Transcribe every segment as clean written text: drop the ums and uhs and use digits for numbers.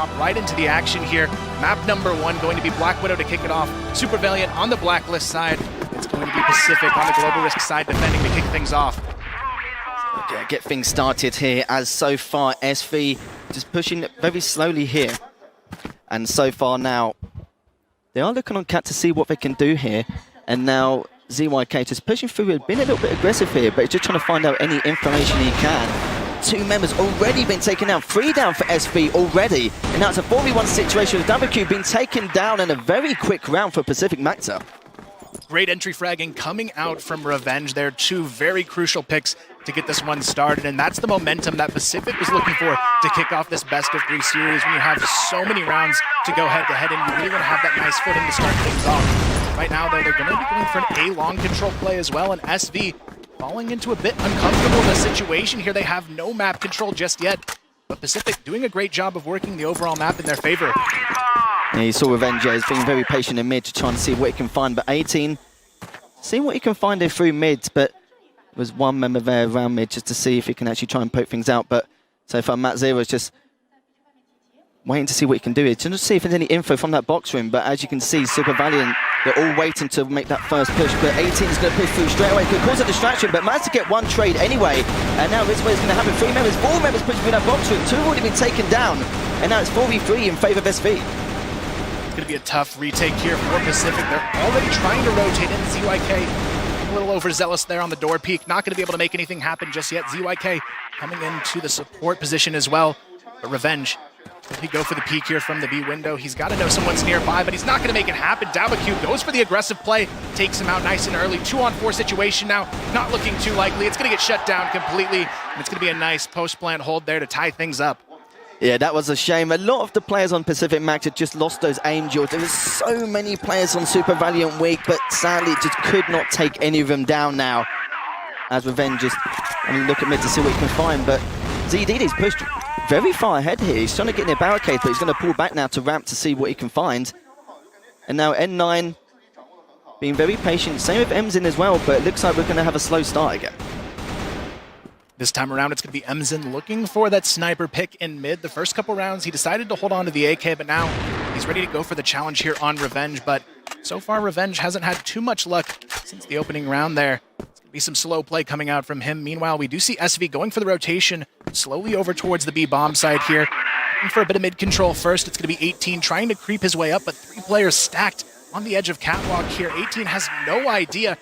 hop right into the action here. Map number 1 going to be Black Widow to kick it off. Super Valiant on the Blacklist side. It's going to be Pacific on the Global Risk side defending to kick things off. Okay, get things started here as so far SV just pushing very slowly here. And so far now, they are looking on Cat to see what they can do here. And now ZYK just pushing through, been a little bit aggressive here, but he's just trying to find out any information he can. 2 members already been taken down, 3 down for SV already. And now it's a 4v1 situation with WQ being taken down in a very quick round for Pacific Macta. Great entry fragging coming out from Revenge there. 2 very crucial picks to get this one started, and that's the momentum that Pacific was looking for to kick off this best-of-3 series. When you have so many rounds to go head-to-head, and you really want to have that nice footing to start things off. Right now, though, they're going to be going for an A-long control play as well, and SV falling into a bit uncomfortable in the situation here. They have no map control just yet, but Pacific doing a great job of working the overall map in their favor. Yeah, you saw Revenge is being very patient in mid to try and see what he can find, but 18 seeing what he can find there through mid, but there was 1 member there around mid just to see if he can actually try and poke things out. But so far, Matt Zero is just waiting to see what he can do here. Just to see if there's any info from that box room. But as you can see, Super Valiant, they're all waiting to make that first push. But 18 is going to push through straight away. Could cause a distraction, but managed to get 1 trade anyway. And now this way is going to happen. 3 members, 4 members pushing through that box room. 2 have already been taken down. And now it's 4v3 in favor of SV. It's going to be a tough retake here for Pacific. They're already trying to rotate in. ZYK a little overzealous there on the door peak. Not going to be able to make anything happen just yet. ZYK coming into the support position as well. But Revenge, will he go for the peek here from the B window? He's got to know someone's nearby, but he's not going to make it happen. WQ goes for the aggressive play, takes him out nice and early. 2-on-4 situation now, not looking too likely. It's going to get shut down completely, and it's going to be a nice post-plant hold there to tie things up. Yeah, that was a shame. A lot of the players on Pacific Mac had just lost those aim duels. There was so many players on Super Valiant weak, but sadly just could not take any of them down now. As Revenge just, look at mid to see what he can find, but ZDD's pushed very far ahead here. He's trying to get in a barricade, but he's going to pull back now to ramp to see what he can find. And now N9 being very patient. Same with Emzin as well, but it looks like we're going to have a slow start again. This time around, it's going to be Emzin looking for that sniper pick in mid. The first couple rounds, he decided to hold on to the AK, but now he's ready to go for the challenge here on Revenge. But so far, Revenge hasn't had too much luck since the opening round there. It's going to be some slow play coming out from him. Meanwhile, we do see SV going for the rotation, slowly over towards the B bomb side here. Looking for a bit of mid control first. It's going to be 18 trying to creep his way up, but 3 players stacked on the edge of catwalk here. 18 has no idea.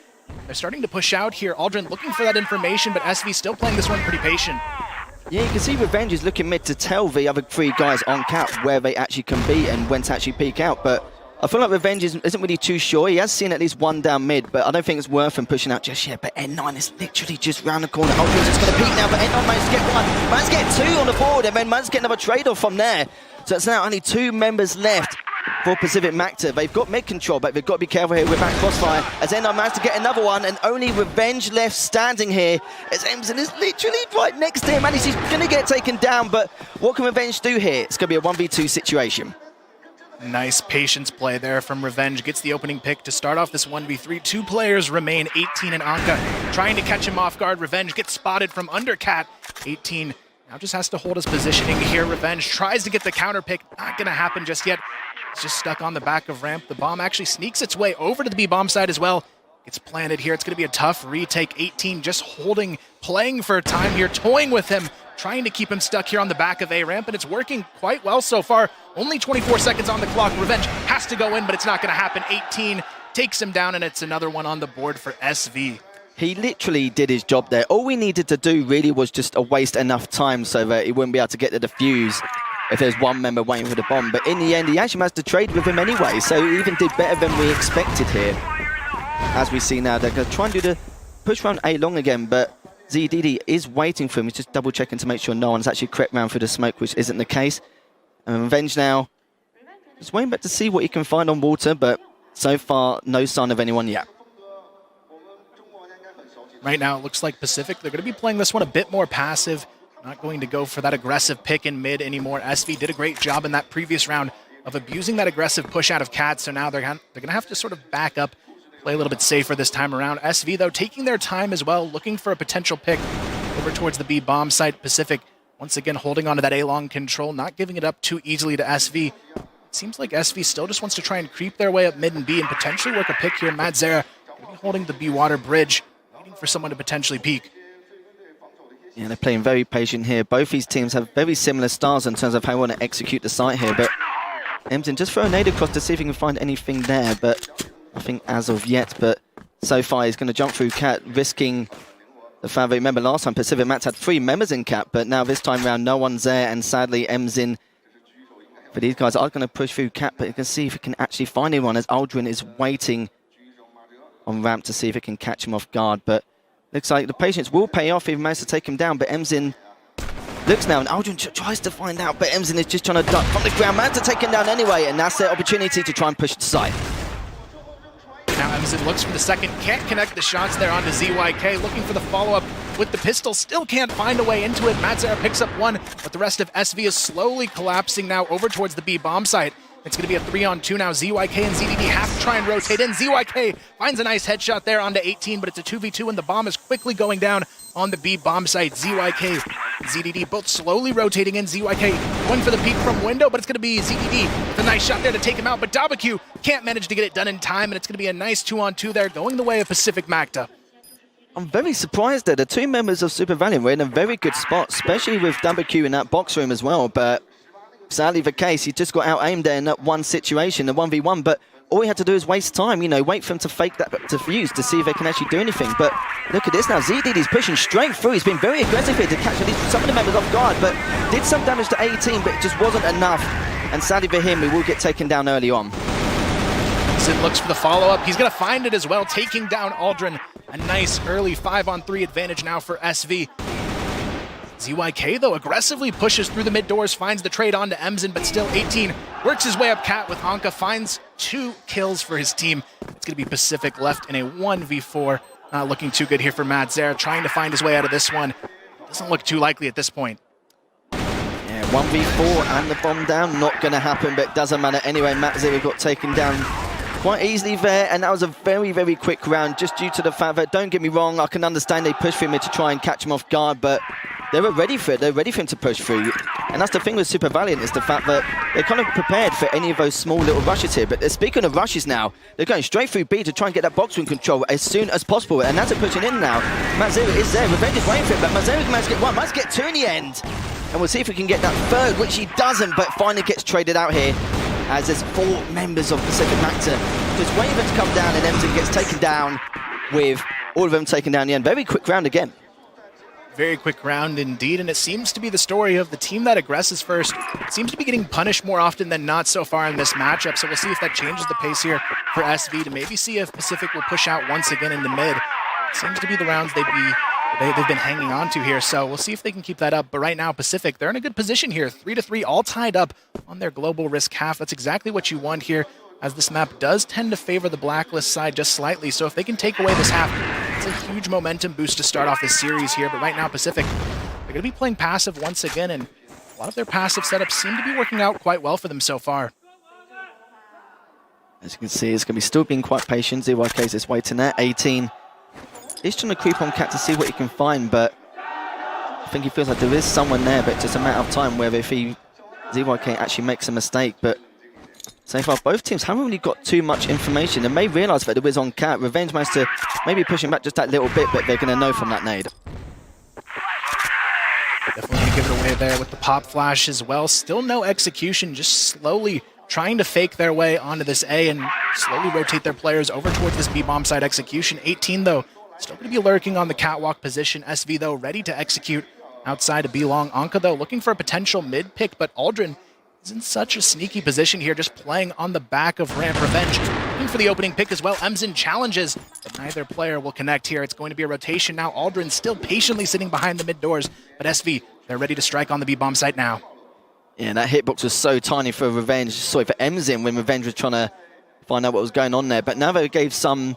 They're starting to push out here. Aldrin looking for that information, but SV still playing this one pretty patient. Yeah, you can see Revenge is looking mid to tell the other 3 guys on cap where they actually can be and when to actually peek out. But I feel like Revenge isn't really too sure. He has seen at least 1 down mid, but I don't think it's worth him pushing out just yet. But N9 is literally just round the corner. Aldrin's just going to peek now, but N9 managed to get 1. Managed to get 2 on the board, and then managed to get another trade-off from there. So it's now only 2 members left for Pacific Macta. They've got mid control, but they've got to be careful here with that Crossfire, as N9 managed to get another one, and only Revenge left standing here, as Emzin is literally right next to him, and he's going to get taken down, but what can Revenge do here? It's going to be a 1v2 situation. Nice patience play there from Revenge. Gets the opening pick to start off this 1v3. 2 players remain, 18 and Anka, trying to catch him off guard. Revenge gets spotted from under Cat. 18 now just has to hold his positioning here. Revenge tries to get the counter pick. Not going to happen just yet. It's just stuck on the back of ramp. The bomb actually sneaks its way over to the B bomb side as well. Gets planted here. It's going to be a tough retake. 18 just holding, playing for time here, toying with him, trying to keep him stuck here on the back of A ramp, and it's working quite well so far. Only 24 seconds on the clock. Revenge has to go in, but it's not going to happen. 18 takes him down, and it's another one on the board for SV. He literally did his job there. All we needed to do really was just waste enough time so that he wouldn't be able to get the defuse if there's 1 member waiting for the bomb. But in the end, he actually managed to trade with him anyway, so he even did better than we expected here. As we see now, they're going to try and do the push round A long again, but ZDD is waiting for him. He's just double checking to make sure no one's actually crept round through the smoke, which isn't the case. And Revenge now just waiting back to see what he can find on water, but so far, no sign of anyone yet. Right now, it looks like Pacific, they're going to be playing this one a bit more passive. Not going to go for that aggressive pick in mid anymore. SV did a great job in that previous round of abusing that aggressive push out of Cat, so now they're going to have to sort of back up, play a little bit safer this time around. SV, though, taking their time as well, looking for a potential pick over towards the B bomb site. Pacific once again holding on to that A-long control, not giving it up too easily to SV. It seems like SV still just wants to try and creep their way up mid and B and potentially work a pick here. Matzera holding the B water bridge, waiting for someone to potentially peek. Yeah, they're playing very patient here. Both these teams have very similar styles in terms of how they want to execute the site here, but Emzen just throw a nade across to see if he can find anything there, but nothing as of yet. But so far he's going to jump through Cat, risking the fact that, remember last time Pacific Mats had 3 members in Cat, but now this time around no one's there, and sadly Emzen, but these guys are going to push through Cat, but you can see if he can actually find anyone as Aldrin is waiting on ramp to see if it can catch him off guard. But looks like the patience will pay off if he manages to take him down, but Emzen looks now, and Aldrin tries to find out, but Emzen is just trying to duck from the ground. Managed to take him down anyway, and that's their opportunity to try and push it aside. Now Emzen looks for the second, can't connect the shots there onto ZYK, looking for the follow-up with the pistol, still can't find a way into it. Matzera picks up one, but the rest of SV is slowly collapsing now over towards the B bomb site. It's going to be a 3-on-2 now. ZYK and ZDD have to try and rotate in. ZYK finds a nice headshot there onto 18, but it's a 2v2, and the bomb is quickly going down on the B bomb site. ZYK, ZDD both slowly rotating in. ZYK going for the peek from window, but it's going to be ZDD with a nice shot there to take him out, but WCG can't manage to get it done in time, and it's going to be a nice 2-on-2 there, going the way of Pacific Macta. I'm very surprised that the 2 members of Super Valiant were in a very good spot, especially with WCG in that box room as well, but sadly the case, he just got out-aimed there in that one situation, the 1v1, but all he had to do is waste time, you know, wait for him to fake that to fuse to see if they can actually do anything. But look at this now, ZDD's pushing straight through. He's been very aggressive here to catch at least some of the members off guard, but did some damage to 18, but it just wasn't enough. And sadly for him, he will get taken down early on. Sid looks for the follow-up. He's going to find it as well, taking down Aldrin. A nice early 5-on-3 advantage now for SV. ZYK, though, aggressively pushes through the mid doors, finds the trade on to Emzen, but still 18 works his way up Cat with Anka, finds 2 kills for his team. It's going to be Pacific left in a 1v4. Not looking too good here for Matzera, trying to find his way out of this one. Doesn't look too likely at this point. Yeah, 1v4 and the bomb down, not going to happen, but it doesn't matter anyway. Matzera got taken down quite easily there, and that was a very, very quick round, just due to the fact that, don't get me wrong, I can understand they pushed for him to try and catch him off guard, but they were ready for it. They're ready for him to push through. And that's the thing with Super Valiant, is the fact that they're kind of prepared for any of those small little rushes here. But speaking of rushes now, they're going straight through B to try and get that box room control as soon as possible. And that's it, pushing in now. Matzera is there. Revenge is waiting for it, but Matzera can manage to get 1, might get 2 in the end. And we'll see if we can get that 3rd, which he doesn't, but finally gets traded out here, as there's 4 members of Pacific Macta just waiting for it to come down, and Emzen gets taken down with all of them taken down in the end. Very quick round again. Very quick round indeed, and it seems to be the story of the team that aggresses first. It seems to be getting punished more often than not so far in this matchup, so we'll see if that changes the pace here for SV to maybe see if Pacific will push out once again in the mid. It seems to be the rounds they've been hanging on to here, so we'll see if they can keep that up. But right now, Pacific, they're in a good position here, 3-3, all tied up on their global risk half. That's exactly what you want here, as this map does tend to favor the blacklist side just slightly, so if they can take away this half, it's a huge momentum boost to start off this series here. But right now, Pacific, they're going to be playing passive once again, and a lot of their passive setups seem to be working out quite well for them so far. As you can see, it's going to be still being quite patient. ZYK is just waiting there. 18 is trying to creep on Cat to see what he can find, but I think he feels like there is someone there, but it's just a matter of time whether if ZYK actually makes a mistake. But so far, both teams haven't really got too much information. They may realise that it was on Cat. Revenge managed to maybe push him back just that little bit, but they're going to know from that nade. Definitely going to give it away there with the pop flash as well. Still no execution, just slowly trying to fake their way onto this A and slowly rotate their players over towards this B bomb side execution. 18, though, still going to be lurking on the catwalk position. SV, though, ready to execute outside of B long. Anka, though, looking for a potential mid pick, but Aldrin is in such a sneaky position here, just playing on the back of ramp. Revenge looking for the opening pick as well. Emzen challenges, but neither player will connect here. It's going to be a rotation now. Aldrin still patiently sitting behind the mid doors, but SV, they're ready to strike on the B bomb site now. Yeah, that hitbox was so tiny for Revenge. Sorry, for Emzen, when Revenge was trying to find out what was going on there. But now they gave some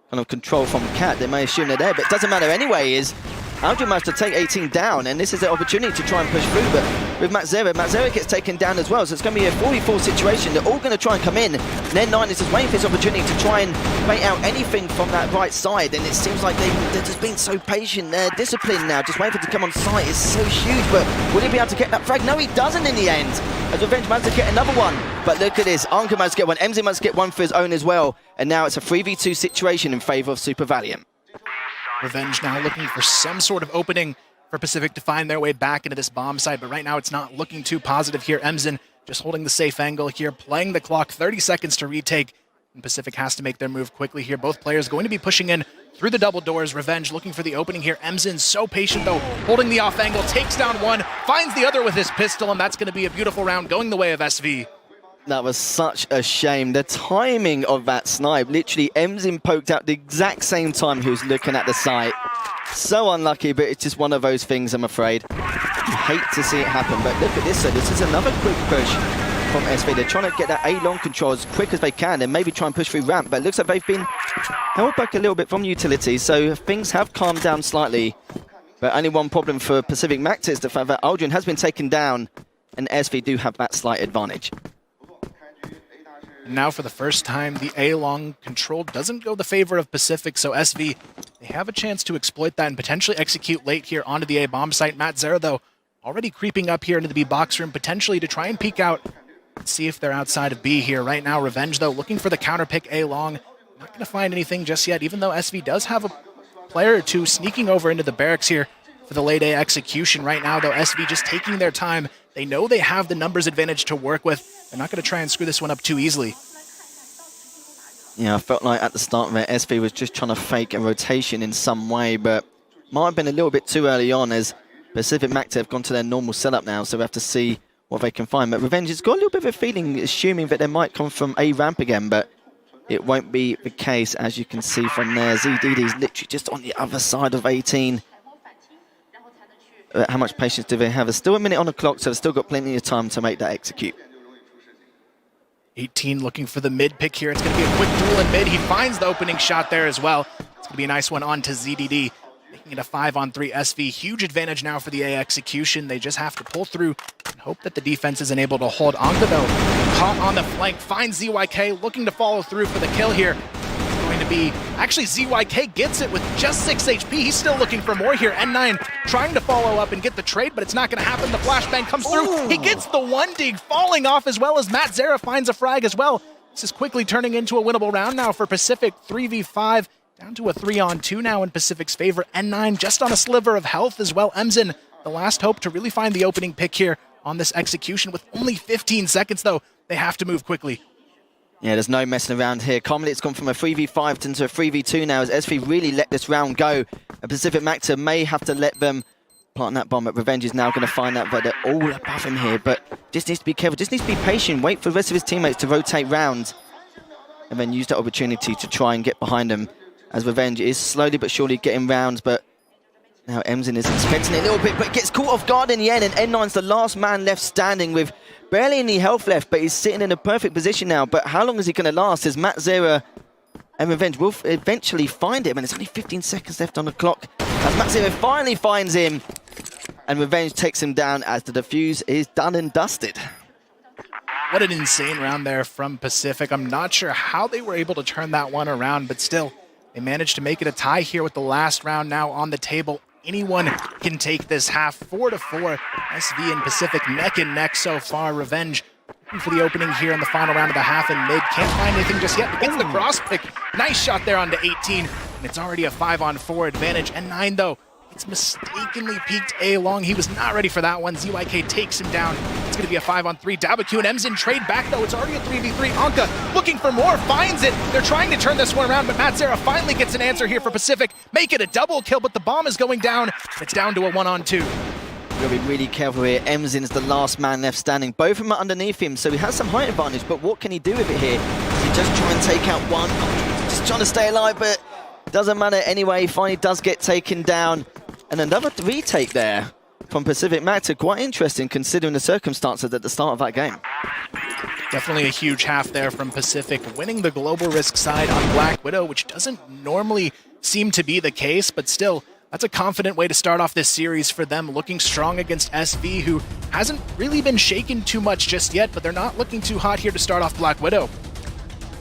kind of control from Cat, they may assume they're there, but it doesn't matter anyway, is Aldrin managed to take 18 down, and this is the opportunity to try and push through, but with Matzera gets taken down as well, so it's going to be a 44 situation. They're all going to try and come in, and then Nine is just waiting for this opportunity to try and bait out anything from that right side, and it seems like they're just being so patient. They're disciplined now, just waiting for it to come on site. It's so huge, but will he be able to get that frag? No, he doesn't in the end, as Revenge managed to get another one. But look at this, Anka managed to get one, MZ managed to get one for his own as well, and now it's a 3v2 situation in favour of Super Valiant. Revenge now looking for some sort of opening for Pacific to find their way back into this bomb site, but right now it's not looking too positive here. Emzen just holding the safe angle here, playing the clock, 30 seconds to retake, and Pacific has to make their move quickly here. Both players going to be pushing in through the double doors. Revenge looking for the opening here. Emzen so patient though, holding the off angle, takes down one, finds the other with his pistol, and that's going to be a beautiful round going the way of SV. That was such a shame. The timing of that snipe, literally Emzen poked out the exact same time he was looking at the site. So unlucky, but it's just one of those things, I'm afraid. You hate to see it happen, but look at this. So this is another quick push from SV. They're trying to get that A-long control as quick as they can and maybe try and push through ramp, but it looks like they've been held back a little bit from utility, so things have calmed down slightly. But only one problem for Pacific Macta is the fact that Aldrin has been taken down and SV do have that slight advantage. Now for the first time, the A-long control doesn't go the favor of Pacific, so SV, they have a chance to exploit that and potentially execute late here onto the A-bomb site. Matzera, though, already creeping up here into the B box room, potentially to try and peek out and see if they're outside of B here. Right now, Revenge, though, looking for the counter pick A-long. Not going to find anything just yet, even though SV does have a player or two sneaking over into the barracks here for the late A execution. Right now, though, SV just taking their time. They know they have the numbers advantage to work with. They're not going to try and screw this one up too easily. Yeah, I felt like at the start of it, SV was just trying to fake a rotation in some way, but might have been a little bit too early on as Pacific Macta have gone to their normal setup now, so we have to see what they can find. But Revenge has got a little bit of a feeling, assuming that they might come from A ramp again, but it won't be the case, as you can see from there. ZDD is literally just on the other side of 18. How much patience do they have? There's still a minute on the clock, so they've still got plenty of time to make that execute. 18 looking for the mid pick here. It's going to be a quick duel in mid. He finds the opening shot there as well. It's going to be a nice one on to ZDD, making it a 5-on-3 SV. Huge advantage now for the A execution. They just have to pull through and hope that the defense isn't able to hold. Anka, though, caught on the flank, finds ZYK, looking to follow through for the kill here. Going to be, actually ZYK gets it with just 6 HP. He's still looking for more here. N9 trying to follow up and get the trade, but it's not going to happen. The flashbang comes through. He gets the one dig, falling off as well as Matzera finds a frag as well. This is quickly turning into a winnable round now for Pacific. 3v5, down to a 3-on-2 now in Pacific's favor. N9 just on a sliver of health as well. Emzen, the last hope to really find the opening pick here on this execution. With only 15 seconds though, they have to move quickly. Yeah, there's no messing around here. Commonly, it's gone from a 3v5 into a 3v2 now as SV really let this round go. And Pacific Macta may have to let them plant that bomb, but Revenge is now going to find out that they're all above him here. But just needs to be careful, just needs to be patient, wait for the rest of his teammates to rotate round, and then use that opportunity to try and get behind them, as Revenge is slowly but surely getting rounds. But now Emzen is expecting it a little bit, but gets caught off guard in the end, and N9's the last man left standing with barely any health left, but he's sitting in a perfect position now. But how long is he going to last? As Matzera and Revenge will eventually find him, and it's only 15 seconds left on the clock as Matzera finally finds him, and Revenge takes him down as the defuse is done and dusted. What an insane round there from Pacific. I'm not sure how they were able to turn that one around, but still, they managed to make it a tie here with the last round now on the table. Anyone can take this half. 4-4. SV and Pacific neck and neck so far. Revenge looking for the opening here in the final round of the half and mid. Can't find anything just yet, but gets the cross pick. Nice shot there onto 18, and it's already a 5-on-4 advantage. N9, though, it's mistakenly peeked A-long. He was not ready for that one. ZYK takes him down. It's going to be a 5-on-3. Dabaku and Emzen trade back, though. It's already a 3v3. Anka looking for more, finds it. They're trying to turn this one around, but Matzera finally gets an answer here for Pacific. Make it a double kill, but the bomb is going down. It's down to a 1-on-2. You've got to be really careful here. Emzen's the last man left standing. Both of them are underneath him, so he has some height advantage, but what can he do with it here? He just try and take out one. Just trying to stay alive, but doesn't matter anyway. Finally does get taken down. And another retake there from Pacific Macta. Quite interesting considering the circumstances at the start of that game. Definitely a huge half there from Pacific, winning the global risk side on Black Widow, which doesn't normally seem to be the case, but still That's a confident way to start off this series for them, looking strong against SV, who hasn't really been shaken too much just yet, but they're not looking too hot here to start off Black Widow.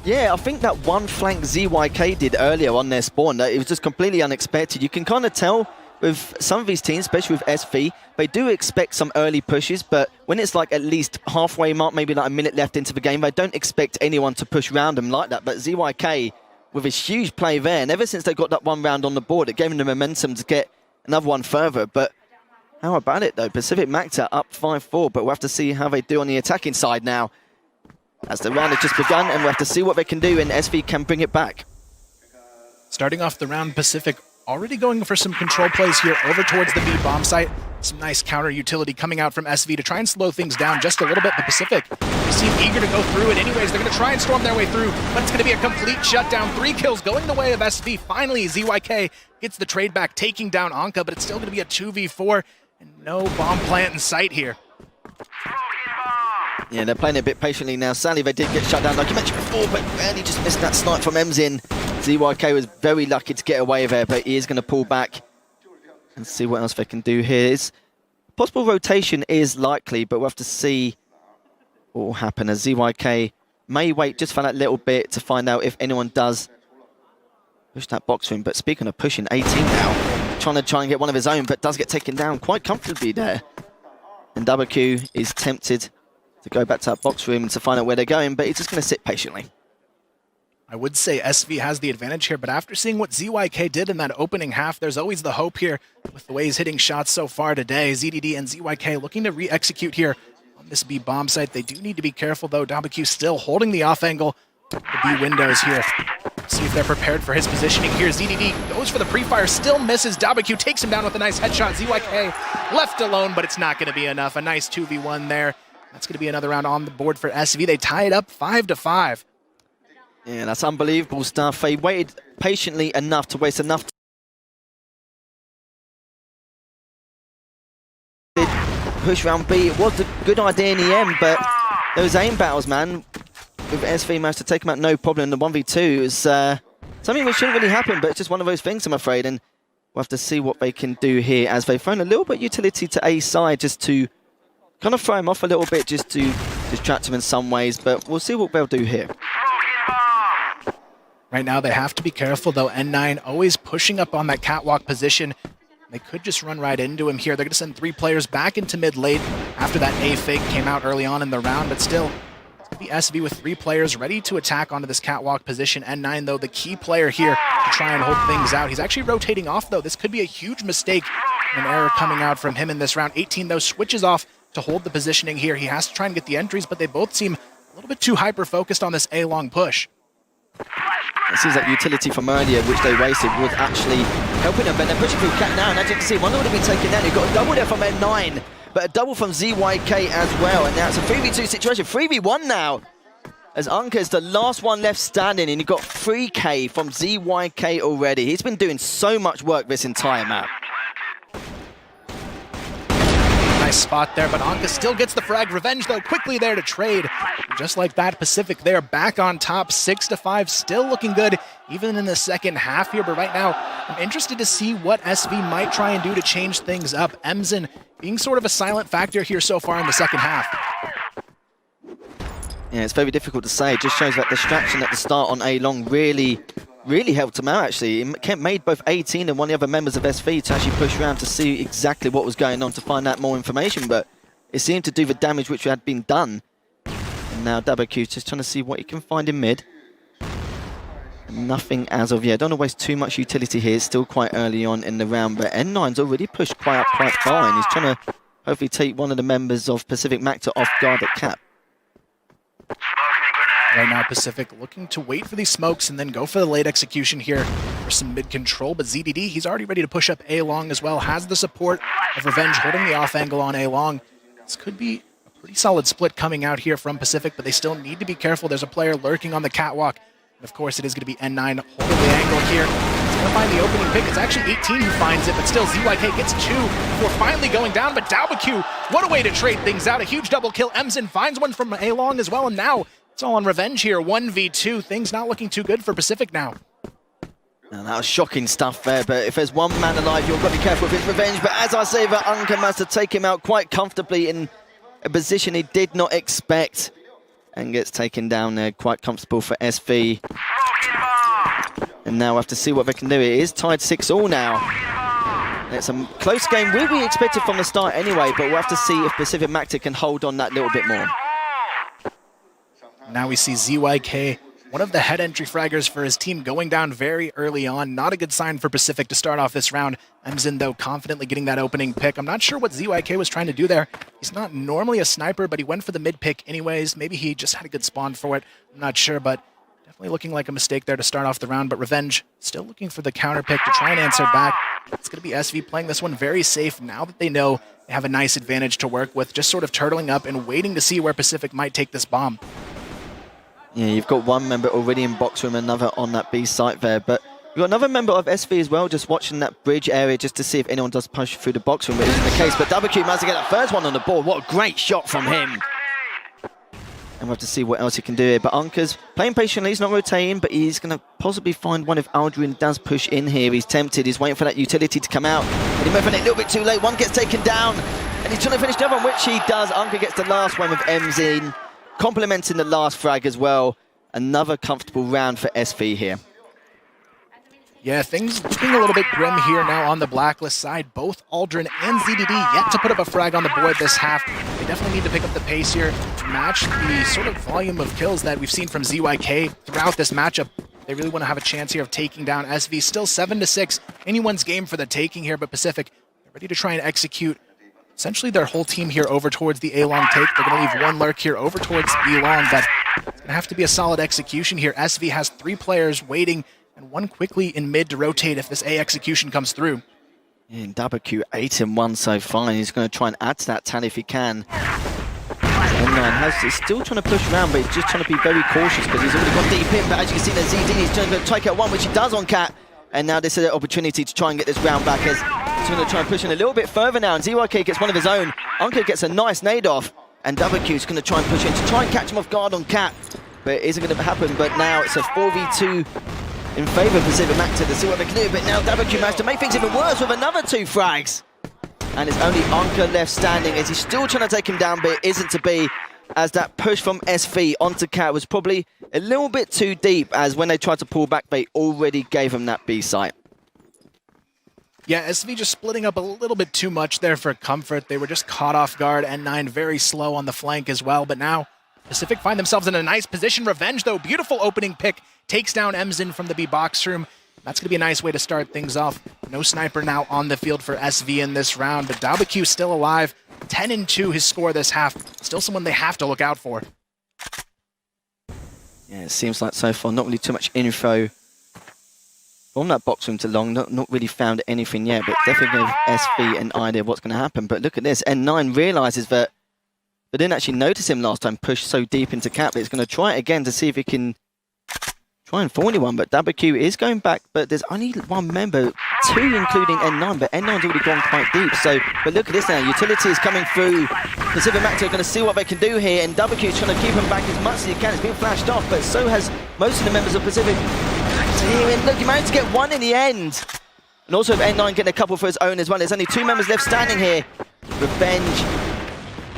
Yeah, I think that one flank ZYK did earlier on their spawn, it was just completely unexpected. You can kind of tell with some of these teams, especially with SV, they do expect some early pushes, but when it's like at least halfway mark, maybe like a minute left into the game, they don't expect anyone to push around them like that. But ZYK, with his huge play there, and ever since they got that one round on the board, it gave them the momentum to get another one further. But how about it, though? Pacific Macta up 5-4, but we'll have to see how they do on the attacking side now, as the round has just begun, and we'll have to see what they can do, and SV can bring it back. Starting off the round, Pacific already going for some control plays here over towards the B bomb site. Some nice counter utility coming out from SV to try and slow things down just a little bit. The Pacific, they seem eager to go through it anyways. They're going to try and storm their way through, but it's going to be a complete shutdown. 3 kills going the way of SV. Finally, ZYK gets the trade back, taking down Anka, but it's still going to be a 2v4 and no bomb plant in sight here. Yeah, they're playing it a bit patiently now. Sadly, they did get shut down, like you mentioned before, but barely just missed that snipe from Emzin. ZYK was very lucky to get away there, but he is going to pull back and see what else they can do here. Possible rotation is likely, but we'll have to see what will happen, as ZYK may wait just for that little bit to find out if anyone does push that box room. But speaking of pushing, 18 now, trying and get one of his own, but does get taken down quite comfortably there. And WQ is tempted to go back to that box room to find out where they're going, but he's just going to sit patiently. I would say SV has the advantage here, but after seeing what ZYK did in that opening half, there's always the hope here with the way he's hitting shots so far today. ZDD and ZYK looking to re-execute here on this B bomb site. They do need to be careful, though. WQ still holding the off angle, the B windows here. See if they're prepared for his positioning here. ZDD goes for the pre-fire, still misses. WQ takes him down with a nice headshot. ZYK left alone, but it's not going to be enough. A nice 2v1 there. That's going to be another round on the board for SV. They tie it up 5-5. Yeah, that's unbelievable stuff. They waited patiently enough to waste enough push round B. It was a good idea in the end, but those aim battles, man, with SV managed to take them out no problem. The 1v2 is something that shouldn't really happen, but it's just one of those things, I'm afraid, and we'll have to see what they can do here, as they've thrown a little bit of utility to A side just to kind of throw him off a little bit, just to distract him in some ways, but we'll see what they'll do here. Right now, they have to be careful, though. N9 always pushing up on that catwalk position. They could just run right into him here. They're going to send 3 players back into mid late after that A fake came out early on in the round, but still, it's going to be SV with 3 players ready to attack onto this catwalk position. N9, though, the key player here to try and hold things out. He's actually rotating off, though. This could be a huge mistake, an error coming out from him in this round. 18, though, switches off to hold the positioning here. He has to try and get the entries, but they both seem a little bit too hyper-focused on this A-long push. It seems like utility from earlier, which they wasted, was actually helping them, but they're pushing through Cat now, and as you can see, one would have been taken down. You've got a double there from N9, but a double from ZYK as well, and now it's a 3v2 situation, 3v1 now, as Anka is the last one left standing, and you've got 3K from ZYK already. He's been doing so much work this entire map. Nice spot there, but Anka still gets the frag. Revenge, though, quickly there to trade. Just like that, Pacific there, back on top, 6-5, still looking good, even in the second half here. But right now, I'm interested to see what SV might try and do to change things up. Emzin being sort of a silent factor here so far in the second half. Yeah, it's very difficult to say. It just shows that distraction at the start on A-Long really helped him out, actually. It made both 18 and one of the other members of SV to actually push around to see exactly what was going on, to find out more information, but it seemed to do the damage which had been done. And now WQ just trying to see what he can find in mid. Nothing as of yet. Don't want to waste too much utility here. It's still quite early on in the round, but N9's already pushed quite far, and he's trying to hopefully take one of the members of Pacific Macta off guard at cap. Right now, Pacific looking to wait for these smokes and then go for the late execution here for some mid-control. But ZDD, he's already ready to push up A-Long as well. Has the support of Revenge holding the off angle on A-Long. This could be a pretty solid split coming out here from Pacific, but they still need to be careful. There's a player lurking on the catwalk. And of course, it is going to be N9 holding the angle here. He's going to find the opening pick. It's actually 18 who finds it, but still ZYK gets 2 before finally going down. But WQ, what a way to trade things out. A huge double kill. Emzin finds one from A-Long as well, and now it's all on Revenge here, 1v2. Things not looking too good for Pacific now. And that was shocking stuff there, but if there's one man alive, you've got to be careful with his revenge. But as I say, the Unca managed to take him out quite comfortably in a position he did not expect. And gets taken down there, quite comfortable for SV. And now we'll have to see what they can do. It is tied 6-all now. It's a close game, we expected from the start anyway, but we'll have to see if Pacific Macta can hold on that little bit more. Now we see ZYK, one of the head entry fraggers for his team, going down very early on. Not a good sign for Pacific to start off this round. Emzin, though, confidently getting that opening pick. I'm not sure what ZYK was trying to do there. He's not normally a sniper, but he went for the mid pick anyways. Maybe he just had a good spawn for it. I'm not sure, but definitely looking like a mistake there to start off the round. But Revenge still looking for the counter pick to try and answer back. It's going to be SV playing this one very safe now that they know they have a nice advantage to work with, just sort of turtling up and waiting to see where Pacific might take this bomb. Yeah, you've got one member already in box room, another on that B site there, but you've got another member of SV as well, just watching that bridge area just to see if anyone does push through the box room, but isn't the case. But WQ managed to get that first one on the board. What a great shot from him. And we'll have to see what else he can do here. But Unca's playing patiently, he's not rotating, but he's going to possibly find one if Aldrin does push in here. He's tempted, he's waiting for that utility to come out. But he moved it a little bit too late. One gets taken down, and he's trying to finish the other one, which he does. Unca gets the last one with Emzin, complementing the last frag as well. Another comfortable round for SV here. Yeah, things looking a little bit grim here now on the Blacklist side. Both Aldrin and ZDD yet to put up a frag on the board this half. They definitely need to pick up the pace here to match the sort of volume of kills that we've seen from ZYK throughout this matchup. They really want to have a chance here of taking down SV. Still 7-6. Anyone's game for the taking here, but Pacific, they're ready to try and execute essentially their whole team here over towards the A-long take. They're going to leave one lurk here over towards B-long, but it's going to have to be a solid execution here. SV has 3 players waiting and one quickly in mid to rotate if this A execution comes through. Yeah, and WQ 8-1 so far, and he's going to try and add to that tally if he can. He's still trying to push around, but he's just trying to be very cautious because he's already got deep in. But as you can see, there's ZD, he's trying to take out one, which he does on Cat. And now this is an opportunity to try and get this round back as he's going to try and push in a little bit further now. And ZYK gets one of his own. Unca gets a nice nade off. And WQ is going to try and push in to try and catch him off guard on Cat. But it isn't going to happen. But now it's a 4v2 in favour of Pacific Macta to see what they can do. But now WQ managed to make things even worse with another 2 frags. And it's only Unca left standing as he's still trying to take him down, but it isn't to be, as that push from SV onto Cat was probably a little bit too deep, as when they tried to pull back, they already gave him that B site. Yeah, SV just splitting up a little bit too much there for comfort. They were just caught off guard. N9 very slow on the flank as well, but now Pacific find themselves in a nice position. Revenge, though, beautiful opening pick, takes down Emzin from the B box room. That's going to be a nice way to start things off. No sniper now on the field for SV in this round, but WQ still alive. 10-2 his score this half. Still someone they have to look out for. Yeah, it seems like so far not really too much info from that box room to long. Not really found anything yet, but definitely give SV an idea of what's going to happen. But look at this. N9 realizes that they didn't actually notice him last time push so deep into Cap. But he's going to try it again to see if he can try and fool anyone. But WQ is going back, but there's only one member, 2 including N9, but N9's already gone quite deep. So, but look at this now, utility is coming through. Pacific Macta are going to see what they can do here, and WQ is trying to keep him back as much as he can. It's been flashed off, but so has most of the members of Pacific Macta here. And look, he managed to get one in the end. And also with N9 getting a couple for his own as well. There's only 2 members left standing here. Revenge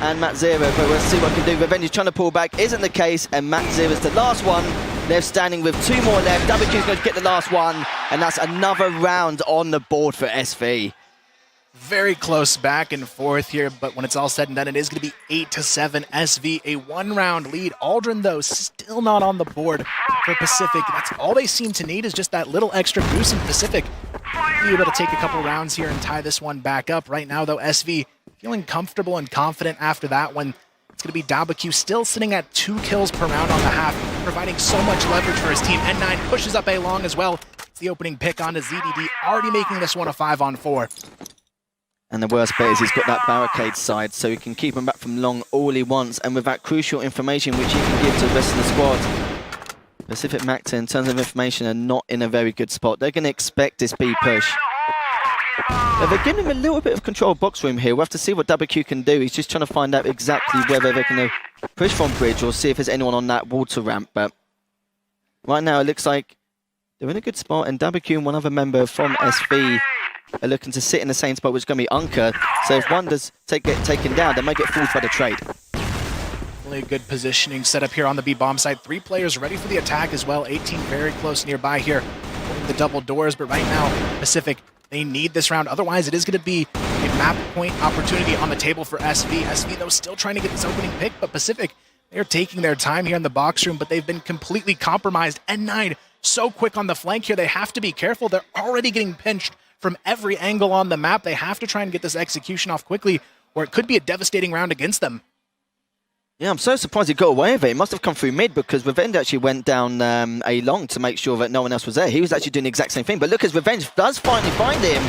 and Matt Zero, but we'll see what he can do. Revenge is trying to pull back, isn't the case, and Matt Zero is the last one. They're standing with 2 more left. WQ's going to get the last one, and that's another round on the board for SV. Very close back and forth here, but when it's all said and done, it is going to be 8-7 SV, a 1-round lead. Aldrin, though, still not on the board for Pacific. That's all they seem to need is just that little extra boost in Pacific. Be able to take a couple rounds here and tie this one back up. Right now, though, SV feeling comfortable and confident after that one. It's going to be WQ still sitting at 2 kills per round on the half, providing so much leverage for his team. N9 pushes up A long as well. It's the opening pick onto ZDD, already making this one a 5-on-4. And the worst bit is he's got that barricade side, so he can keep him back from long all he wants, and with that crucial information which he can give to the rest of the squad. Pacific Macta, in terms of information, are not in a very good spot. They're going to expect this B push. But they're giving him a little bit of control box room here. We'll have to see what WQ can do. He's just trying to find out exactly whether they're going to push from bridge or see if there's anyone on that water ramp. But right now it looks like They're in a good spot, and WQ and one other member from SV are looking to sit in the same spot, which is going to be Unka. So if one does get taken down, they might get fooled by the trade. Really good positioning set up here on the B bomb site. 3 players ready for the attack as well. 18 very close nearby here. Holding the double doors, but right now, Pacific, they need this round. Otherwise, it is going to be a map point opportunity on the table for SV. SV, though, still trying to get this opening pick, but Pacific, they're taking their time here in the box room, but they've been completely compromised. N9 so quick on the flank here. They have to be careful. They're already getting pinched from every angle on the map. They have to try and get this execution off quickly, or it could be a devastating round against them. Yeah, I'm so surprised he got away with it. It must have come through mid, because Revenge actually went down A long to make sure that no one else was there. He was actually doing the exact same thing. But look, as Revenge does finally find him,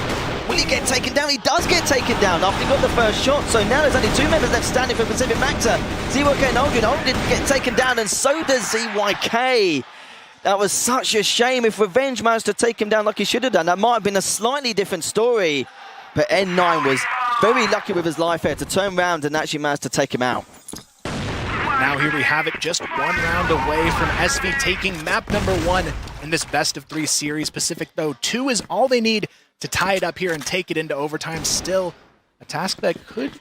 will he get taken down? He does get taken down after he got the first shot. So now there's only 2 members left standing for Pacific Macta. ZYK and Aldrin. Aldrin get taken down, and so does ZYK. That was such a shame. If Revenge managed to take him down like he should have done, that might have been a slightly different story. But N9 was very lucky with his life here to turn around and actually manage to take him out. Now here we have it, just 1 round away from SV taking map number 1 in this best-of-3 series. Pacific, though, 2 is all they need to tie it up here and take it into overtime. Still a task that could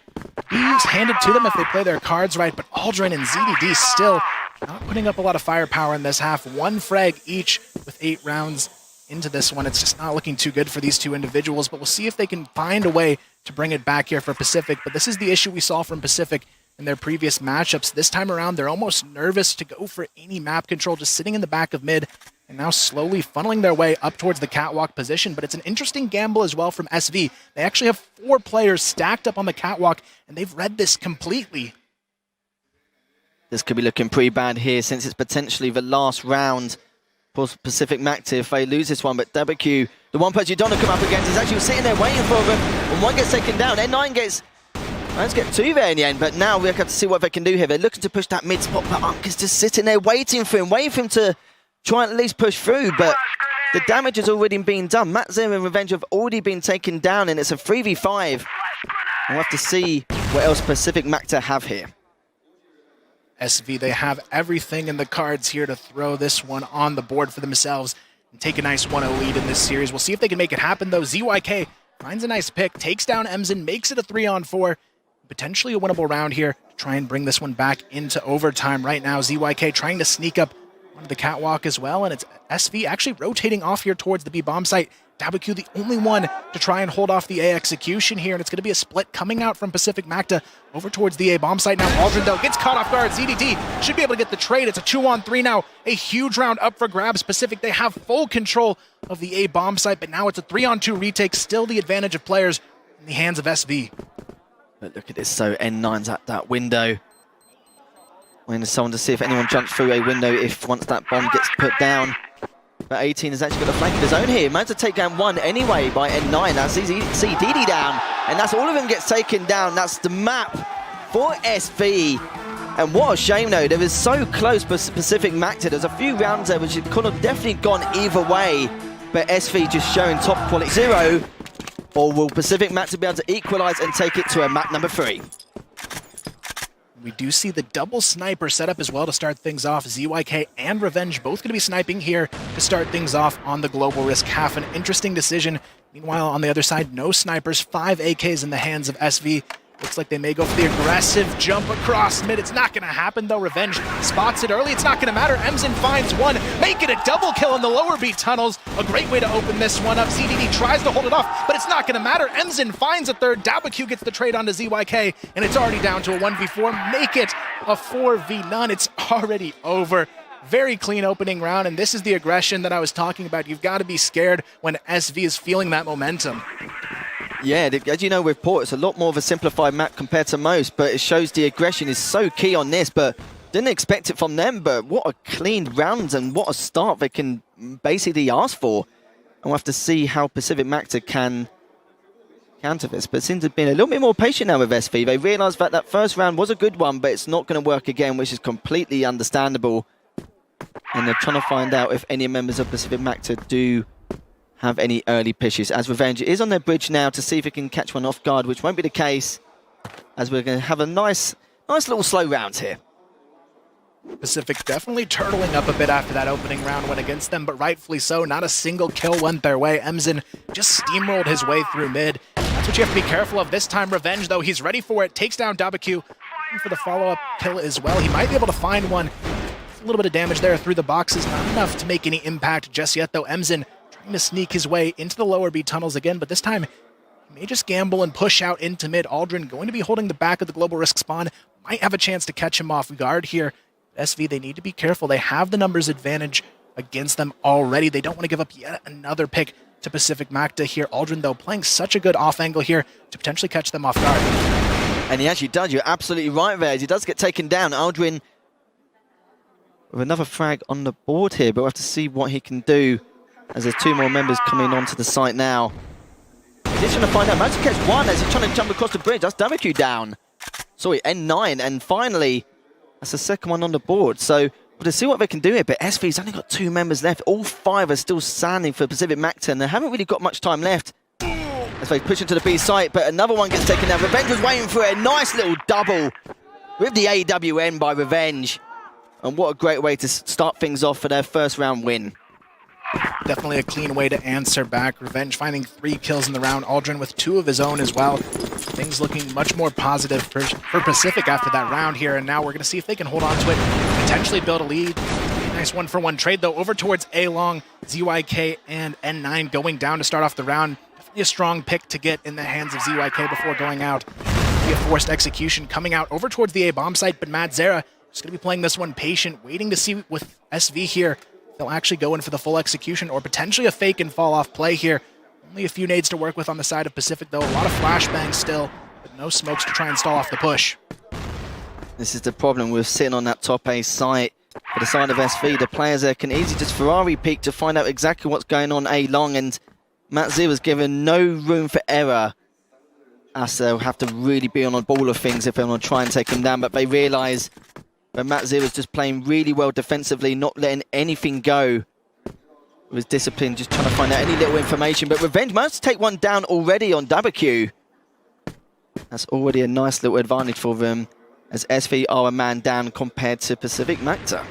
be handed to them if they play their cards right, but Aldrin and ZDD still not putting up a lot of firepower in this half. 1 frag each with 8 rounds into this one. It's just not looking too good for these 2 individuals, but we'll see if they can find a way to bring it back here for Pacific. But this is the issue we saw from Pacific in their previous matchups. This time around, they're almost nervous to go for any map control, just sitting in the back of mid, and now slowly funneling their way up towards the catwalk position. But it's an interesting gamble as well from SV. They actually have 4 players stacked up on the catwalk, and they've read this completely. This could be looking pretty bad here, since it's potentially the last round for Pacific Macta if they lose this one. But WQ, the one person you don't want to come up against, is actually sitting there waiting for them. When one gets taken down, N9 gets... Let's get 2 there in the end, but now we have to see what they can do here. They're looking to push that mid spot, but Unka's just sitting there waiting for him to try and at least push through. But the damage has already been done. Macta and Revenge have already been taken down, and it's a 3v5. We'll have to see what else Pacific Macta have here. SV, they have everything in the cards here to throw this one on the board for themselves and take a nice 1-0 lead in this series. We'll see if they can make it happen, though. ZYK finds a nice pick, takes down Emzen, makes it a 3-on-4. Potentially a winnable round here to try and bring this one back into overtime. Right now, ZYK trying to sneak up onto the catwalk as well, and it's SV actually rotating off here towards the B bomb site. WQ the only one to try and hold off the A execution here, and it's going to be a split coming out from Pacific Macta over towards the A bomb site. Now Aldrin, though, gets caught off guard. ZDD should be able to get the trade. It's a 2-on-3 now. A huge round up for grabs. Pacific, they have full control of the A bomb site, but now it's a 3-on-2 retake. Still the advantage of players in the hands of SV. But look at this, so N9's at that window. Waiting for someone to see if anyone jumps through a window once that bomb gets put down. But 18 has actually got a flank of his own here. Managed to take down 1 anyway by N9. That's ZDD down. And that's all of them gets taken down. That's the map for SV. And what a shame, though. They was so close for Pacific Macta. There's a few rounds there which could have definitely gone either way. But SV just showing top quality. 0. Or will Pacific Macta be able to equalize and take it to a map number 3? We do see the double sniper set up as well to start things off. ZYK and Revenge both going to be sniping here to start things off on the global risk half. An interesting decision. Meanwhile, on the other side, no snipers, 5 AKs in the hands of SV. Looks like they may go for the aggressive jump across mid. It's not going to happen, though. Revenge spots it early. It's not going to matter. Emzen finds 1. Make it a double kill in the lower B tunnels. A great way to open this one up. ZDD tries to hold it off, but it's not going to matter. Emzen finds a 3rd. WQ gets the trade onto ZYK, and it's already down to a 1v4. Make it a 4v none. It's already over. Very clean opening round, and this is the aggression that I was talking about. You've got to be scared when SV is feeling that momentum. Yeah, as you know with Port, it's a lot more of a simplified map compared to most, but it shows the aggression is so key on this, but didn't expect it from them. But what a clean round and what a start they can basically ask for. And we'll have to see how Pacific Macta can counter this, but seems to have been a little bit more patient now with SV. They realised that that first round was a good one, but it's not going to work again, which is completely understandable. And they're trying to find out if any members of Pacific Macta do have any early pitches, as Revenge is on their bridge now to see if it can catch one off guard, which won't be the case, as we're going to have a nice little slow round here. Pacific definitely turtling up a bit after that opening round went against them, but rightfully so. Not a single kill went their way. Emzin just steamrolled his way through mid. That's what you have to be careful of this time. Revenge, though, he's ready for it. Takes down WCG. Looking for the follow-up kill as well. He might be able to find one. A little bit of damage there through the boxes. Not enough to make any impact just yet, though. Emzin trying to sneak his way into the lower B tunnels again, but this time he may just gamble and push out into mid. Aldrin going to be holding the back of the global risk spawn. Might have a chance to catch him off guard here. SV, they need to be careful. They have the numbers advantage against them already. They don't want to give up yet another pick to Pacific Macta here. Aldrin, though, playing such a good off angle here to potentially catch them off guard. And he actually does. You're absolutely right there. He does get taken down. Aldrin with another frag on the board here, but we'll have to see what he can do as there's two more members coming onto the site now. He's trying to find out. Macta gets one as he's trying to jump across the bridge. That's WCG down. Sorry, N9. And finally, that's the second one on the board. So we'll to see what they can do here. But SV's only got two members left. All five are still standing for Pacific Macta, and they haven't really got much time left. As they push into the B site, but another one gets taken down. Revenge was waiting for it. A nice little double with the AWN by Revenge. And what a great way to start things off for their first round win. Definitely a clean way to answer back. Revenge finding 3 kills in the round. Aldrin with 2 of his own as well. Things looking much more positive for Pacific after that round here. And now we're going to see if they can hold on to it, potentially build a lead. Nice 1-for-1 trade, though, over towards A-Long, ZYK, and N9 going down to start off the round. Definitely a strong pick to get in the hands of ZYK before going out. Be a forced execution coming out over towards the A-bomb site, but Mad Zera just going to be playing this one patient, waiting to see with SV here. They'll actually go in for the full execution or potentially a fake and fall off play here. Only a few nades to work with on the side of Pacific, though. A lot of flashbangs still, but no smokes to try and stall off the push. This is the problem with sitting on that top A site. For the side of SV, the players there can easily just Ferrari peek to find out exactly what's going on A-Long, and Matt Zera's given no room for error. As they'll have to really be on the ball of things if they want to try and take him down, but they realise that Matt Zera's just playing really well defensively, not letting anything go. With his discipline, just trying to find out any little information, but Revenge managed to take one down already on WCG. That's already a nice little advantage for them, as SV are a man down compared to Pacific Macta.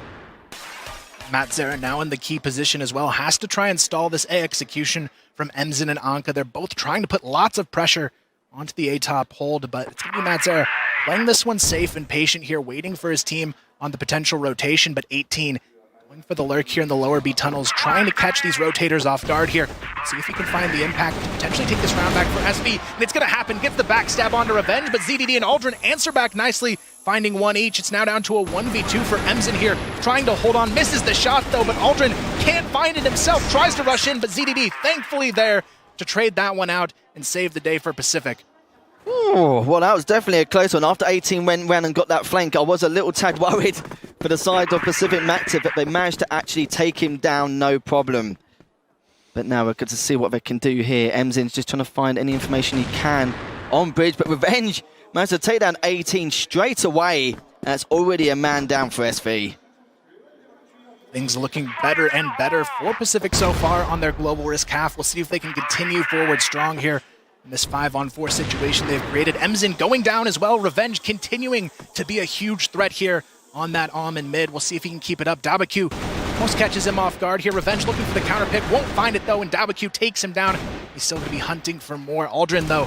Matt Zera now in the key position as well, has to try and stall this A execution from Emzin and Anka. They're both trying to put lots of pressure onto the A-top hold, but it's going to be Matt Zera playing this one safe and patient here, waiting for his team on the potential rotation, but 18 going for the lurk here in the lower B tunnels, trying to catch these rotators off guard here. See if he can find the impact to potentially take this round back for SV, and it's going to happen. Gets the backstab onto Revenge, but ZDD and Aldrin answer back nicely, finding one each. It's now down to a 1v2 for Emzin here, trying to hold on, misses the shot though, but Aldrin can't find it himself, tries to rush in, but ZDD thankfully there to trade that one out and save the day for Pacific. Oh, well, that was definitely a close one. After 18 went round and got that flank, I was a little tad worried for the side of Pacific Macta, but they managed to actually take him down, no problem. But now we're good to see what they can do here. Emzin's just trying to find any information he can on bridge, but Revenge managed to take down 18 straight away. That's already a man down for SV. Things looking better and better for Pacific so far on their global risk half. We'll see if they can continue forward strong here in this 5-on-4 situation they've created. Emzin going down as well. Revenge continuing to be a huge threat here on that in mid. We'll see if he can keep it up. WCG almost catches him off guard here. Revenge looking for the counter pick. Won't find it though, and WCG takes him down. He's still going to be hunting for more. Aldrin though,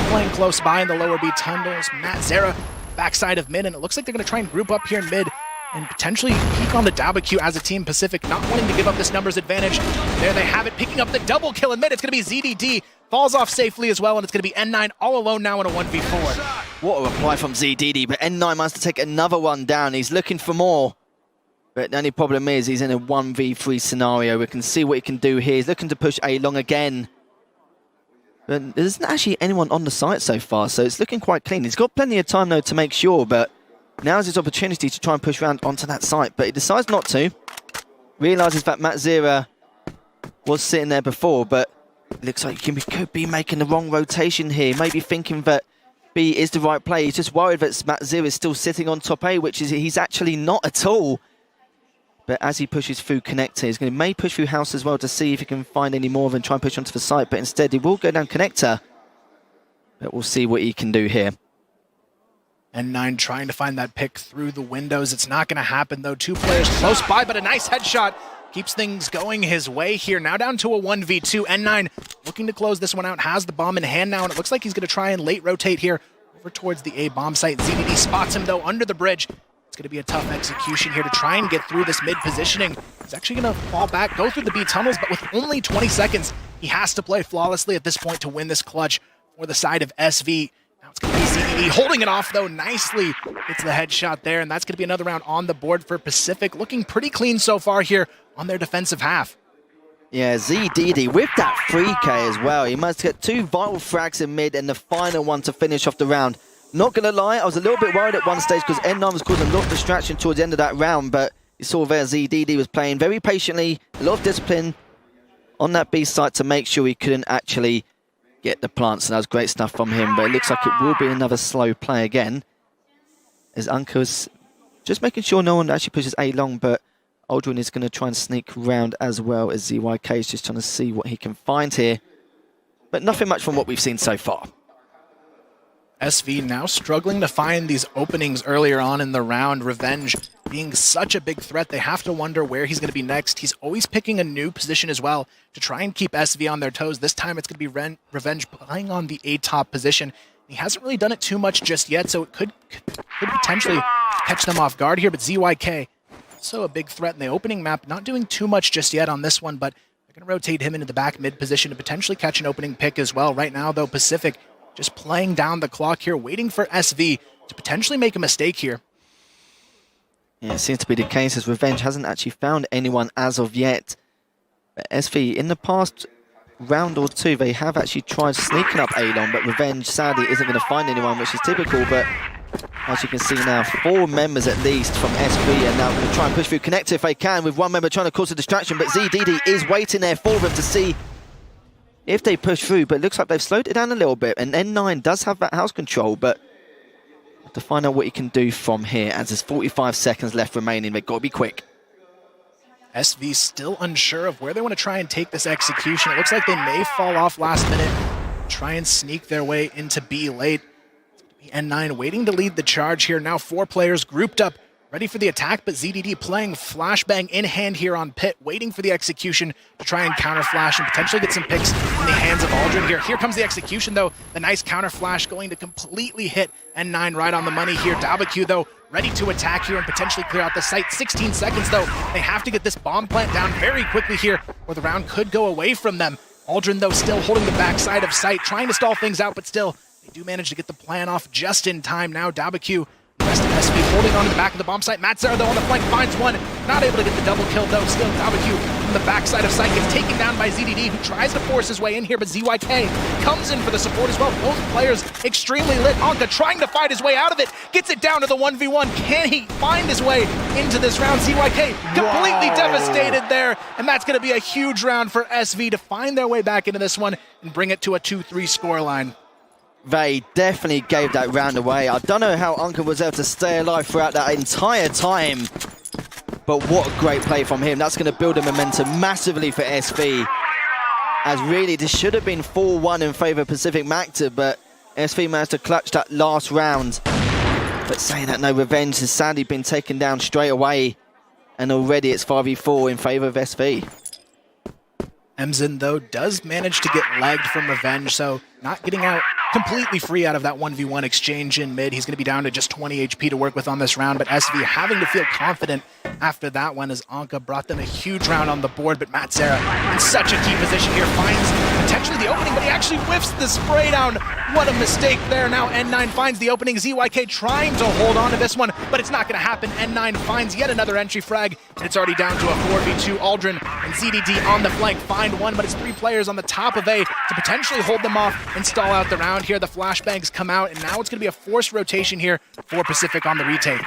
playing close by in the lower B tunnels. Matt Zera backside of mid, and it looks like they're going to try and group up here in mid and potentially peek on the WCG as a team. Pacific not wanting to give up this numbers advantage. There they have it, picking up the double kill in mid. It's going to be ZDD. Falls off safely as well, and it's going to be N9 all alone now in a 1v4. What a reply from ZDD, but N9 managed to take another one down. He's looking for more. But the only problem is he's in a 1v3 scenario. We can see what he can do here. He's looking to push A-Long again. But there isn't actually anyone on the site so far, so it's looking quite clean. He's got plenty of time, though, to make sure, but now's his opportunity to try and push around onto that site. But he decides not to. Realises that Matt Zera was sitting there before, but it looks like he could be making the wrong rotation here. Maybe thinking that B is the right play. He's just worried that Matt Zera is still sitting on top A, which is he's actually not at all. But as he pushes through connector, he's going to may push through house as well to see if he can find any more and try and push onto the site. But instead, he will go down connector. But we'll see what he can do here. N9 trying to find that pick through the windows. It's not going to happen, though. Two players close by, but a nice headshot keeps things going his way here. Now down to a 1v2. N9 looking to close this one out, has the bomb in hand now, and it looks like he's going to try and late rotate here over towards the A bomb site. ZDD spots him, though, under the bridge. It's going to be a tough execution here to try and get through this mid positioning. He's actually going to fall back, go through the B tunnels, but with only 20 seconds, he has to play flawlessly at this point to win this clutch for the side of SV. Now it's going to be ZDD holding it off, though, nicely. Gets the headshot there, and that's going to be another round on the board for Pacific. Looking pretty clean so far here on their defensive half. Yeah, ZDD with that 3K as well. He must get 2 vital frags in mid and the final one to finish off the round. Not going to lie, I was a little bit worried at one stage because N9 was causing a lot of distraction towards the end of that round, but you saw there ZDD was playing very patiently, a lot of discipline on that B site to make sure he couldn't actually get the plants, and that was great stuff from him, but it looks like it will be another slow play again, as Uncle's just making sure no one actually pushes A long, but Aldrin is going to try and sneak round as well, as ZYK is just trying to see what he can find here. But nothing much from what we've seen so far. SV now struggling to find these openings earlier on in the round. Revenge being such a big threat, they have to wonder where he's going to be next. He's always picking a new position as well to try and keep SV on their toes. This time it's going to be Revenge playing on the A-top position. He hasn't really done it too much just yet, so it could potentially catch them off guard here, but ZYK also a big threat in the opening map, not doing too much just yet on this one, but they're going to rotate him into the back mid position to potentially catch an opening pick as well. Right now, though, Pacific just playing down the clock here, waiting for SV to potentially make a mistake here. Yeah, it seems to be the case, as Revenge hasn't actually found anyone as of yet. But SV, in the past round or two, they have actually tried sneaking up A-long, but Revenge sadly isn't going to find anyone, which is typical. But as you can see now, 4 members at least from SV are now going to try and push through Connector if they can, with one member trying to cause a distraction, but ZDD is waiting there for them to see if they push through, but it looks like they've slowed it down a little bit, and N9 does have that house control, but to find out what he can do from here, as there's 45 seconds left remaining, they've got to be quick. SV still unsure of where they want to try and take this execution. It looks like they may fall off last minute, try and sneak their way into B late. N9 waiting to lead the charge here. Now 4 players grouped up, ready for the attack, but ZDD playing flashbang in hand here on Pit, waiting for the execution to try and counter flash and potentially get some picks in the hands of Aldrin here. Here comes the execution, though. The nice counter flash going to completely hit N9 right on the money here. WCG, though, ready to attack here and potentially clear out the site. 16 seconds, though. They have to get this bomb plant down very quickly here, or the round could go away from them. Aldrin, though, still holding the backside of site, trying to stall things out, but still, they do manage to get the plan off just in time. Now WCG, the rest of SV holding on to the back of the bomb site. Macta, though, on the flank finds one. Not able to get the double kill, though. Still, WCG from the backside of site gets taken down by ZDD, who tries to force his way in here, but ZYK comes in for the support as well. Both players extremely lit. Anka trying to fight his way out of it. Gets it down to the 1v1. Can he find his way into this round? ZYK completely devastated there, and that's going to be a huge round for SV to find their way back into this one and bring it to a 2-3 scoreline. They definitely gave that round away. I don't know how Uncle was able to stay alive throughout that entire time, but what a great play from him. That's going to build a momentum massively for SV, as really this should have been 4-1 in favour of Pacific Macta, but SV managed to clutch that last round. But saying that, no, Revenge has sadly been taken down straight away, and already it's 5v4 in favour of SV. Emzen, though, does manage to get lagged from Revenge, so not getting out completely free out of that 1v1 exchange in mid. He's going to be down to just 20 HP to work with on this round, but SV having to feel confident after that one, as Anka brought them a huge round on the board. But Matzera in such a key position here, finds potentially the opening, but he actually whiffs the spray down. What a mistake there. Now N9 finds the opening. ZYK trying to hold on to this one, but it's not going to happen. N9 finds yet another entry frag, and it's already down to a 4v2. Aldrin and ZDD on the flank find one, but it's 3 players on the top of A to potentially hold them off and stall out the round here. The flashbangs come out, and now it's going to be a forced rotation here for Pacific on the retake.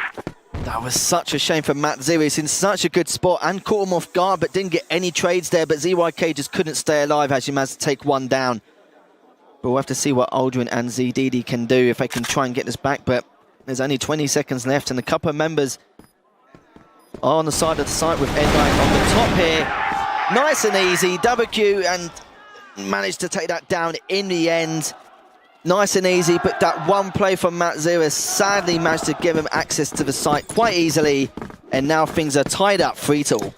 That was such a shame for Matt Zero. He's in such a good spot and caught him off guard, but didn't get any trades there. But ZYK just couldn't stay alive as he managed to take one down. But we'll have to see what Aldrin and ZDD can do if they can try and get this back. But there's only 20 seconds left, and a couple of members are on the side of the site with N9 on the top here. Nice and easy. WQ and managed to take that down in the end. nice and easy, but that one play from Macta sadly managed to give him access to the site quite easily, and now things are tied up 3-2.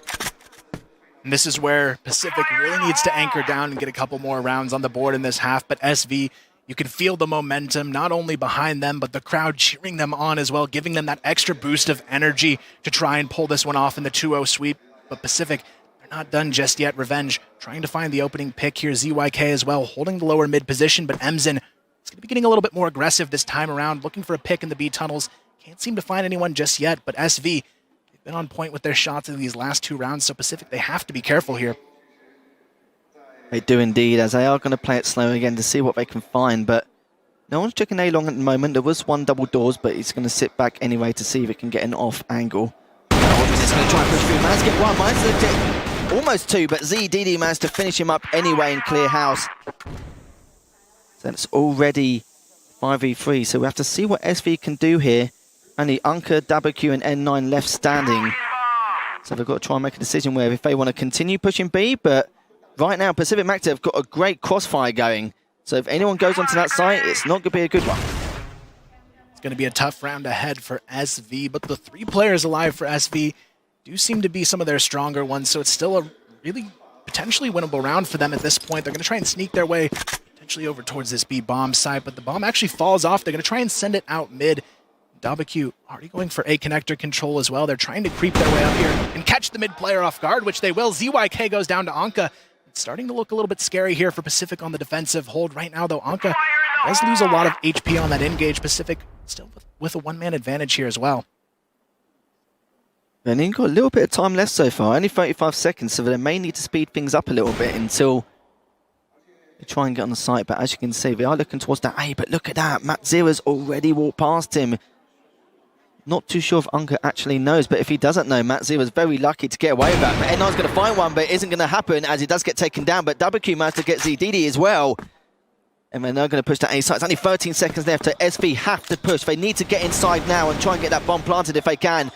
And this is where Pacific really needs to anchor down and get a couple more rounds on the board in this half, but SV, you can feel the momentum not only behind them, but the crowd cheering them on as well, giving them that extra boost of energy to try and pull this one off in the 2-0 sweep. But Pacific, they're not done just yet. Revenge trying to find the opening pick here. ZYK as well, holding the lower mid position, but Emzen is going to be getting a little bit more aggressive this time around, looking for a pick in the B tunnels. Can't seem to find anyone just yet, but SV, they've been on point with their shots in these last 2 rounds, so Pacific, they have to be careful here. They do indeed, as they are going to play it slow again to see what they can find, but no one's checking A long at the moment. There was one double doors, but he's going to sit back anyway to see if he can get an off angle. He's going to try and push through. Managed to get one, managed to get almost 2, but ZDD managed to finish him up anyway and clear house. So it's already 5v3, so we have to see what SV can do here. Only Unka, WQ and N9 left standing. So they've got to try and make a decision where if they want to continue pushing B, but right now Pacific Macta have got a great crossfire going. So if anyone goes onto that site, it's not going to be a good one. It's going to be a tough round ahead for SV, but the 3 players alive for SV do seem to be some of their stronger ones, so it's still a really potentially winnable round for them at this point. They're going to try and sneak their way potentially over towards this B bomb site, but the bomb actually falls off. They're going to try and send it out mid. WQ already going for A connector control as well. They're trying to creep their way up here and catch the mid player off guard, which they will. ZYK goes down to Anka. It's starting to look a little bit scary here for Pacific on the defensive hold right now, though. Anka does lose a lot of HP on that engage. Pacific still with a 1-man advantage here as well. And you've got a little bit of time left so far, only 35 seconds, so they may need to speed things up a little bit until they try and get on the site. But as you can see, they are looking towards that A, but look at that, Macta's already walked past him. Not too sure if Unka actually knows, but if he doesn't know, Macta very lucky to get away with that. But N9's going to find one, but it isn't going to happen as he does get taken down. But WQ managed to get ZDD as well. And they're now going to push that A site. It's only 13 seconds left, so SV have to push. They need to get inside now and try and get that bomb planted if they can.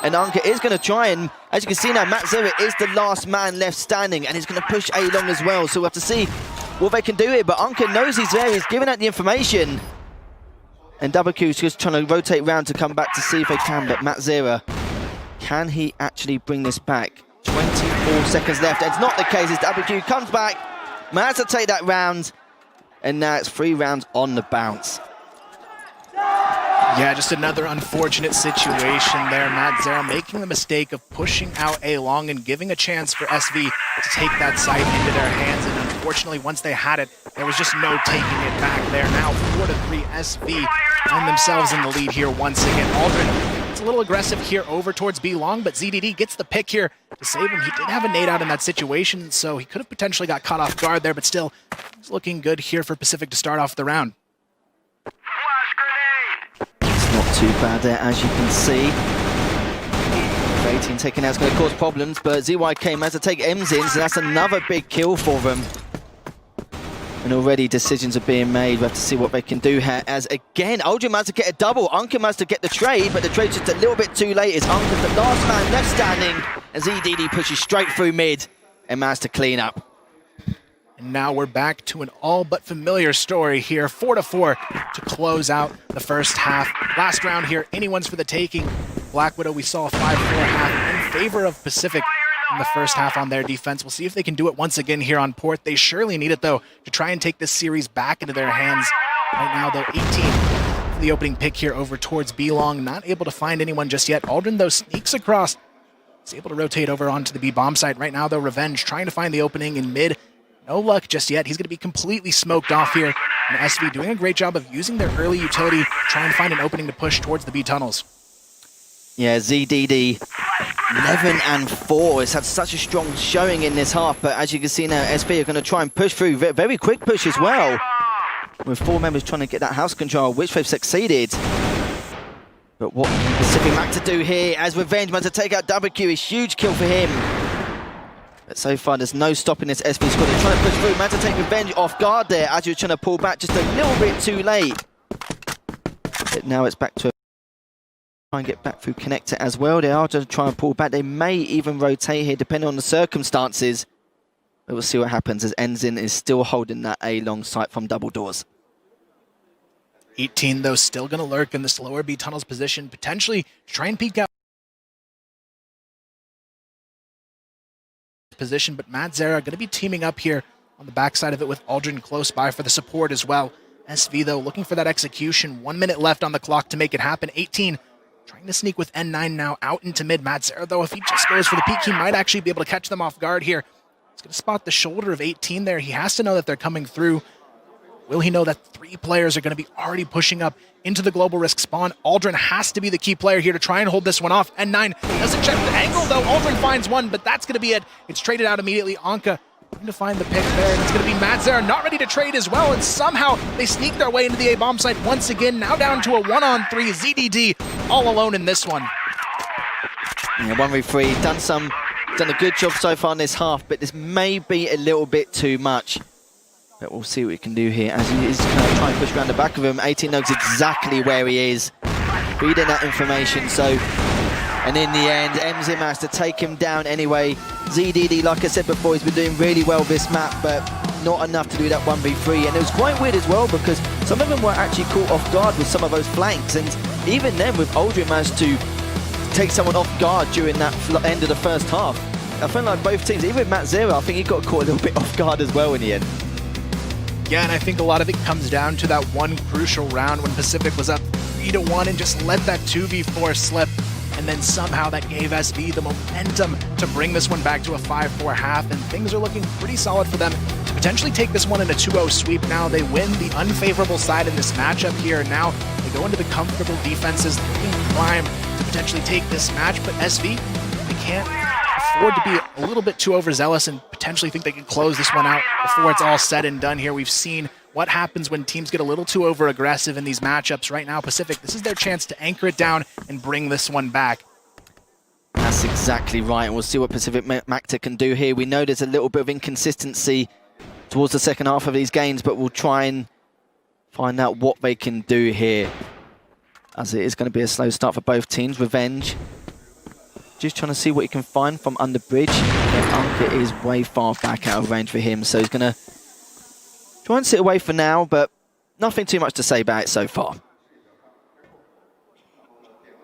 And Unka is going to try, and as you can see now, Macta is the last man left standing, and he's going to push A long as well. So we'll have to see what they can do here. But Unka knows he's there, he's giving out the information. And WQ is just trying to rotate round to come back to see if they can, but Macta, can he actually bring this back? 24 seconds left. It's not the case as WQ comes back, managed to take that round, and now it's 3 rounds on the bounce. Yeah, just another unfortunate situation there. Macta making the mistake of pushing out A long and giving a chance for SV to take that site into their hands. And unfortunately, once they had it, there was just no taking it back there. Now 4-3 SV find themselves in the lead here once again. Aldrin, it's a little aggressive here over towards B long, but ZDD gets the pick here to save him. He did have a nade out in that situation, so he could have potentially got caught off guard there, but still, it's looking good here for Pacific to start off the round. Not too bad there, as you can see. 18 taken out is going to cause problems, but ZYK managed to take M's in, so that's another big kill for them. And already decisions are being made. We have to see what they can do here, as again, Aldrin managed to get a double. Unka managed to get the trade, but the trade's just a little bit too late, as Unka's the last man left standing, as ZDD pushes straight through mid and managed to clean up. And now we're back to an all but familiar story here. 4-4 to close out the first half. Last round here, anyone's for the taking. Black Widow, we saw a 5-4 half in favor of Pacific in the first half on their defense. We'll see if they can do it once again here on Port. They surely need it, though, to try and take this series back into their hands. Right now, though, 18 for the opening pick here over towards B long. Not able to find anyone just yet. Aldrin, though, sneaks across. He's able to rotate over onto the B bomb site. Right now, though, Revenge trying to find the opening in mid. No luck just yet. He's going to be completely smoked off here. And SV doing a great job of using their early utility, trying to find an opening to push towards the B tunnels. Yeah, ZDD 11-4. It's had such a strong showing in this half, but as you can see now, SV are going to try and push through. Very quick push as well, with 4 members trying to get that house control, which they've succeeded. But what can Pacific Macta do here as Revenge managed to take out WQ? A huge kill for him. But so far, there's no stopping this SV squad. They're trying to push through. Managed to take Revenge off guard there as you're trying to pull back just a little bit too late. But now it's back to try and get back through connector as well. They are just trying to pull back. They may even rotate here depending on the circumstances. But we'll see what happens as Enzin is still holding that A long sight from double doors. 18, though, still going to lurk in this lower B tunnels position, potentially try and peek out position, but Madzera going to be teaming up here on the backside of it with Aldrin close by for the support as well. SV, though, looking for that execution. 1 minute left on the clock to make it happen. 18 trying to sneak with N9 now out into mid. Madzera, though, if he just goes for the peek, he might actually be able to catch them off guard here. He's going to spot the shoulder of 18 there. He has to know that they're coming through. Will he know that 3 players are going to be already pushing up into the global risk spawn? Aldrin has to be the key player here to try and hold this one off. N9 doesn't check the angle, though. Aldrin finds one, but that's going to be it. It's traded out immediately. Anka trying to find the pick there, and it's going to be Madzera not ready to trade as well, and somehow they sneak their way into the A bomb site once again. Now down to a 1-on-3. ZDD all alone in this one. Yeah, 1v3. Done a good job so far in this half, but this may be a little bit too much. But we'll see what we can do here as he is kind of trying to push around the back of him. 18 knows exactly where he is, reading that information. So, and in the end, MZ managed to take him down anyway. ZDD, like I said before, he's been doing really well this map, but not enough to do that 1v3. And it was quite weird as well because some of them were actually caught off guard with some of those flanks. And even then, with Aldrin managed to take someone off guard during that end of the first half. I feel like both teams, even Madzera, I think he got caught a little bit off guard as well in the end. Yeah, and I think a lot of it comes down to that one crucial round when Pacific was up 3-1 and just let that 2v4 slip. And then somehow that gave SV the momentum to bring this one back to a 5-4 half, and things are looking pretty solid for them to potentially take this one in a 2-0 sweep. Now they win the unfavorable side in this matchup here, and now they go into the comfortable defenses, looking prime to potentially take this match, but SV, they can't afford to be a little bit too overzealous and potentially think they can close this one out before it's all said and done here. We've seen what happens when teams get a little too over-aggressive in these matchups. Right now, Pacific, this is their chance to anchor it down and bring this one back. That's exactly right, and we'll see what Pacific Macta can do here. We know there's a little bit of inconsistency towards the second half of these games, but we'll try and find out what they can do here, as it is going to be a slow start for both teams. Revenge just trying to see what he can find from under bridge. Anka is way far back out of range for him, so he's going to try and sit away for now, but nothing too much to say about it so far.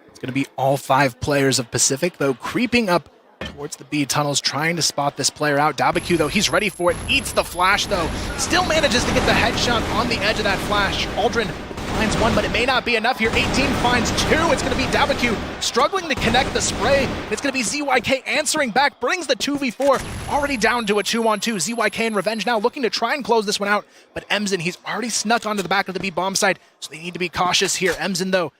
It's going to be all 5 players of Pacific, though, creeping up towards the B tunnels, trying to spot this player out. WCG, though, he's ready for it. Eats the flash, though. Still manages to get the headshot on the edge of that flash. Aldrin finds one, but it may not be enough here. 18 finds 2. It's going to be WCG struggling to connect the spray. It's going to be ZYK answering back, brings the 2v4 already down to a 2-on-2. ZYK and Revenge now looking to try and close this one out, but Emzen, he's already snuck onto the back of the B bomb site, so they need to be cautious here. Emzen, though,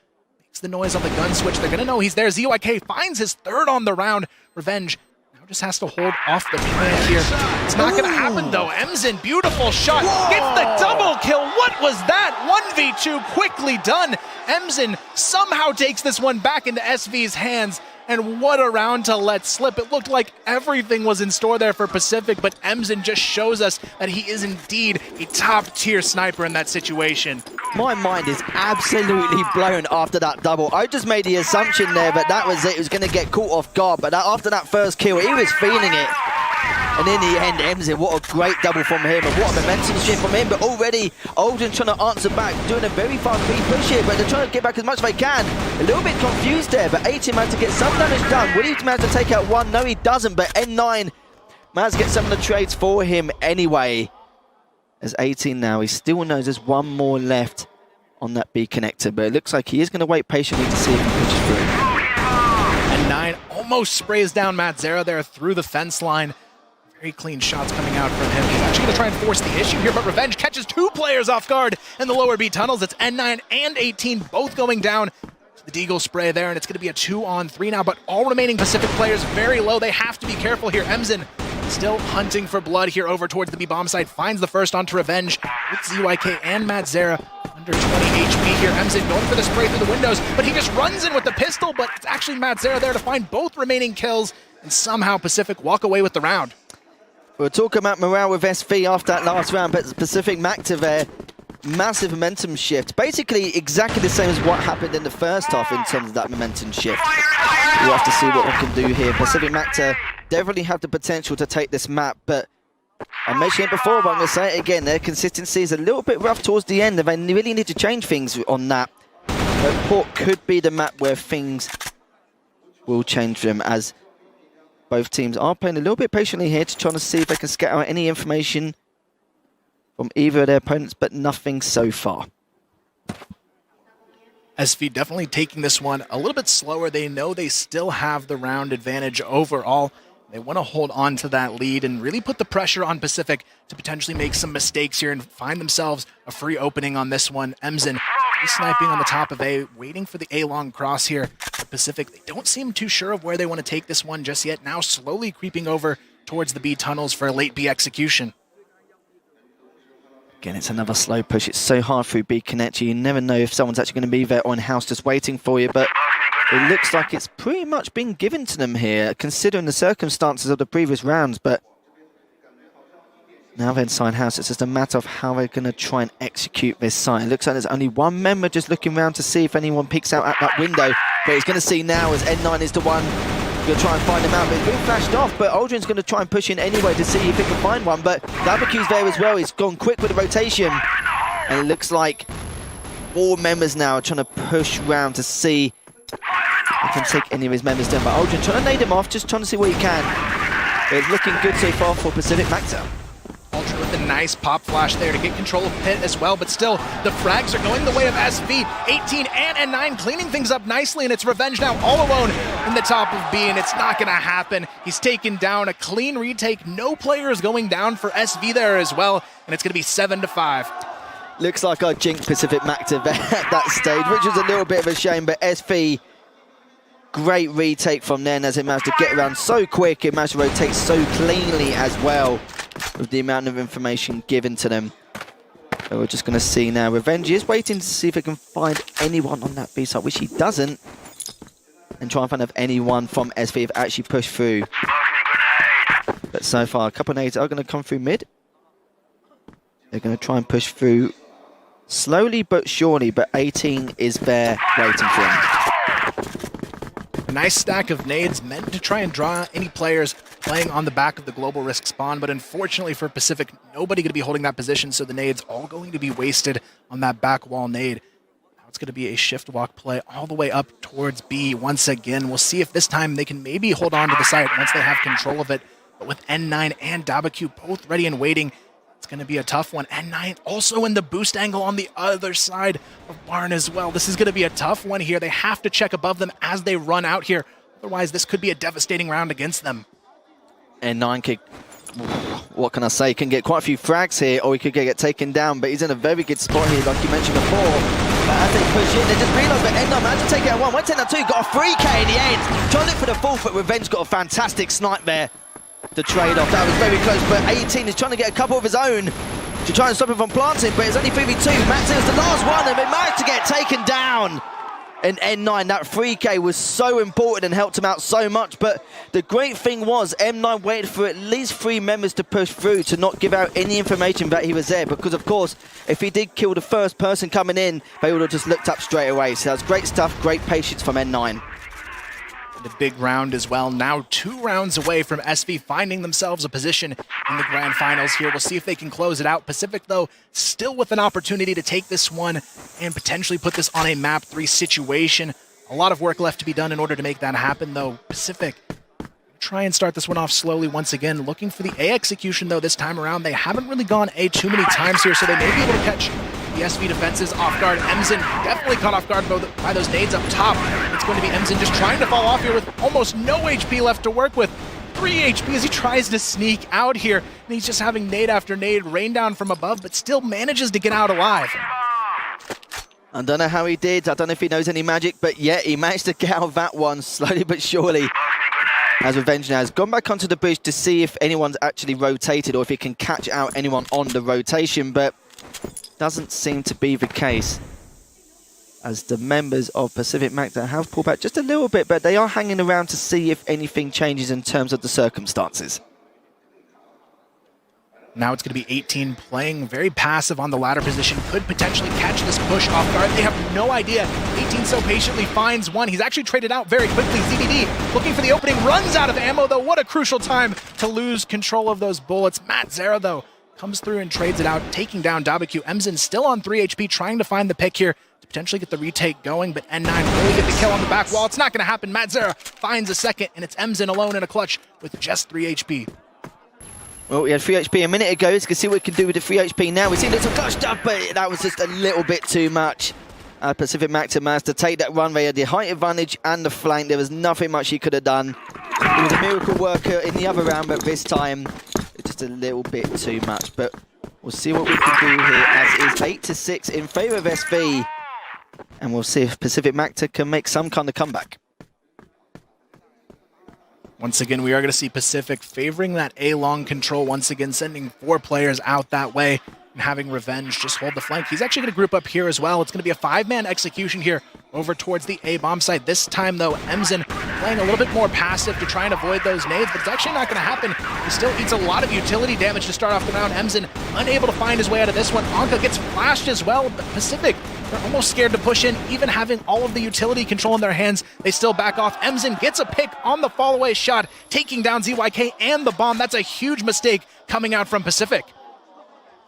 makes the noise on the gun switch. They're going to know he's there. ZYK finds his 3rd on the round. Revenge now just has to hold off the plant here. It's not going to happen, though. Emzen, beautiful shot. Gets the double kill. What was that? 1v2 quickly done. Emzen somehow takes this one back into SV's hands. And what a round to let slip. It looked like everything was in store there for Pacific, but Emzen just shows us that he is indeed a top-tier sniper in that situation. My mind is absolutely blown after that double. I just made the assumption there that that was it. He was going to get caught off guard, but after that first kill, he was feeling it. And in the end, Emzen, what a great double from him, and what a momentum shift from him. But already, Aldrin trying to answer back, doing a very fast push here, but they're trying to get back as much as they can. A little bit confused there, but 18 managed to get some damage done. Will he manage to take out one? No, he doesn't, but N9 managed to get some of the trades for him anyway. As 18 now, he still knows there's one more left on that B connector, but it looks like he is going to wait patiently to see if he pushes through. N9 almost sprays down Madzera there through the fence line. Very clean shots coming out from him. He's actually going to try and force the issue here, but Revenge catches 2 players off guard in the lower B tunnels. It's N9 and 18 both going down. The Deagle spray there, and it's going to be a 2-on-3 now, but all remaining Pacific players very low. They have to be careful here. Emzen still hunting for blood here over towards the B bomb site. Finds the first onto Revenge with ZYK and Madzera. Under 20 HP here. Emzen going for the spray through the windows, but he just runs in with the pistol, but it's actually Madzera there to find both remaining kills, and somehow Pacific walk away with the round. We'll talk about morale with SV after that last round, but Pacific Macta there, massive momentum shift. Basically exactly the same as what happened in the first half in terms of that momentum shift. We'll have to see what we can do here. Pacific Macta definitely have the potential to take this map, but I mentioned it before, but I'm going to say it again. Their consistency is a little bit rough towards the end, and they really need to change things on that. But Port could be the map where things will change for them, as both teams are playing a little bit patiently here to try to see if they can scatter out any information from either of their opponents, but nothing so far. SV definitely taking this one a little bit slower. They know they still have the round advantage overall. They want to hold on to that lead and really put the pressure on Pacific to potentially make some mistakes here and find themselves a free opening on this one. Emzen sniping on the top of A, waiting for the A-long cross here. Pacific, they don't seem too sure of where they want to take this one just yet. Now slowly creeping over towards the B tunnels for a late B execution. Again, it's another slow push. It's so hard through B Connect. You never know if someone's actually going to be there on house just waiting for you, but it looks like it's pretty much been given to them here, considering the circumstances of the previous rounds. But now they're inside house. It's just a matter of how they're going to try and execute this site. It looks like there's only one member just looking around to see if anyone picks out at that window. But he's going to see now as N9 is the one going to try and find him out. But it's been flashed off, but Aldrin's going to try and push in anyway to see if he can find one. But WCG's there as well. He's gone quick with the rotation. And it looks like 4 members now are trying to push round to see if he can take any of his members down. But Aldrin trying to nade him off, just trying to see what he can. But it's looking good so far for Pacific. Macta. Ultra with a nice pop flash there to get control of Pit as well, but still, the frags are going the way of SV. 18 and N9 cleaning things up nicely, and it's Revenge now all alone in the top of B, and it's not going to happen. He's taken down a clean retake. No players going down for SV there as well, and it's going to be 7-5. Looks like I jinked Pacific Macta at that stage, which was a little bit of a shame, but SV, great retake from then as it managed to get around so quick. It managed to rotate so cleanly as well, with the amount of information given to them. So we're just going to see now. Revenge is waiting to see if he can find anyone on that B side, which he doesn't. And try and find if anyone from SV have actually pushed through. But so far, a couple of nades are going to come through mid. They're going to try and push through slowly but surely, but 18 is there waiting for him. A nice stack of nades meant to try and draw any players playing on the back of the global risk spawn, but unfortunately for Pacific, nobody going to be holding that position, so the nades all going to be wasted on that back wall nade. Now it's going to be a shift walk play all the way up towards B once again. We'll see if this time they can maybe hold on to the site once they have control of it, but with N9 and WCG both ready and waiting, it's going to be a tough one. N9 also in the boost angle on the other side of Barn as well. This is going to be a tough one here. They have to check above them as they run out here. Otherwise, this could be a devastating round against them. N9 could, what can I say, can get quite a few frags here, or he could get taken down, but he's in a very good spot here, like you mentioned before. But as they push in, they just realised that N9 managed to take it at 1. Went 10 at 2, got a 3K in the end. Trying to look for the 4th, but Revenge got a fantastic snipe there to trade off. That was very close, but 18 is trying to get a couple of his own to try and stop him from planting, but it's only 3v2. Macta is the last one, and they managed to get taken down. And N9, that 3K was so important and helped him out so much, but the great thing was M9 waited for at least 3 members to push through to not give out any information that he was there, because of course, if he did kill the first person coming in, they would have just looked up straight away. So that's great stuff, great patience from N9. The big round as well. Now 2 rounds away from SV finding themselves a position in the grand finals here. We'll see if they can close it out. Pacific, though, still with an opportunity to take this one and potentially put this on a map 3 situation. A lot of work left to be done in order to make that happen, though. Pacific try and start this one off slowly once again. Looking for the A execution, though, this time around. They haven't really gone A too many times here, so they may be able to catch the SV defenses off guard. Emzen definitely caught off guard by those nades up top. It's going to be Emzen just trying to fall off here with almost no HP left to work with. 3 HP as he tries to sneak out here, and he's just having nade after nade rain down from above, but still manages to get out alive. I don't know how he did. I don't know if he knows any magic, but yeah, he managed to get out of that one slowly but surely. As Revenge now has gone back onto the bridge to see if anyone's actually rotated or if he can catch out anyone on the rotation, but doesn't seem to be the case, as the members of Pacific Macta have pulled back just a little bit, but they are hanging around to see if anything changes in terms of the circumstances. Now it's going to be 18 playing very passive on the ladder position. Could potentially catch this push off guard. They have no idea. 18 so patiently finds one. He's actually traded out very quickly. ZDD looking for the opening. Runs out of ammo, though. What a crucial time to lose control of those bullets. Macta, though, comes through and trades it out, taking down WCG. Emzen still on 3 HP, trying to find the pick here to potentially get the retake going, but N9 really get the kill on the back wall. It's not going to happen. Macta finds a second, and it's Emzen alone in a clutch with just 3 HP. Well, we had 3 HP a minute ago. Let's see what we can do with the 3 HP now. We've seen little clutch stuff, but that was just a little bit too much. Pacific Macta managed to take that runway, had the height advantage and the flank. There was nothing much he could have done. He was a miracle worker in the other round, but this time, it's just a little bit too much. But we'll see what we can do here, as is 8-6 in favour of SV. And we'll see if Pacific Macta can make some kind of comeback. Once again, we are going to see Pacific favoring that A-long control, once again sending 4 players out that way and having Revenge just hold the flank. He's actually going to group up here as well. It's going to be a 5-man execution here over towards the A-bomb site. This time, though, Emzen playing a little bit more passive to try and avoid those nades, but it's actually not going to happen. He still eats a lot of utility damage to start off the round. Emzen unable to find his way out of this one. Anka gets flashed as well, but Pacific, they're almost scared to push in, even having all of the utility control in their hands. They still back off. Emzen gets a pick on the fall-away shot, taking down ZYK and the bomb. That's a huge mistake coming out from Pacific.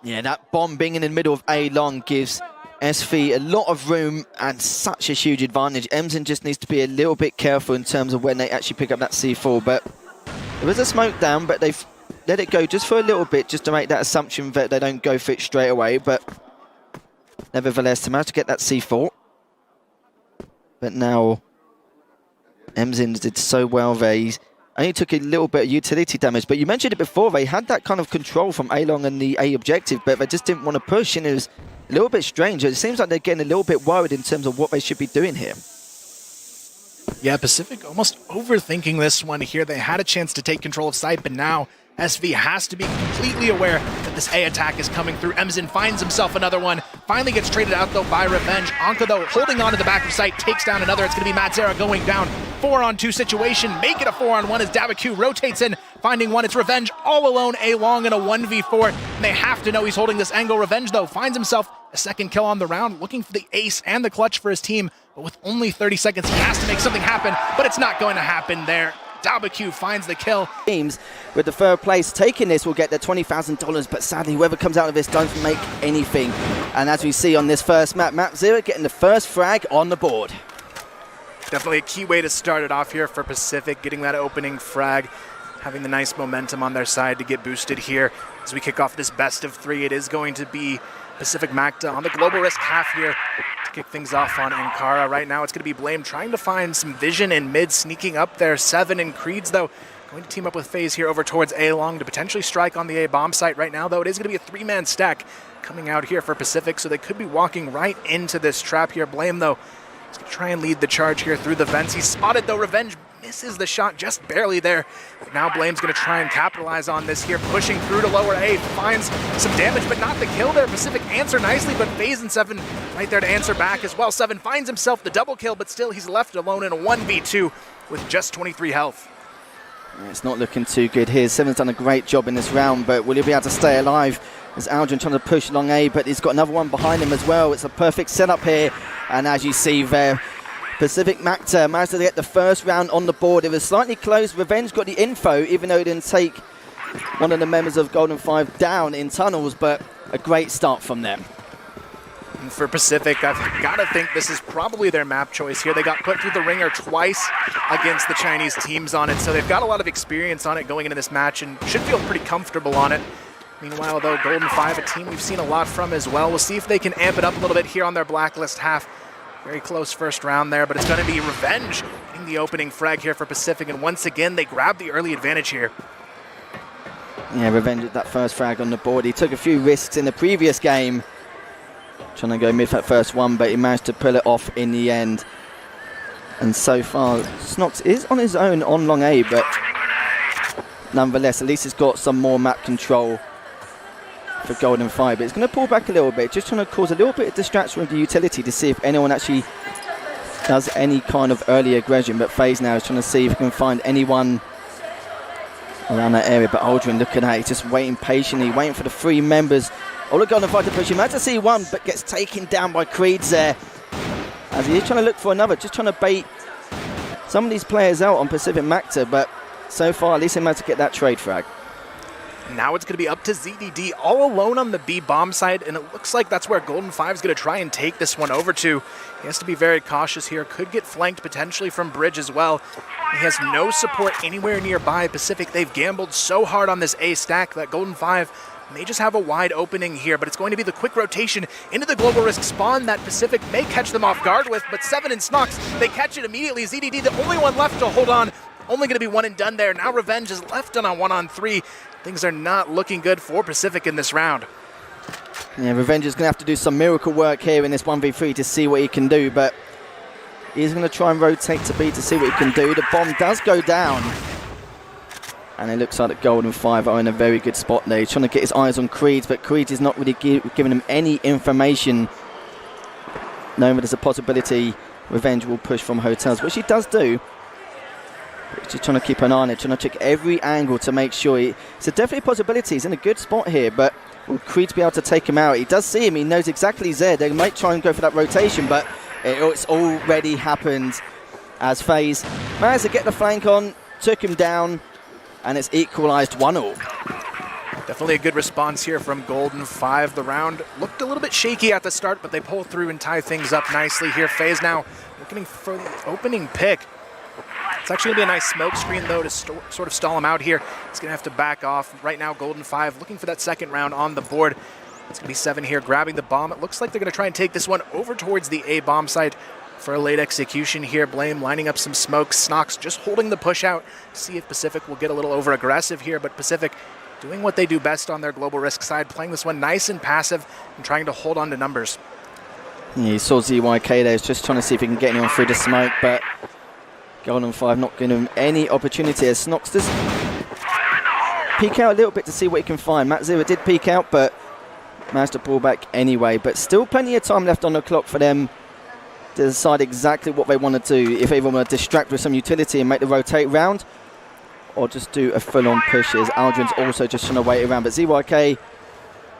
Yeah, that bomb being in the middle of A-long gives SV a lot of room and such a huge advantage. Emzen just needs to be a little bit careful in terms of when they actually pick up that C4. But there was a smoke down, but they've let it go just for a little bit, just to make that assumption that they don't go for it straight away. But nevertheless, to manage to get that C4. But now Emzen did so well there. He's only took a little bit of utility damage, but you mentioned it before, they had that kind of control from A-long and the A objective, but they just didn't want to push, and it was a little bit strange. It seems like they're getting a little bit worried in terms of what they should be doing here. Yeah, Pacific almost overthinking this one here. They had a chance to take control of site, but now SV has to be completely aware that this A attack is coming through. Emzen finds himself another one. Finally gets traded out, though, by Revenge. Anka, though, holding on to the back of site, takes down another. It's going to be Macta going down. 4-on-2 situation. Make it a 4-on-1 as WCG rotates in, finding one. It's Revenge all alone, A-long in a 1v4. And they have to know he's holding this angle. Revenge, though, finds himself a second kill on the round, looking for the ace and the clutch for his team. But with only 30 seconds, he has to make something happen, but it's not going to happen there. WCG finds the kill. Teams with the third place taking this will get their $20,000, but sadly whoever comes out of this doesn't make anything. And as we see on this first map, Macta getting the first frag on the board. Definitely a key way to start it off here for Pacific, getting that opening frag, having the nice momentum on their side to get boosted here. As we kick off this best of 3, it is going to be Pacific Macta on the global risk half here to kick things off on Ankara. Right now it's going to be Blame trying to find some vision in mid, sneaking up there. 7 and Creeds, though, going to team up with FaZe here over towards A-long to potentially strike on the A-bomb site. Right now, though, it is going to be a 3-man stack coming out here for Pacific, so they could be walking right into this trap here. Blame, though, is going to try and lead the charge here through the vents. He's spotted, though. Revenge misses the shot just barely there. Now Blame's going to try and capitalize on this here, pushing through to lower A, finds some damage, but not the kill there. Pacific answer nicely, but FaZe and 7 right there to answer back as well. 7 finds himself the double kill, but still he's left alone in a 1v2 with just 23 health. It's not looking too good here. 7's done a great job in this round, but will he be able to stay alive? As Aldrin trying to push long A, but he's got another one behind him as well. It's a perfect setup here, and as you see there, Pacific Macta managed to get the first round on the board. It was slightly close. Revenge got the info, even though it didn't take one of the members of Golden 5 down in tunnels, but a great start from them. And for Pacific, I've got to think this is probably their map choice here. They got put through the ringer twice against the Chinese teams on it, so they've got a lot of experience on it going into this match and should feel pretty comfortable on it. Meanwhile, though, Golden 5, a team we've seen a lot from as well. We'll see if they can amp it up a little bit here on their blacklist half. Very close first round there, but it's going to be Revenge getting the opening frag here for Pacific, and once again, they grab the early advantage here. Yeah, Revenge with that first frag on the board. He took a few risks in the previous game, trying to go mid that first one, but he managed to pull it off in the end. And so far, Snox is on his own on long A, but nonetheless, at least he's got some more map control for Golden 5, but it's going to pull back a little bit, just trying to cause a little bit of distraction with the utility to see if anyone actually does any kind of early aggression. But FaZe now is trying to see if he can find anyone around that area, but Aldrin looking at it, just waiting patiently, waiting for the three members. Oh, look on the fight to push him. Had to see one, but gets taken down by Creeds there. As he is trying to look for another, just trying to bait some of these players out on Pacific Macta, but so far, at least he managed to get that trade frag. Now it's going to be up to ZDD all alone on the B bomb side, and it looks like that's where Golden 5 is going to try and take this one over to. He has to be very cautious here. Could get flanked potentially from Bridge as well. He has no support anywhere nearby. Pacific, they've gambled so hard on this A stack that Golden 5 may just have a wide opening here, but it's going to be the quick rotation into the Global Risk spawn that Pacific may catch them off guard with, but Seven and Snox, they catch it immediately. ZDD, the only one left to hold on. Only going to be one and done there. Now Revenge is left on a 1-on-3. Things are not looking good for Pacific in this round. Yeah, Revenge is going to have to do some miracle work here in this 1v3 to see what he can do, but he's going to try and rotate to B to see what he can do. The bomb does go down, and it looks like the Golden 5 are in a very good spot there. He's trying to get his eyes on Creeds, but Creeds is not really giving him any information, knowing that there's a possibility Revenge will push from hotels, which he does do. He's just trying to keep an eye on it, trying to check every angle to make sure. It's a definitely a possibility. He's in a good spot here, but will Creed be able to take him out? He does see him. He knows exactly he's there. They might try and go for that rotation, but it's already happened as FaZe managed to get the flank on, took him down, and it's equalized 1-1. Definitely a good response here from Golden 5. The round looked a little bit shaky at the start, but they pull through and tie things up nicely here. FaZe now looking for the opening pick. It's actually going to be a nice smoke screen, though, to sort of stall him out here. He's going to have to back off. Right now, Golden 5 looking for that second round on the board. It's going to be Seven here grabbing the bomb. It looks like they're going to try and take this one over towards the A bomb site for a late execution here. Blame lining up some smoke. Snox just holding the push out to see if Pacific will get a little over aggressive here, but Pacific doing what they do best on their Global Risk side, playing this one nice and passive and trying to hold on to numbers. Yeah, you saw ZYK there, just trying to see if he can get anyone through the smoke, but Golden 5 not giving him any opportunity as Snox does peek out a little bit to see what he can find. Matt Zero did peek out, but managed to pull back anyway. But still plenty of time left on the clock for them to decide exactly what they want to do. If they want to distract with some utility and make the rotate round, or just do a full-on push, as Aldrin's also just trying to wait around. But ZYK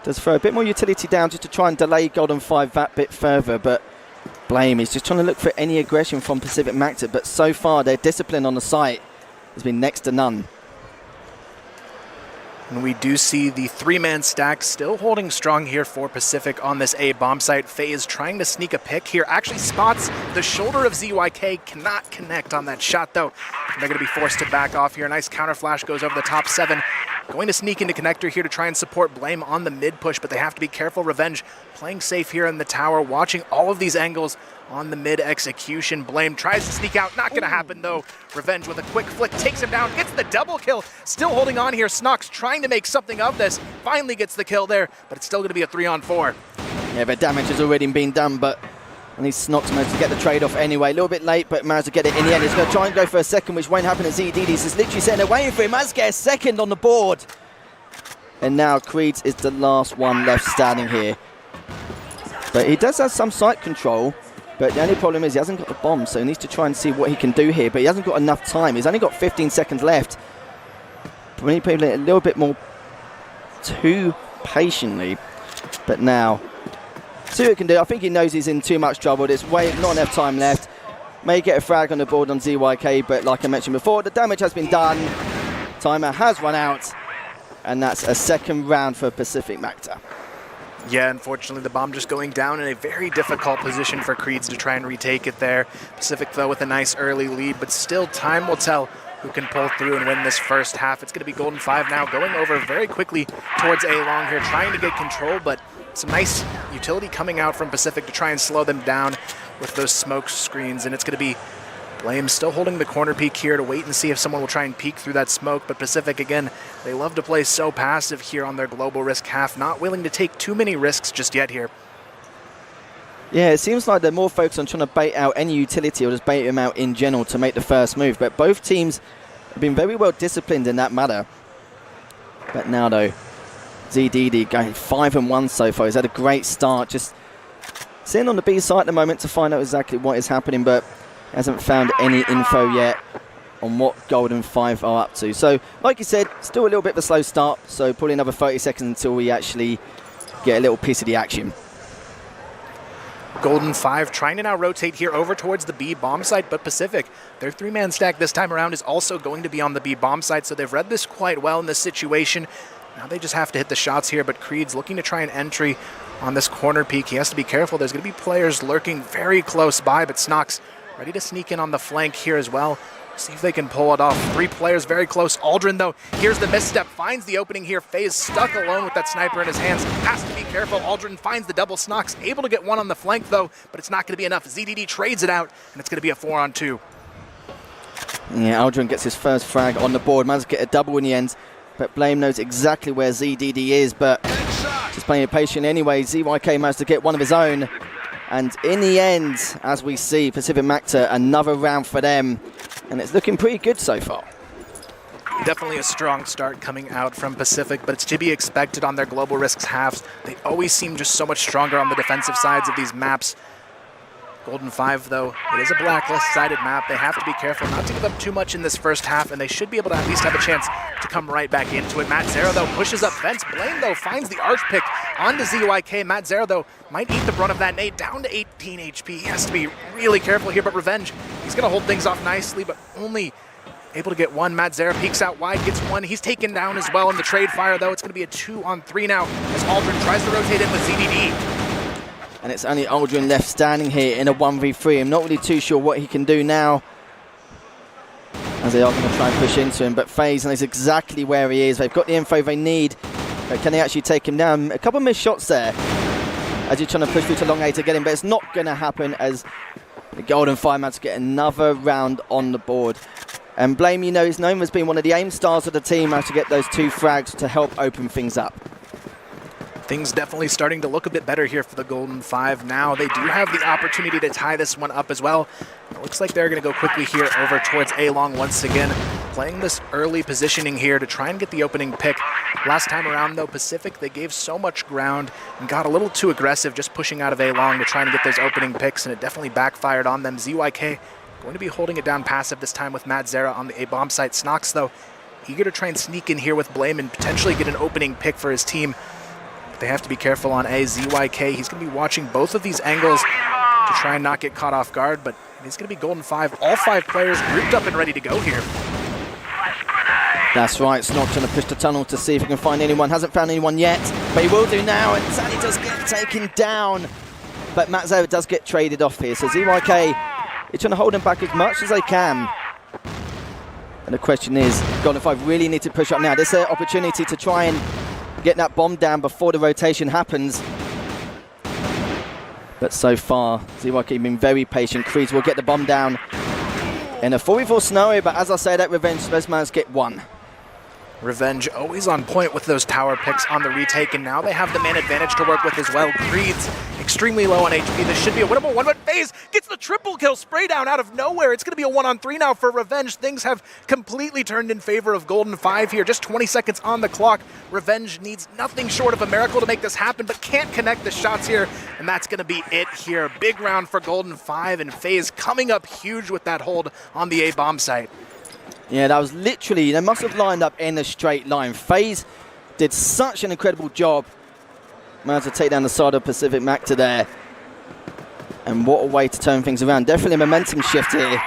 does throw a bit more utility down just to try and delay Golden 5 that bit further, but Blame is just trying to look for any aggression from Pacific Macta, but so far their discipline on the site has been next to none. And we do see the three-man stack still holding strong here for Pacific on this A bomb site. FaZe trying to sneak a pick here. Actually spots the shoulder of ZYK. Cannot connect on that shot, though. And they're going to be forced to back off here. Nice counter flash goes over the top. Seven going to sneak into connector here to try and support Blame on the mid push, but they have to be careful. Revenge playing safe here in the tower, watching all of these angles on the mid execution. Blame tries to sneak out, not going to happen though. Revenge with a quick flick takes him down, gets the double kill, still holding on here. Snox trying to make something of this, finally gets the kill there, but it's still going to be a 3-on-4. Yeah, the damage has already been done, but at least Snox managed to get the trade-off anyway. A little bit late, but managed to get it in the end. He's going to try and go for a second, which won't happen at ZDD. He's just literally sitting there waiting for him. Managed to get a second on the board. And now Creeds is the last one left standing here. But he does have some site control, but the only problem is he hasn't got the bomb, so he needs to try and see what he can do here. But he hasn't got enough time. He's only got 15 seconds left. But we need to play a little bit more too patiently. But now, see what he can do. I think he knows he's in too much trouble. There's not enough time left. May get a frag on the board on ZYK, but like I mentioned before, the damage has been done. Timer has run out. And that's a second round for Pacific Macta. Yeah, unfortunately, the bomb just going down in a very difficult position for Creeds to try and retake it there. Pacific, though, with a nice early lead, but still time will tell who can pull through and win this first half. It's going to be Golden 5 now going over very quickly towards A long here, trying to get control, but some nice utility coming out from Pacific to try and slow them down with those smoke screens, and it's going to be Blame still holding the corner peek here to wait and see if someone will try and peek through that smoke, but Pacific, again, they love to play so passive here on their Global Risk half, not willing to take too many risks just yet here. Yeah, it seems like they're more focused on trying to bait out any utility or just bait them out in general to make the first move, but both teams have been very well disciplined in that matter. But now, though, ZDD going 5-1 so far. He's had a great start, just sitting on the B side at the moment to find out exactly what is happening, but hasn't found any info yet. on what Golden 5 are up to. So, like you said, still a little bit of a slow start, so probably another 30 seconds until we actually get a little piece of the action. Golden 5 trying to now rotate here over towards the B bomb site, but Pacific, their 3-man stack this time around is also going to be on the B bomb site, so they've read this quite well in this situation. Now they just have to hit the shots here, but Creed's looking to try an entry on this corner peak. He has to be careful. There's going to be players lurking very close by, but Snox ready to sneak in on the flank here as well. See if they can pull it off. 3 players very close. Aldrin, though, here's the misstep. Finds the opening here. FaZe stuck alone with that sniper in his hands. Has to be careful. Aldrin finds the double. Snox able to get one on the flank, though, but it's not going to be enough. ZDD trades it out, and it's going to be a 4-on-2. Yeah, Aldrin gets his first frag on the board. Managed to get a double in the end, but Blame knows exactly where ZDD is, but just playing it patient anyway. ZYK managed to get one of his own. And in the end, as we see, Pacific Macta, another round for them. And it's looking pretty good so far. Definitely a strong start coming out from Pacific, but it's to be expected on their global risks halves. They always seem just so much stronger on the defensive sides of these maps. Golden 5, though, it is a blacklist-sided map. They have to be careful not to give up too much in this first half, and they should be able to at least have a chance to come right back into it. Matt Zero, though, pushes up fence. Blame, though, finds the arch pick onto ZYK. Matt Zero, though, might eat the brunt of that nade, down to 18 HP. He has to be really careful here, but Revenge, he's going to hold things off nicely, but only able to get one. Matt Zero peeks out wide, gets one. He's taken down as well in the trade fire, though. It's going to be a 2-on-3 now as Aldrin tries to rotate in with ZDD. And it's only Aldrin left standing here in a 1v3. I'm not really too sure what he can do now, as they are going to try and push into him. But FaZe knows exactly where he is. They've got the info they need. But can they actually take him down? A couple of missed shots there as you're trying to push through to long A to get him. But it's not going to happen as the Golden 5 managed to get another round on the board. And Blame, you know, is known as being one of the aim stars of the team. Managed to get those 2 frags to help open things up. Things definitely starting to look a bit better here for the Golden 5 now. They do have the opportunity to tie this one up as well. It looks like they're going to go quickly here over towards A-Long once again, playing this early positioning here to try and get the opening pick. Last time around, though, Pacific, they gave so much ground and got a little too aggressive just pushing out of A-Long to try and get those opening picks, and it definitely backfired on them. ZYK going to be holding it down passive this time with Matt Zera on the A-bomb site. Snox, though, eager to try and sneak in here with Blame and potentially get an opening pick for his team. They have to be careful on A. ZYK, he's going to be watching both of these angles to try and not get caught off guard, but it's going to be Golden 5. All 5 players grouped up and ready to go here. That's right, Snox trying to push the tunnel to see if he can find anyone. Hasn't found anyone yet, but he will do now, and Sally does get taken down. But Matt Zera does get traded off here, so ZYK is trying to hold him back as much as they can. And the question is, Golden 5 really need to push up now. This is an opportunity to try and get that bomb down before the rotation happens. But so far, ZYK been very patient. Creeds will get the bomb down in a 4v4 scenario, but as I say, that Revenge best man's get one. Revenge always on point with those tower picks on the retake, and now they have the man advantage to work with as well. Creed's extremely low on HP. This should be a winnable one, but FaZe gets the triple kill spray down out of nowhere. It's going to be a 1-on-3 now for Revenge. Things have completely turned in favor of Golden 5 here. Just 20 seconds on the clock. Revenge needs nothing short of a miracle to make this happen, but can't connect the shots here, and that's going to be it here. Big round for Golden 5, and FaZe coming up huge with that hold on the A-bomb site. Yeah, that was literally, they must have lined up in a straight line. FaZe did such an incredible job. Managed to take down the side of Pacific Macta there. And what a way to turn things around. Definitely a momentum shift here.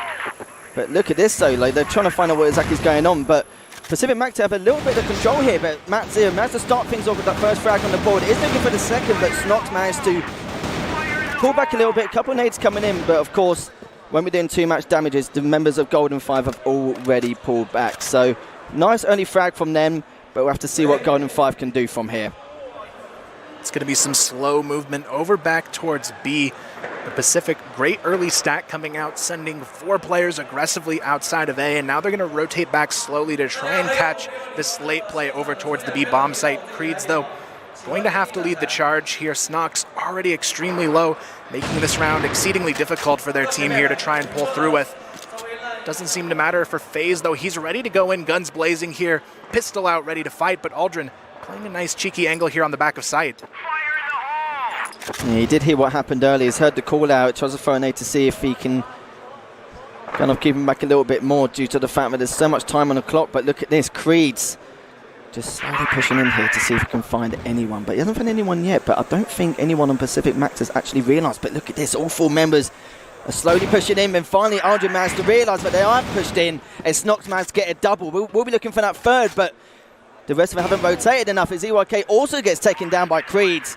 But look at this though, like they're trying to find out what exactly is going on. But Pacific Macta have a little bit of control here, but Matt Zero managed to start things off with that first frag on the board. Is looking for the second, but Snox managed to pull back a little bit. A couple of nades coming in, but of course, when we're doing 2 match damages, the members of Golden 5 have already pulled back. So nice early frag from them, but we'll have to see what Golden 5 can do from here. It's going to be some slow movement over back towards B. The Pacific, great early stack coming out, sending 4 players aggressively outside of A, and now they're going to rotate back slowly to try and catch this late play over towards the B bomb site. Creeds, though, going to have to lead the charge here. Snox already extremely low, making this round exceedingly difficult for their team here to try and pull through with. Doesn't seem to matter for FaZe, though. He's ready to go in, guns blazing here, pistol out, ready to fight, but Aldrin playing a nice cheeky angle here on the back of sight. Yeah, he did hear what happened earlier. He's heard the call out, tries to throw a nade to see if he can kind of keeping back a little bit more due to the fact that there's so much time on the clock. But look at this, Creed's just slowly pushing in here to see if he can find anyone. But he hasn't found anyone yet, but I don't think anyone on Pacific Macta has actually realised. But look at this, all 4 members are slowly pushing in, and finally Aldrin managed to realise that they are pushed in, and Snox managed to get a double. We'll be looking for that third, but the rest of them haven't rotated enough, as ZYK also gets taken down by Creeds.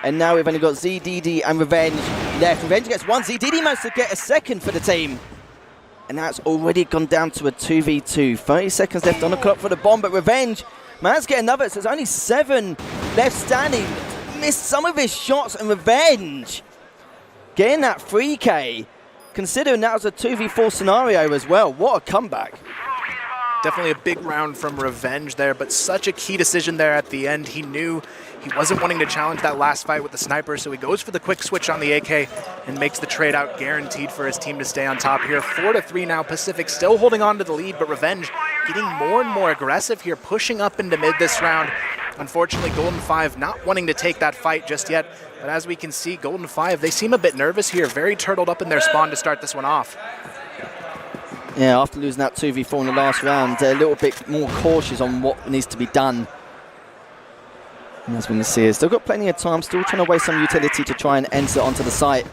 And now we've only got ZDD and Revenge left. Revenge gets 1, ZDD managed to get a second for the team. And that's already gone down to a 2v2. 30 seconds left on the clock for the bomb, but Revenge managed to get another, so there's only 7 left standing. Missed some of his shots, and Revenge getting that 3K, considering that was a 2v4 scenario as well. What a comeback. Definitely a big round from Revenge there, but such a key decision there at the end. He knew he wasn't wanting to challenge that last fight with the sniper, so he goes for the quick switch on the AK and makes the trade out guaranteed for his team to stay on top here. 4-3 now, Pacific still holding on to the lead, but Revenge getting more and more aggressive here, pushing up into mid this round. Unfortunately, Golden 5 not wanting to take that fight just yet, but as we can see, Golden 5, they seem a bit nervous here, very turtled up in their spawn to start this one off. Yeah, after losing that 2v4 in the last round, they're a little bit more cautious on what needs to be done. And as we can see, they've got plenty of time, still trying to waste some utility to try and enter onto the site.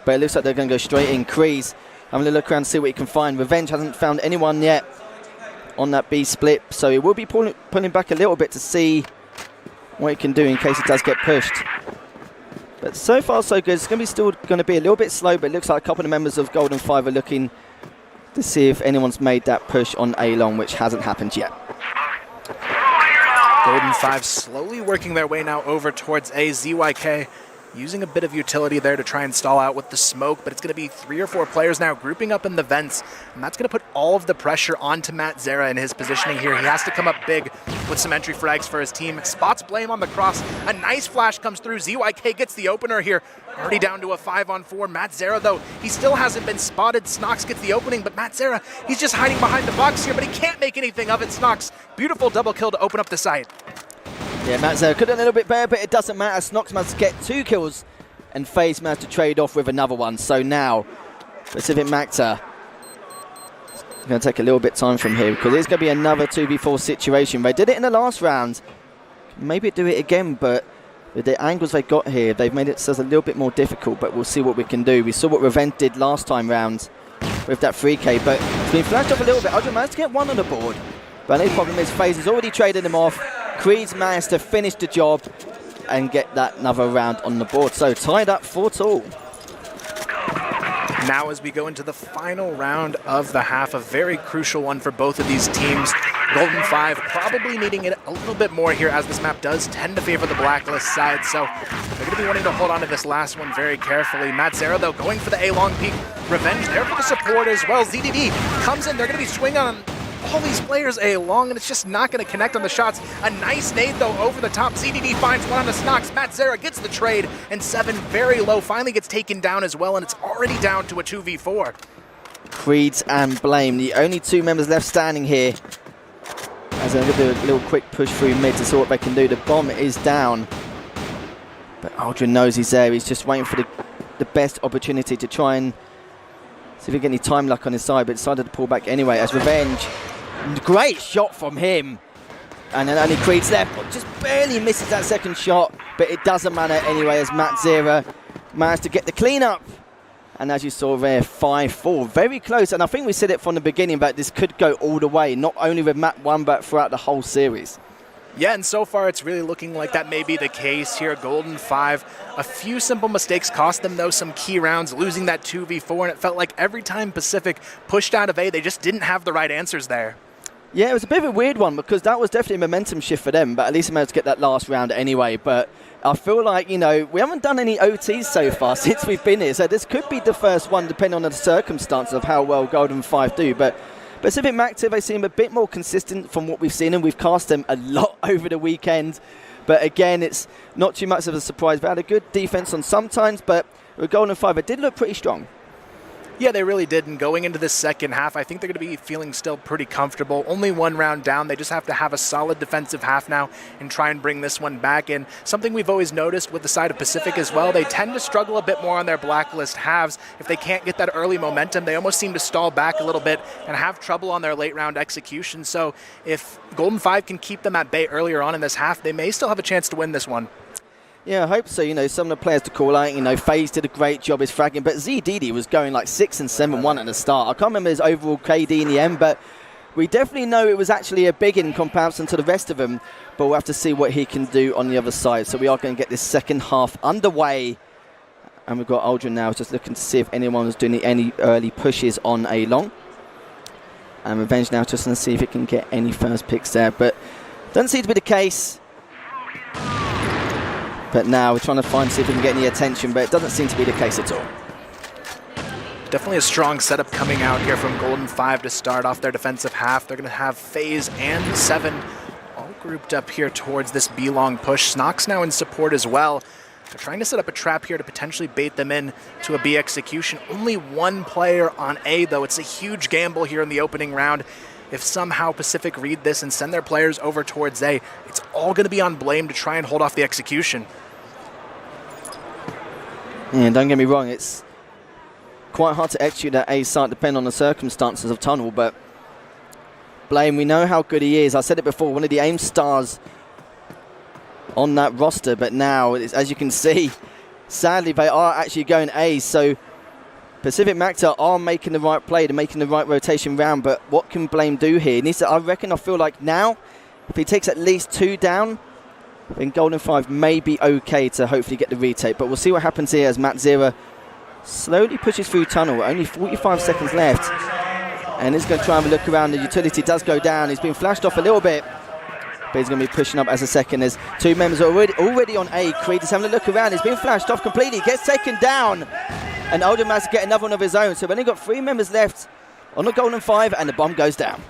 But it looks like they're going to go straight in. Kreese, I'm going to look around and see what he can find. Revenge hasn't found anyone yet on that B split, so he will be pulling back a little bit to see what he can do in case it does get pushed. But so far so good. It's going to be still going to be a little bit slow, but it looks like a couple of members of Golden 5 are looking to see if anyone's made that push on A-Long, which hasn't happened yet. Golden 5 slowly working their way now over towards A. ZYK using a bit of utility there to try and stall out with the smoke, but it's going to be 3 or 4 players now grouping up in the vents, and that's going to put all of the pressure onto Matt Zera in his positioning here. He has to come up big with some entry frags for his team. Spots Blame on the cross. A nice flash comes through. ZYK gets the opener here. Already down to a 5-on-4. Matt Zera, though, he still hasn't been spotted. Snox gets the opening, but Matt Zera, he's just hiding behind the box here, but he can't make anything of it. Snox, beautiful double kill to open up the site. Yeah, Matt Zera could have done a little bit better, but it doesn't matter. Snox managed to get 2 kills, and FaZe managed to trade off with another one. So now, Pacific Macta is going to take a little bit of time from here, because it's going to be another 2v4 situation. They did it in the last round. Maybe do it again, but with the angles they got here, they've made it so it's a little bit more difficult, but we'll see what we can do. We saw what Revenge did last time round with that 3K, but it's been flashed off a little bit. Aldrin managed to get 1 on the board, but the only problem is FaZe has already traded him off. Creed's managed to finish the job and get that another round on the board. So tied up 4-2. Now as we go into the final round of the half, a very crucial one for both of these teams. Golden 5 probably needing it a little bit more here, as this map does tend to favor the Blacklist side, so they're going to be wanting to hold on to this last one very carefully. Matt Zera, though, going for the A-Long peek. Revenge there for the support as well. ZDD comes in. They're going to be swinging on all these players A-Long, and it's just not going to connect on the shots. A nice nade, though, over the top. ZDD finds one on the Snox. Matt Zera gets the trade, and 7 very low. Finally gets taken down as well, and it's already down to a 2v4. Creeds and Blame, the only 2 members left standing here. As they're going to do a little quick push through mid to see what they can do. The bomb is down, but Aldrin knows he's there. He's just waiting for the best opportunity to try and see if he can get any time luck on his side, but decided to pull back anyway as Revenge. Great shot from him. And then only Creed's left, just barely misses that second shot, but it doesn't matter anyway, as Matt Zera managed to get the cleanup. And as you saw there, 5-4, very close. And I think we said it from the beginning, but this could go all the way, not only with map 1, but throughout the whole series. Yeah, and so far it's really looking like that may be the case here. Golden 5, a few simple mistakes cost them, though, some key rounds, losing that 2v4, and it felt like every time Pacific pushed out of A, they just didn't have the right answers there. Yeah, it was a bit of a weird one, because that was definitely a momentum shift for them, but at least they managed to get that last round anyway. But I feel like, you know, we haven't done any OTs so far since we've been here, so this could be the first one, depending on the circumstances of how well Golden 5 do. But Pacific Macta, they seem a bit more consistent from what we've seen, and we've cast them a lot over the weekend. But again, it's not too much of a surprise. They had a good defense on sometimes, but with Golden 5, it did look pretty strong. Yeah, they really did. And going into this second half, I think they're going to be feeling still pretty comfortable. Only one round down. They just have to have a solid defensive half now and try and bring this one back. And something we've always noticed with the side of Pacific as well, they tend to struggle a bit more on their blacklist halves. If they can't get that early momentum, they almost seem to stall back a little bit and have trouble on their late round execution. So if Golden 5 can keep them at bay earlier on in this half, they may still have a chance to win this one. Yeah, I hope so. You know, some of the players to call out, you know, FaZe did a great job his fragging, but ZDD was going like 6 and 7-1 at the start. I can't remember his overall KD in the end, but we definitely know it was actually a big in comparison to the rest of them, but we'll have to see what he can do on the other side. So we are going to get this second half underway, and we've got Aldrin now just looking to see if anyone was doing any early pushes on A long. And Revenge now just going to see if it can get any first picks there, but doesn't seem to be the case. But now we're trying to see if we can get any attention, but it doesn't seem to be the case at all. Definitely a strong setup coming out here from Golden 5 to start off their defensive half. They're going to have FaZe and 7 all grouped up here towards this B-long push. Snox now in support as well. They're trying to set up a trap here to potentially bait them in to a B execution. Only one player on A, though. It's a huge gamble here in the opening round. If somehow Pacific read this and send their players over towards A, it's all going to be on Blame to try and hold off the execution. And don't get me wrong, it's quite hard to execute at A site depending on the circumstances of Tunnel, but Blame, we know how good he is. I said it before, one of the AIM stars on that roster, but now, as you can see, sadly they are actually going A, so Pacific Macta are making the right play, they're making the right rotation round, but what can Blame do here? He needs to, I feel like now, if he takes at least 2 down, then Golden 5 may be okay to hopefully get the retake, but we'll see what happens here as Matt Zera slowly pushes through Tunnel. Only 45 seconds left, and he's going to try and have a look around. The utility does go down. He's been flashed off a little bit, but he's going to be pushing up as a second. There's 2 members already on A. Creed is having a look around. He's been flashed off completely. Gets taken down, and Oldham has to get another one of his own. So we've only got 3 members left on the Golden 5, and the bomb goes down.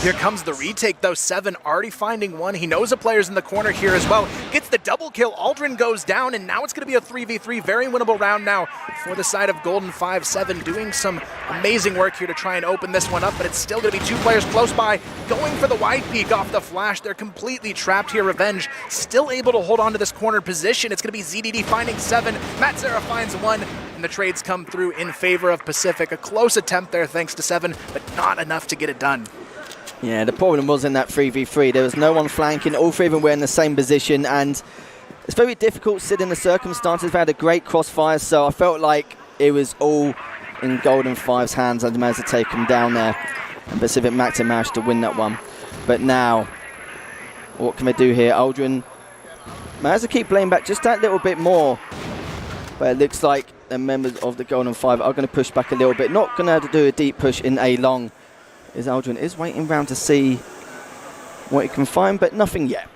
Here comes the retake, though. 7 already finding one. He knows the player's in the corner here as well. Gets the double kill. Aldrin goes down, and now it's going to be a 3v3. Very winnable round now for the side of Golden 5. 7 doing some amazing work here to try and open this one up, but it's still going to be 2 players close by. Going for the wide peek off the flash. They're completely trapped here. Revenge still able to hold on to this corner position. It's going to be ZDD finding 7. Matt Zera finds 1, and the trades come through in favor of Pacific. A close attempt there thanks to 7, but not enough to get it done. Yeah, the problem was in that 3v3, there was no one flanking, all 3 of them were in the same position, and it's very difficult sitting the circumstances. They had a great crossfire, so I felt like it was all in Golden 5's hands, and they managed to take him down there, and Pacific Macta managed to win that one. But now, what can they do here? Aldrin managed to keep Blame back just that little bit more, but it looks like the members of the Golden 5 are going to push back a little bit. Not going to have to do a deep push in A long. Aldrin is waiting around to see what he can find, but nothing yet.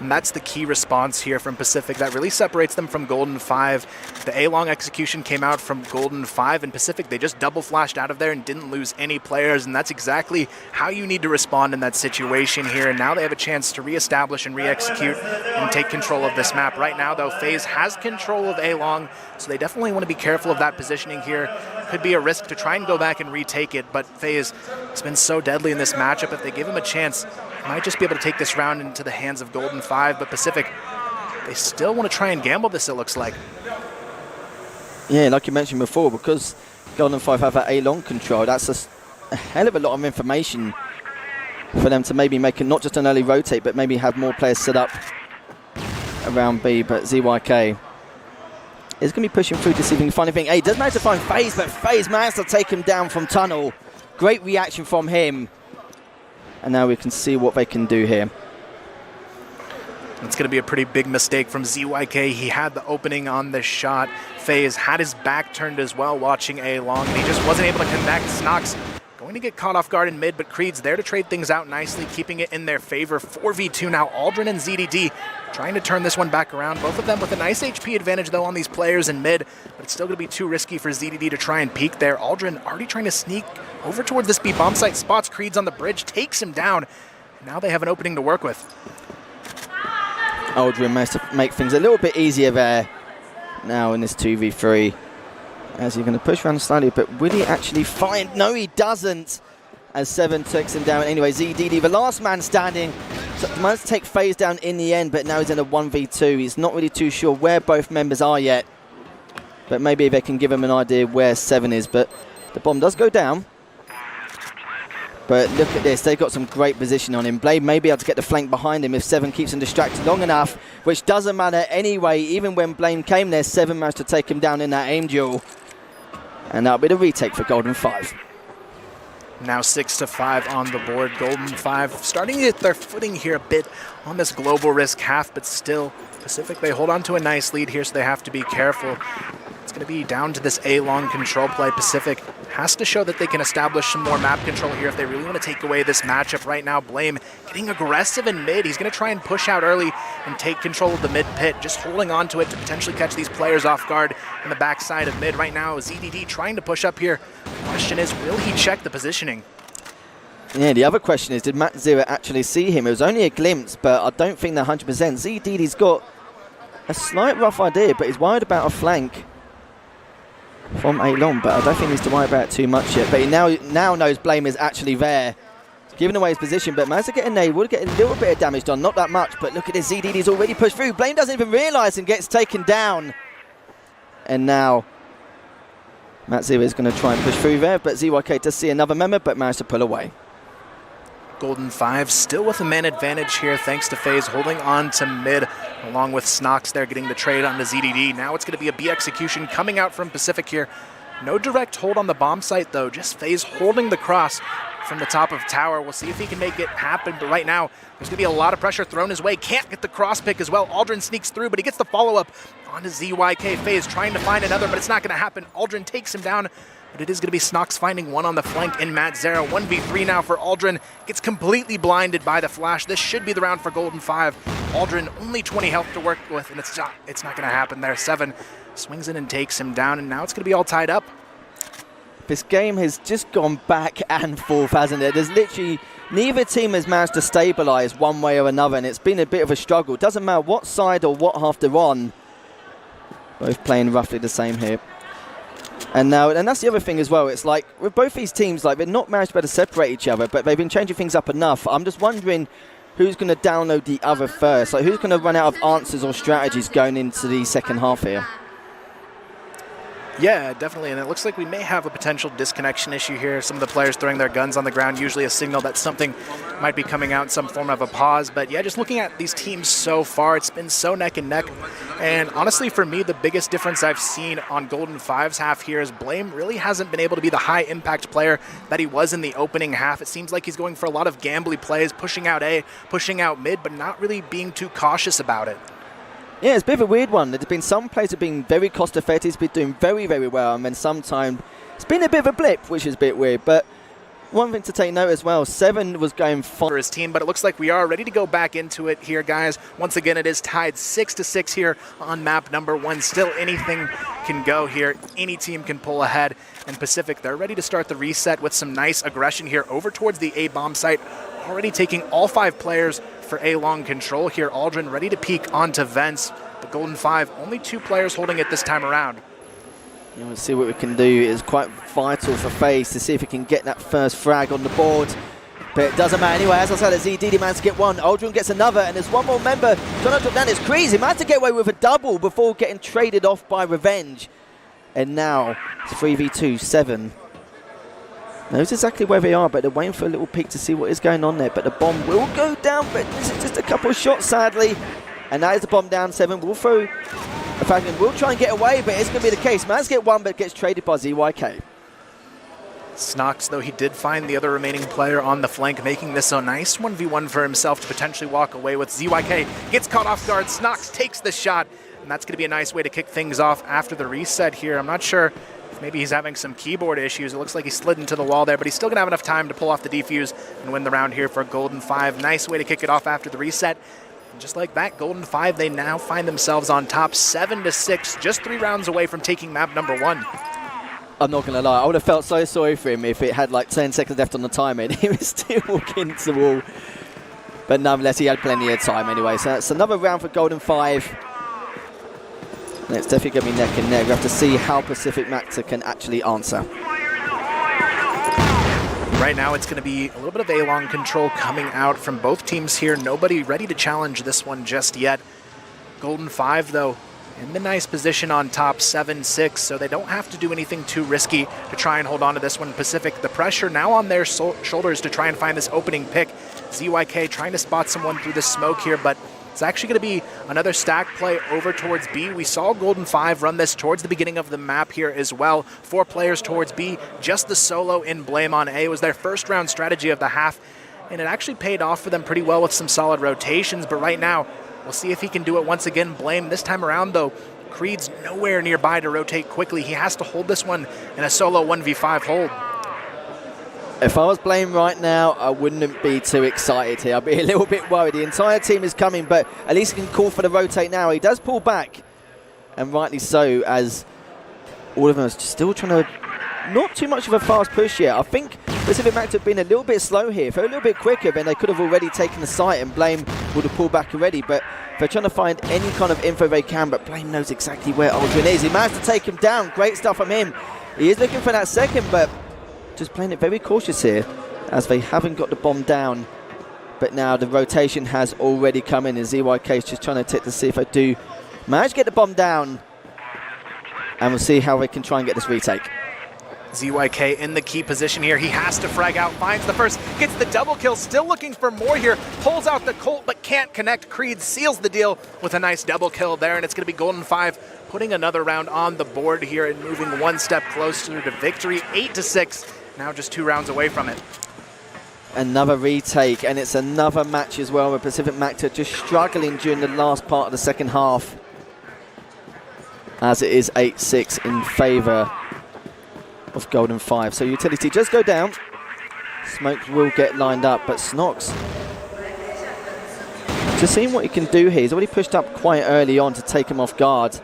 And that's the key response here from Pacific that really separates them from Golden 5. The A-long execution came out from Golden 5, and Pacific, they just double flashed out of there and didn't lose any players, and that's exactly how you need to respond in that situation here. And now they have a chance to reestablish and re-execute and take control of this map. Right now, though, FaZe has control of A-long, so they definitely want to be careful of that positioning here. Could be a risk to try and go back and retake it, but FaZe has been so deadly in this matchup. If they give him a chance, might just be able to take this round into the hands of Golden 5, but Pacific, they still want to try and gamble this, it looks like. Yeah, like you mentioned before, because Golden 5 have that A-long control, that's a hell of a lot of information for them to maybe make not just an early rotate, but maybe have more players set up around B. But ZYK is going to be pushing through to see if he can find anything. A does manage to find FaZe, but FaZe managed to take him down from Tunnel. Great reaction from him. And now we can see what they can do here. It's going to be a pretty big mistake from ZYK. He had the opening on this shot. FaZe had his back turned as well watching A-long, and he just wasn't able to connect. Snox going to get caught off guard in mid, but Creed's there to trade things out nicely, keeping it in their favor. 4v2 now. Aldrin and ZDD trying to turn this one back around. Both of them with a nice HP advantage, though, on these players in mid, but it's still going to be too risky for ZDD to try and peek there. Aldrin already trying to sneak over towards this B bomb site, spots Creed's on the bridge, takes him down. Now they have an opening to work with. Aldrin managed to make things a little bit easier there now in this 2v3. As he's going to push around slightly, but will he actually find? No, he doesn't. As 7 takes him down anyway. ZDD, the last man standing, so managed to take FaZe down in the end, but now he's in a 1v2. He's not really too sure where both members are yet, but maybe they can give him an idea where 7 is. But the bomb does go down. But look at this, they've got some great position on him. Blade may be able to get the flank behind him if 7 keeps him distracted long enough, which doesn't matter anyway. Even when Blade came there, 7 managed to take him down in that aim duel. And that'll be the retake for Golden 5. Now 6-5 on the board. Golden 5 starting to get their footing here a bit on this global risk half, but still Pacific, they hold on to a nice lead here, so they have to be careful. It's going to be down to this A-long control play. Pacific has to show that they can establish some more map control here if they really want to take away this matchup right now. Blame getting aggressive in mid. He's going to try and push out early and take control of the mid pit, just holding on to it to potentially catch these players off guard in the backside of mid. Right now, ZDD trying to push up here. The question is, will he check the positioning? Yeah, the other question is, did Matt Zero actually see him? It was only a glimpse, but I don't think they're 100%. ZDD's got a slight rough idea, but he's worried about a flank from A-long, but I don't think he needs to worry about it too much yet. But he now knows Blame is actually there. He's giving away his position, but managed to get a nade. Would get a little bit of damage done, not that much, but look at this, ZDD's already pushed through. Blame doesn't even realise and gets taken down. And now Matt Zero is going to try and push through there, but ZYK does see another member, but managed to pull away. Golden 5 still with a man advantage here thanks to FaZe holding on to mid along with Snox there getting the trade onto ZDD. Now it's going to be a B execution coming out from Pacific here. No direct hold on the bomb site though, just FaZe holding the cross from the top of tower. We'll see if he can make it happen, but right now there's going to be a lot of pressure thrown his way. Can't get the cross pick as well. Aldrin sneaks through, but he gets the follow-up onto ZYK. FaZe trying to find another, but it's not going to happen. Aldrin takes him down. But it is going to be Snox finding one on the flank in Matt Zero. 1v3 now for Aldrin. Gets completely blinded by the flash. This should be the round for Golden 5. Aldrin only 20 health to work with, and it's not going to happen there. 7 swings in and takes him down, and now it's going to be all tied up. This game has just gone back and forth, hasn't it? There's literally neither team has managed to stabilize one way or another, and it's been a bit of a struggle. Doesn't matter what side or what half they're on. Both playing roughly the same here. And that's the other thing as well. It's like with both these teams, like they're not managed to be able to separate each other, but they've been changing things up enough. I'm just wondering who's going to download the other first. Like who's going to run out of answers or strategies going into the second half here? Yeah, definitely, and it looks like we may have a potential disconnection issue here. Some of the players throwing their guns on the ground, usually a signal that something might be coming out in some form of a pause. But yeah, just looking at these teams so far, it's been so neck and neck. And honestly, for me, the biggest difference I've seen on Golden 5's half here is Blame really hasn't been able to be the high-impact player that he was in the opening half. It seems like he's going for a lot of gambly plays, pushing out A, pushing out mid, but not really being too cautious about it. Yeah, it's a bit of a weird one. There's been some players have been very cost effective, he's been doing very, very well, and then sometimes it's been a bit of a blip, which is a bit weird. But one thing to take note as well, 7 was going for his team, but it looks like we are ready to go back into it here, guys. Once again, it is tied 6-6 here on map number 1. Still anything can go here. Any team can pull ahead. And Pacific, they're ready to start the reset with some nice aggression here over towards the A bomb site. Already taking all 5 players for A-long control here. Aldrin ready to peek onto vents. The Golden 5, only 2 players holding it this time around. You want to see what we can do. It's quite vital for FaZe to see if he can get that first frag on the board. But it doesn't matter anyway. As I said, ZDD managed to get one. Aldrin gets another, and there's one more member. Trying to drop down. It's crazy. Managed to get away with a double before getting traded off by Revenge. And now it's 3v2, 7. Knows exactly where they are, but they're waiting for a little peek to see what is going on there. But the bomb will go down, but this is just a couple of shots, sadly. And that is the bomb down. 7 will throw a fragment. Will try and get away, but it's going to be the case. Man's get one, but gets traded by ZYK. Snox, though, he did find the other remaining player on the flank, making this a nice 1v1 for himself to potentially walk away with. ZYK gets caught off guard. Snox takes the shot, and that's going to be a nice way to kick things off after the reset here. I'm not sure if maybe he's having some keyboard issues. It looks like he slid into the wall there, but he's still going to have enough time to pull off the defuse and win the round here for Golden 5. Nice way to kick it off after the reset. And just like that, Golden 5, they now find themselves on top 7-6, just 3 rounds away from taking map number 1. I'm not going to lie, I would have felt so sorry for him if it had like 10 seconds left on the timer and he was still walking into the wall. But nonetheless, he had plenty of time anyway. So that's another round for Golden 5. And it's definitely going to be neck and neck. We have to see how Pacific Macta can actually answer. Right now, it's going to be a little bit of A-long control coming out from both teams here. Nobody ready to challenge this one just yet. Golden 5, though, in the nice position on top, 7-6, so they don't have to do anything too risky to try and hold on to this one. Pacific, the pressure now on their shoulders to try and find this opening pick. ZYK trying to spot someone through the smoke here, but it's actually going to be another stack play over towards B. We saw Golden 5 run this towards the beginning of the map here as well. 4 players towards B, just the solo in Blame on A. It was their first round strategy of the half, and it actually paid off for them pretty well with some solid rotations, but right now, we'll see if he can do it once again. Blame this time around, though. Creed's nowhere nearby to rotate quickly. He has to hold this one in a solo 1v5 hold. If I was Blame right now, I wouldn't be too excited here. I'd be a little bit worried. The entire team is coming, but at least he can call for the rotate now. He does pull back, and rightly so, as all of them are still trying to... Not too much of a fast push yet. I think Pacific Macta have been a little bit slow here. If they're a little bit quicker, then they could have already taken the site, and Blame would have pulled back already. But they're trying to find any kind of info they can, but Blame knows exactly where Aldrin is. He managed to take him down. Great stuff from him. He is looking for that second, but just playing it very cautious here, as they haven't got the bomb down. But now the rotation has already come in, and ZYK is just trying to see if they do manage to get the bomb down. And we'll see how they can try and get this retake. ZYK in the key position here. He has to frag out, finds the first, gets the double kill, still looking for more here, pulls out the Colt but can't connect. Creed seals the deal with a nice double kill there, and it's going to be Golden 5 putting another round on the board here and moving one step closer to victory. 8-6, now just 2 rounds away from it. Another retake, and it's another match as well with Pacific Macta just struggling during the last part of the second half, as it is 8-6 in favour of Golden 5. So utility just go down. Smokes will get lined up, but Snox just seeing what he can do here. He's already pushed up quite early on to take him off guard.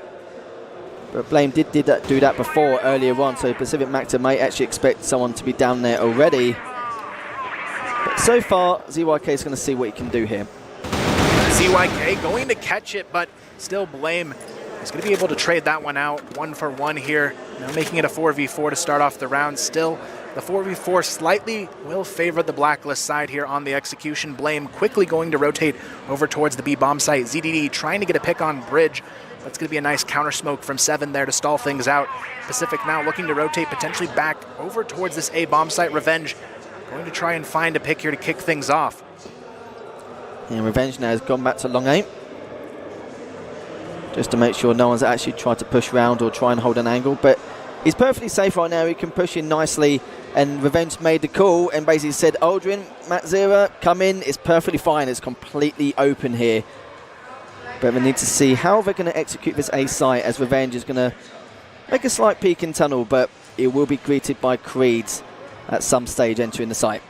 But Blame did do that before earlier on, so Pacific Macta may actually expect someone to be down there already. But so far, ZYK is going to see what he can do here. ZYK going to catch it, but still Blame is going to be able to trade that one out 1-for-1 here. Now making it a 4v4 to start off the round. Still, the 4v4 slightly will favor the Blacklist side here on the execution. Blame quickly going to rotate over towards the B bomb site. ZDD trying to get a pick on Bridge. That's going to be a nice counter smoke from 7 there to stall things out. Pacific now looking to rotate potentially back over towards this A bomb site. Revenge going to try and find a pick here to kick things off. And Revenge now has gone back to long A, just to make sure no one's actually tried to push round or try and hold an angle. But he's perfectly safe right now. He can push in nicely, and Revenge made the call and basically said, Aldrin, Matzera, come in. It's perfectly fine. It's completely open here. But we need to see how they're going to execute this A site, as Revenge is going to make a slight peek in tunnel, but it will be greeted by Creeds at some stage entering the site.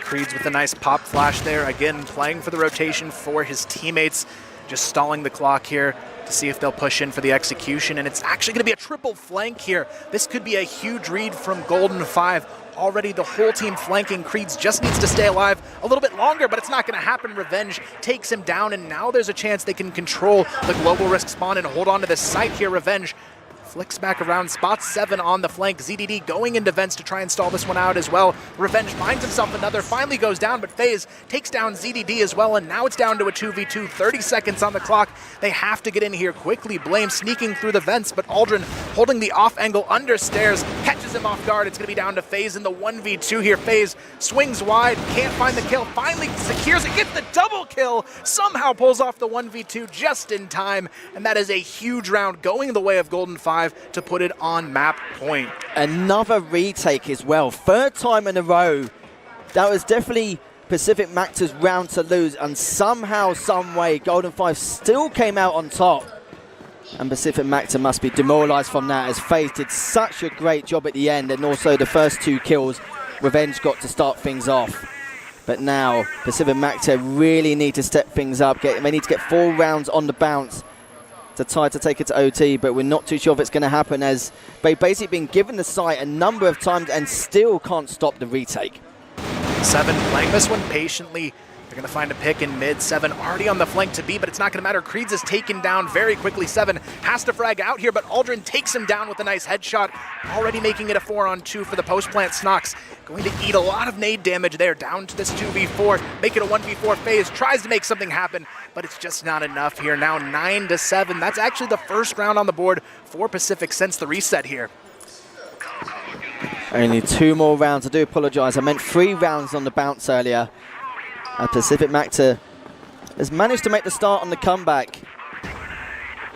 Creeds with a nice pop flash there. Again, playing for the rotation for his teammates. Just stalling the clock here to see if they'll push in for the execution, and it's actually going to be a triple flank here. This could be a huge read from Golden 5. Already the whole team flanking. Creeds just needs to stay alive a little bit longer, but it's not going to happen. Revenge takes him down, and now there's a chance they can control the global risk spawn and hold on to this site here. Revenge flicks back around, spots 7 on the flank. ZDD going into vents to try and stall this one out as well. Revenge finds himself another, finally goes down, but FaZe takes down ZDD as well, and now it's down to a 2v2, 30 seconds on the clock. They have to get in here quickly. Blame sneaking through the vents, but Aldrin holding the off angle under stairs, catches him off guard. It's going to be down to FaZe in the 1v2 here. FaZe swings wide, can't find the kill, finally secures it, gets the double kill, somehow pulls off the 1v2 just in time, and that is a huge round going the way of Golden 5 to put it on map point. Another retake as well, 3rd time in a row. That was definitely Pacific Macta's round to lose, and somehow, some way, Golden 5 still came out on top. And Pacific Macta must be demoralized from that, as FaZe did such a great job at the end, and also the first 2 kills, Revenge got to start things off. But now, Pacific Macta really need to step things up. They need to get 4 rounds on the bounce to try to take it to OT, but we're not too sure if it's going to happen, as they've basically been given the site a number of times and still can't stop the retake. 7 playing this one patiently, They're going to find a pick in mid. 7 already on the flank to B, but it's not going to matter. Creeds is taken down very quickly. 7 has to frag out here, but Aldrin takes him down with a nice headshot, already making it a 4-on-2 for the post-plant. Snox going to eat a lot of nade damage there, down to this 2v4, make it a 1v4 phase, tries to make something happen, but it's just not enough here. Now 9-7. That's actually the first round on the board for Pacific since the reset here. Only 2 more rounds. I do apologise. I meant 3 rounds on the bounce earlier. Pacific Macta has managed to make the start on the comeback.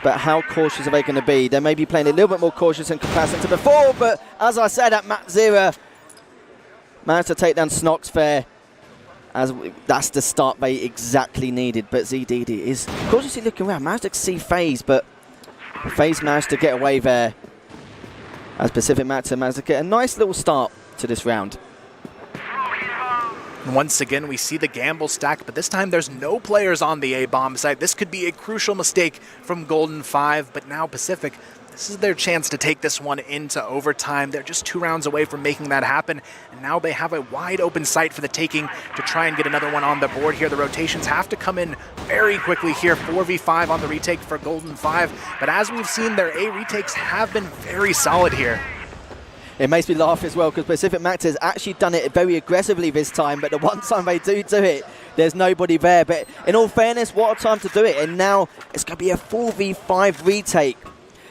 But how cautious are they going to be? They may be playing a little bit more cautious in comparison to before, but as I said, at Map 0, managed to take down Snox fair. That's the start they exactly needed. But ZDD is cautiously looking around. Managed to see FaZe, but FaZe managed to get away there. As Pacific Macta managed to get a nice little start to this round. Once again, we see the gamble stack, but this time there's no players on the A-bomb site. This could be a crucial mistake from Golden 5, but now Pacific, this is their chance to take this one into overtime. They're just 2 rounds away from making that happen, and now they have a wide open site for the taking to try and get another one on the board here. The rotations have to come in very quickly here. 4v5 on the retake for Golden 5, but as we've seen, their A retakes have been very solid here. It makes me laugh as well because Pacific Macta has actually done it very aggressively this time, but the one time they do it, there's nobody there. But in all fairness, what a time to do it. And now it's going to be a 4v5 retake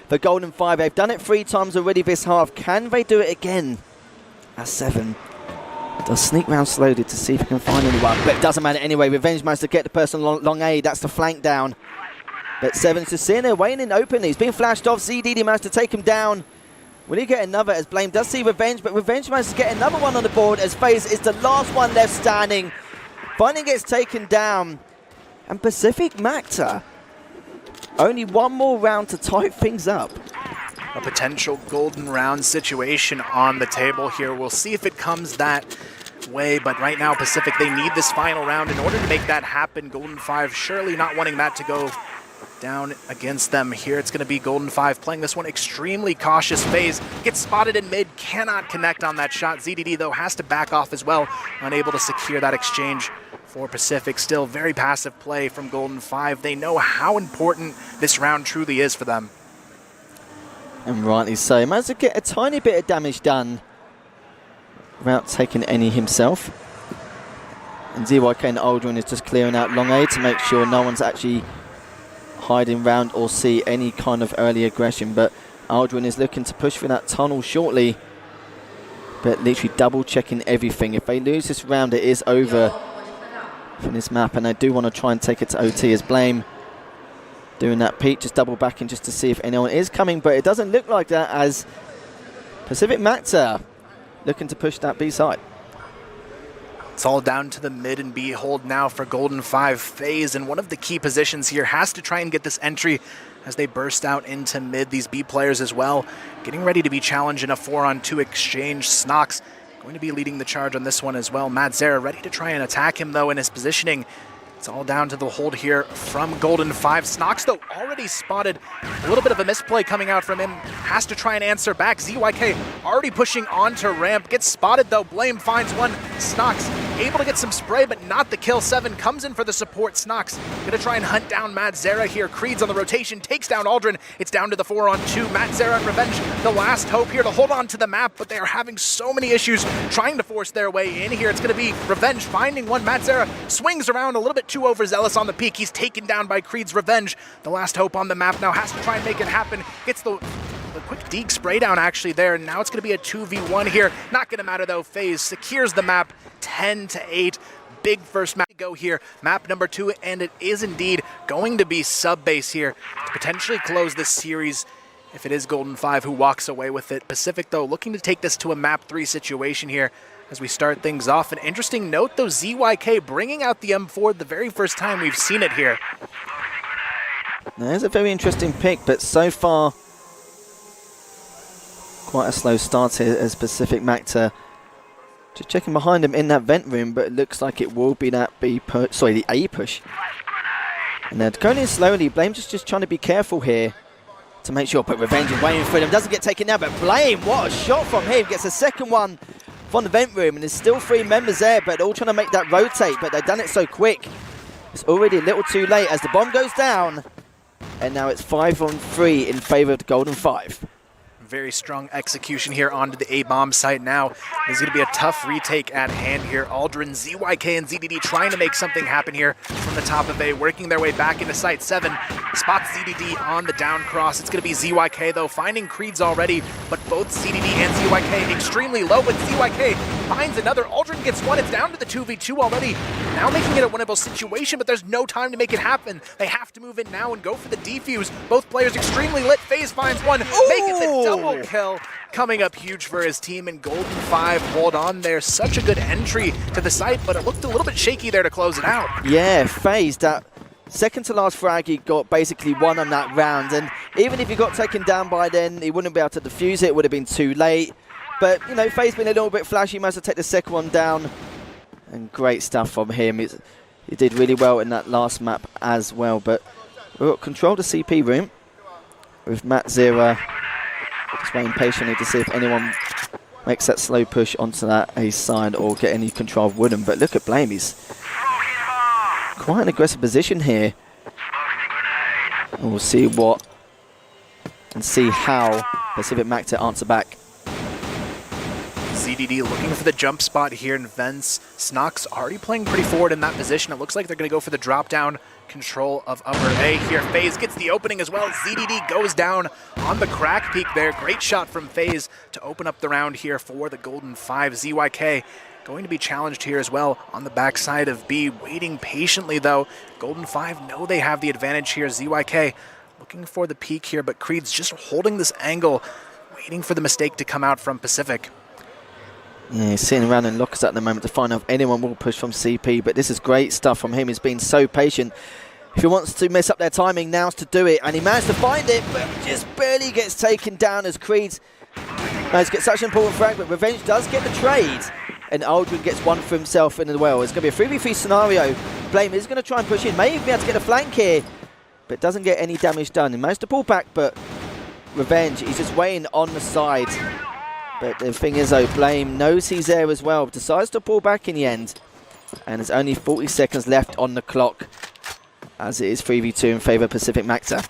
for Golden 5. They've done it 3 times already this half. Can they do it again? At 7. They'll sneak round slowly to see if they can find anyone. But it doesn't matter anyway. Revenge managed to get the person long A. That's the flank down. But 7's just sitting there waiting open. He's been flashed off. ZDD managed to take him down. Will he get another as Blame does see Revenge, but Revenge managed to get another one on the board as FaZe is the last one left standing. Finally gets taken down. And Pacific Macta, only 1 more round to tie things up. A potential golden round situation on the table here. We'll see if it comes that way, but right now Pacific, they need this final round in order to make that happen. Golden 5 surely not wanting that to go down against them here. It's going to be Golden 5 playing this one extremely cautious. FaZe gets spotted in mid, cannot connect on that shot. ZDD, though, has to back off as well, unable to secure that exchange for Pacific. Still very passive play from Golden 5. They know how important this round truly is for them. And rightly so. He managed to get a tiny bit of damage done without taking any himself. And ZYK and Aldrin is just clearing out long A to make sure no one's actually hiding round or see any kind of early aggression, but Aldrin is looking to push through that tunnel shortly, but literally double checking everything. If they lose this round, it is over from this map, and they do want to try and take it to OT as Blame doing that peek, just double backing just to see if anyone is coming, but it doesn't look like that as Pacific Macta looking to push that B side. It's all down to the mid and B hold now for Golden 5. FaZe in one of the key positions here has to try and get this entry as they burst out into mid. These B players as well getting ready to be challenged in a 4-on-2 exchange. Snox going to be leading the charge on this one as well. Madzera ready to try and attack him though in his positioning. It's all down to the hold here from Golden 5. Snox, though, already spotted. A little bit of a misplay coming out from him. Has to try and answer back. ZYK already pushing onto ramp. Gets spotted, though. Blame finds one. Snox able to get some spray, but not the kill. 7 comes in for the support. Snox gonna try and hunt down Madzera here. Creed's on the rotation, takes down Aldrin. It's down to the 4-on-2. Madzera and Revenge, the last hope here to hold on to the map, but they are having so many issues trying to force their way in here. It's gonna be Revenge finding one. Madzera swings around a little bit too overzealous on the peak. He's taken down by Creed's Revenge. The last hope on the map now has to try and make it happen. Gets the quick deke spray down actually there. Now it's going to be a 2v1 here. Not going to matter though. FaZe secures the map 10-8. Big first map to go here. Map number 2, and it is indeed going to be sub-base here to potentially close this series if it is Golden 5 who walks away with it. Pacific though looking to take this to a map 3 situation here as we start things off. An interesting note though, ZYK bringing out the M4 the very first time we've seen it here. There's a very interesting pick, but so far quite a slow start here as Pacific Macta just checking behind him in that vent room, but it looks like it will be that the A push. And they're going in slowly. Blame just trying to be careful here to make sure, but Revenge is waiting for him. Doesn't get taken down, but Blame, what a shot from him. Gets a second one from the vent room, and there's still 3 members there, but they're all trying to make that rotate, but they've done it so quick. It's already a little too late as the bomb goes down, and now it's 5-on-3 in favor of the Golden 5. Very strong execution here onto the A-bomb site now. There's going to be a tough retake at hand here. Aldrin, ZYK, and ZDD trying to make something happen here from the top of A, working their way back into site 7. Spots ZDD on the down cross. It's going to be ZYK, though, finding Creeds already, but both ZDD and ZYK extremely low, but ZYK finds another. Aldrin gets one. It's down to the 2v2 already. Now making it a winnable situation, but there's no time to make it happen. They have to move in now and go for the defuse. Both players extremely lit. FaZe finds one. Make it the double kill. Coming up huge for his team, and Golden 5 hold on there. Such a good entry to the site, but it looked a little bit shaky there to close it out. Yeah, FaZe, that second to last frag, he got basically one on that round, and even if he got taken down by then, he wouldn't be able to defuse it. It would have been too late. But, you know, FaZe been a little bit flashy. He managed to take the second one down, and great stuff from him. He did really well in that last map as well, but we've got control the CP room with Macta. Just waiting patiently to see if anyone makes that slow push onto that A side or get any control of Wooden. But look at Blame, he's quite an aggressive position here. And we'll see what and see how Pacific Macta answer back. ZDD looking for the jump spot here in Vents. Snox already playing pretty forward in that position. It looks like they're going to go for the drop down control of upper A here. FaZe gets the opening as well. ZDD goes down on the crack peak there. Great shot from FaZe to open up the round here for the Golden 5. ZYK going to be challenged here as well on the backside of B, waiting patiently though. Golden 5 know they have the advantage here. ZYK looking for the peak here, but Creed's just holding this angle, waiting for the mistake to come out from Pacific. Yeah, he's sitting around in lockers at the moment to find out if anyone will push from CP, but this is great stuff from him. He's been so patient. If he wants to mess up their timing, now's to do it, and he managed to find it, but just barely gets taken down as Creed managed to get such an important frag, but Revenge does get the trade, and Aldrin gets one for himself in the well. It's going to be a 3v3 scenario. Blame is going to try and push in, may even be able to get a flank here, but doesn't get any damage done. He managed to pull back, but Revenge, he's just waiting on the side. But the thing is though, Blame knows he's there as well, decides to pull back in the end. And there's only 40 seconds left on the clock, as it is 3v2 in favor of Pacific Macta.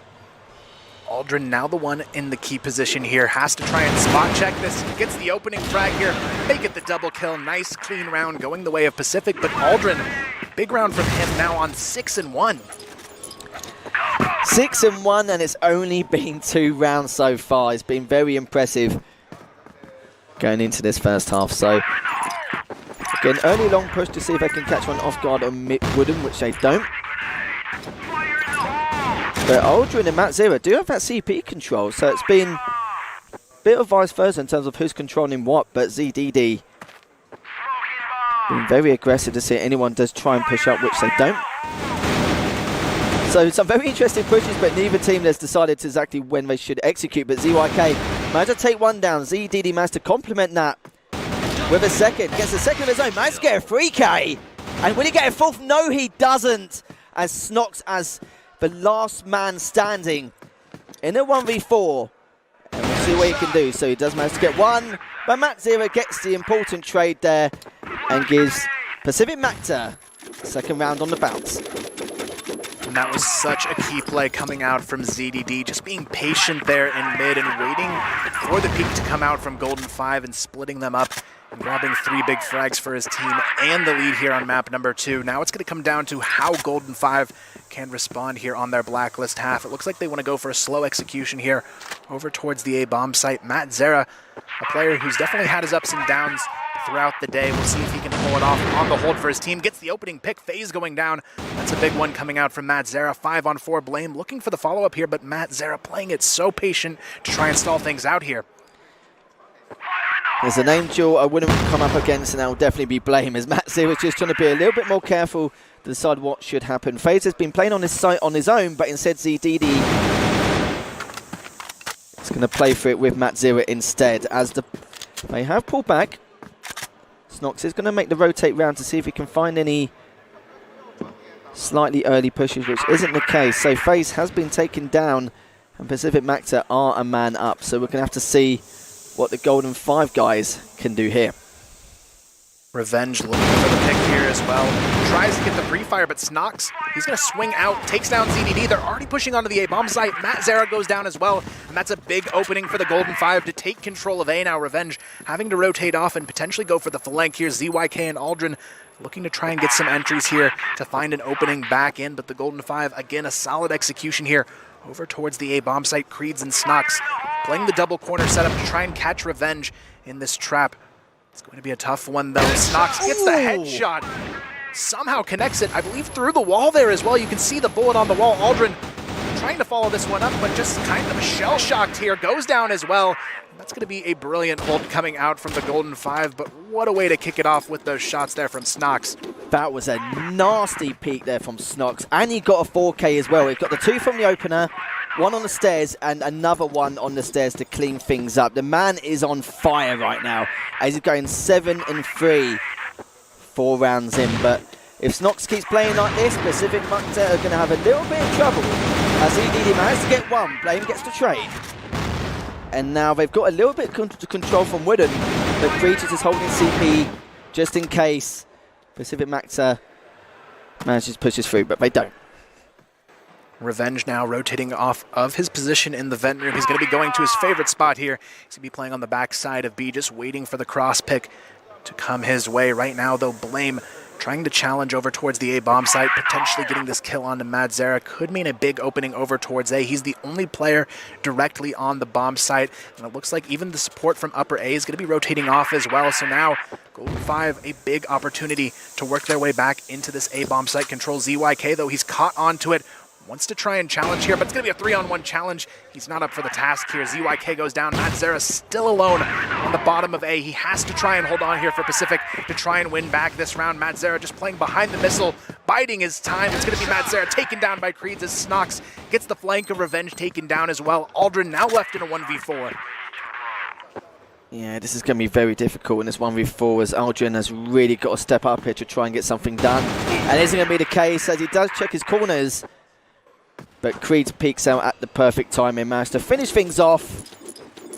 Aldrin now the one in the key position here, has to try and spot check this, gets the opening frag here, make it the double kill. Nice clean round going the way of Pacific, but Aldrin, big round from him now on 6-1. 6-1, and it's only been 2 rounds so far. It's been very impressive going into this first half. So again, early long push to see if they can catch one off guard on Wooden, which they don't. But Aldrin and Macta do have that CP control, so it's been a bit of vice versa in terms of who's controlling what, but ZDD been very aggressive to see anyone does try and push up, which they don't. So some very interesting pushes, but neither team has decided exactly when they should execute. But ZYK managed to take one down. ZDD managed to complement that with a second. Gets a second of his own. Managed to get a 3K. And will he get a fourth? No, he doesn't. As Snox, as the last man standing in a 1v4. And we'll see what he can do. So he does manage to get one. But Macta gets the important trade there and gives Pacific Macta second round on the bounce. And that was such a key play coming out from ZDD, just being patient there in mid and waiting for the peak to come out from Golden 5 and splitting them up and grabbing 3 big frags for his team and the lead here on map number 2. Now it's going to come down to how Golden 5 can respond here on their blacklist half. It looks like they want to go for a slow execution here over towards the A-bomb site. Macta, a player who's definitely had his ups and downs throughout the day. We'll see if he can pull it off on the hold for his team. Gets the opening pick. FaZe going down. That's a big one coming out from Macta. 5-on-4 Blame looking for the follow-up here, but Macta playing it so patient to try and stall things out here. There's an Angel I wouldn't come up against, and that will definitely be Blame, as Macta was just trying to be a little bit more careful to decide what should happen. FaZe has been playing on this site on his own, but instead ZDD is going to play for it with Macta instead, as they have pulled back. Snox is going to make the rotate round to see if he can find any slightly early pushes, which isn't the case. So FaZe has been taken down, and Pacific Macta are a man up. So we're going to have to see what the Golden 5 guys can do here. Revenge looking for the pick here as well. Tries to get the pre-fire, but Snox, he's going to swing out, takes down ZDD. They're already pushing onto the A-bomb site. Matt Zera goes down as well, and that's a big opening for the Golden Five to take control of A now. Revenge having to rotate off and potentially go for the flank here. ZYK and Aldrin looking to try and get some entries here to find an opening back in, but the Golden Five, again, a solid execution here over towards the A-bomb site. Creeds and Snox playing the double corner setup to try and catch Revenge in this trap. It's going to be a tough one, though. Snox gets the headshot, somehow connects it, I believe, through the wall there as well. You can see the bullet on the wall. Aldrin trying to follow this one up, but just kind of shell-shocked here. Goes down as well. That's going to be a brilliant ult coming out from the Golden Five, but what a way to kick it off with those shots there from Snox. That was a nasty peek there from Snox, and he got a 4K as well. He got the 2 from the opener, 1 on the stairs, and another 1 on the stairs to clean things up. The man is on fire right now, as he's going 7-3, 4 rounds in. But if Snox keeps playing like this, Pacific Macta are going to have a little bit of trouble, as he managed to get 1. Blame gets the trade. And now they've got a little bit of control from Wooden, but Creatures is holding CP just in case Pacific Macta manages to push this through, but they don't. Revenge now rotating off of his position in the vent room. He's going to be going to his favorite spot here. He's going to be playing on the back side of B, just waiting for the cross pick to come his way. Right now, though, Blame trying to challenge over towards the A-bomb site, potentially getting this kill onto Matt Zera. Could mean a big opening over towards A. He's the only player directly on the bomb site, and it looks like even the support from upper A is going to be rotating off as well. So now Golden Five, a big opportunity to work their way back into this A-bomb site control. ZYK, though, he's caught onto it. Wants to try and challenge here, but it's going to be a 3-on-1 challenge. He's not up for the task here. ZYK goes down. Matt Zera still alone on the bottom of A. He has to try and hold on here for Pacific to try and win back this round. Matt Zera just playing behind the missile, biding his time. It's going to be Matt Zera taken down by Creeds as Snox gets the flank of Revenge taken down as well. Aldrin now left in a 1v4. Yeah, this is going to be very difficult in this 1v4, as Aldrin has really got to step up here to try and get something done. And it isn't going to be the case, as he does check his corners. But Creeds peeks out at the perfect time and managed to finish things off.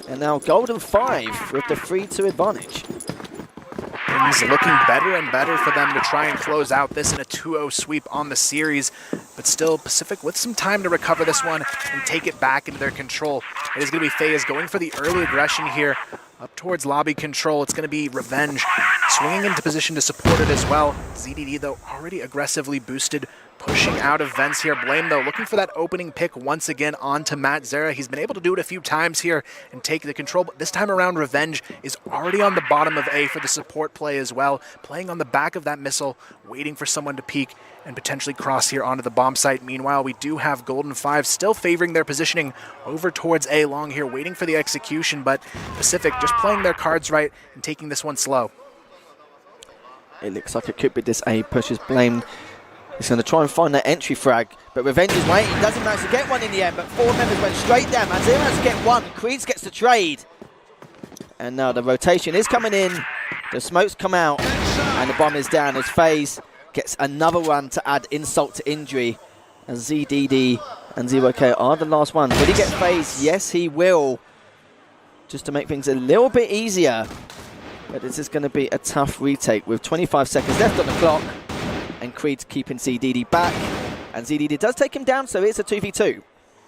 And now Golden Five with the 3-2 advantage. Things looking better and better for them to try and close out this in a 2-0 sweep on the series. But still, Pacific with some time to recover this one and take it back into their control. It is going to be FaZe going for the early aggression here up towards lobby control. It's going to be Revenge swinging into position to support it as well. ZDD, though, already aggressively boosted, pushing out of vents here. Blame, though, looking for that opening pick once again onto Matt Zera. He's been able to do it a few times here and take the control, but this time around, Revenge is already on the bottom of A for the support play as well, playing on the back of that missile, waiting for someone to peek and potentially cross here onto the bomb site. Meanwhile, we do have Golden Five still favoring their positioning over towards A long here, waiting for the execution, but Pacific just playing their cards right and taking this one slow. It looks like it could be this A pushes. Blame. He's going to try and find that entry frag, but Revenge is waiting. Doesn't manage to get one in the end, but 4 members went straight down. Manzera has to get 1. Creeds gets the trade. And now the rotation is coming in. The smokes come out, and the bomb is down as FaZe gets another one to add insult to injury. And ZDD and ZYK are the last ones. Will he get FaZe? Yes, he will. Just to make things a little bit easier. But this is going to be a tough retake with 25 seconds left on the clock. And Creed's keeping ZDD back. And ZDD does take him down, so it's a 2v2.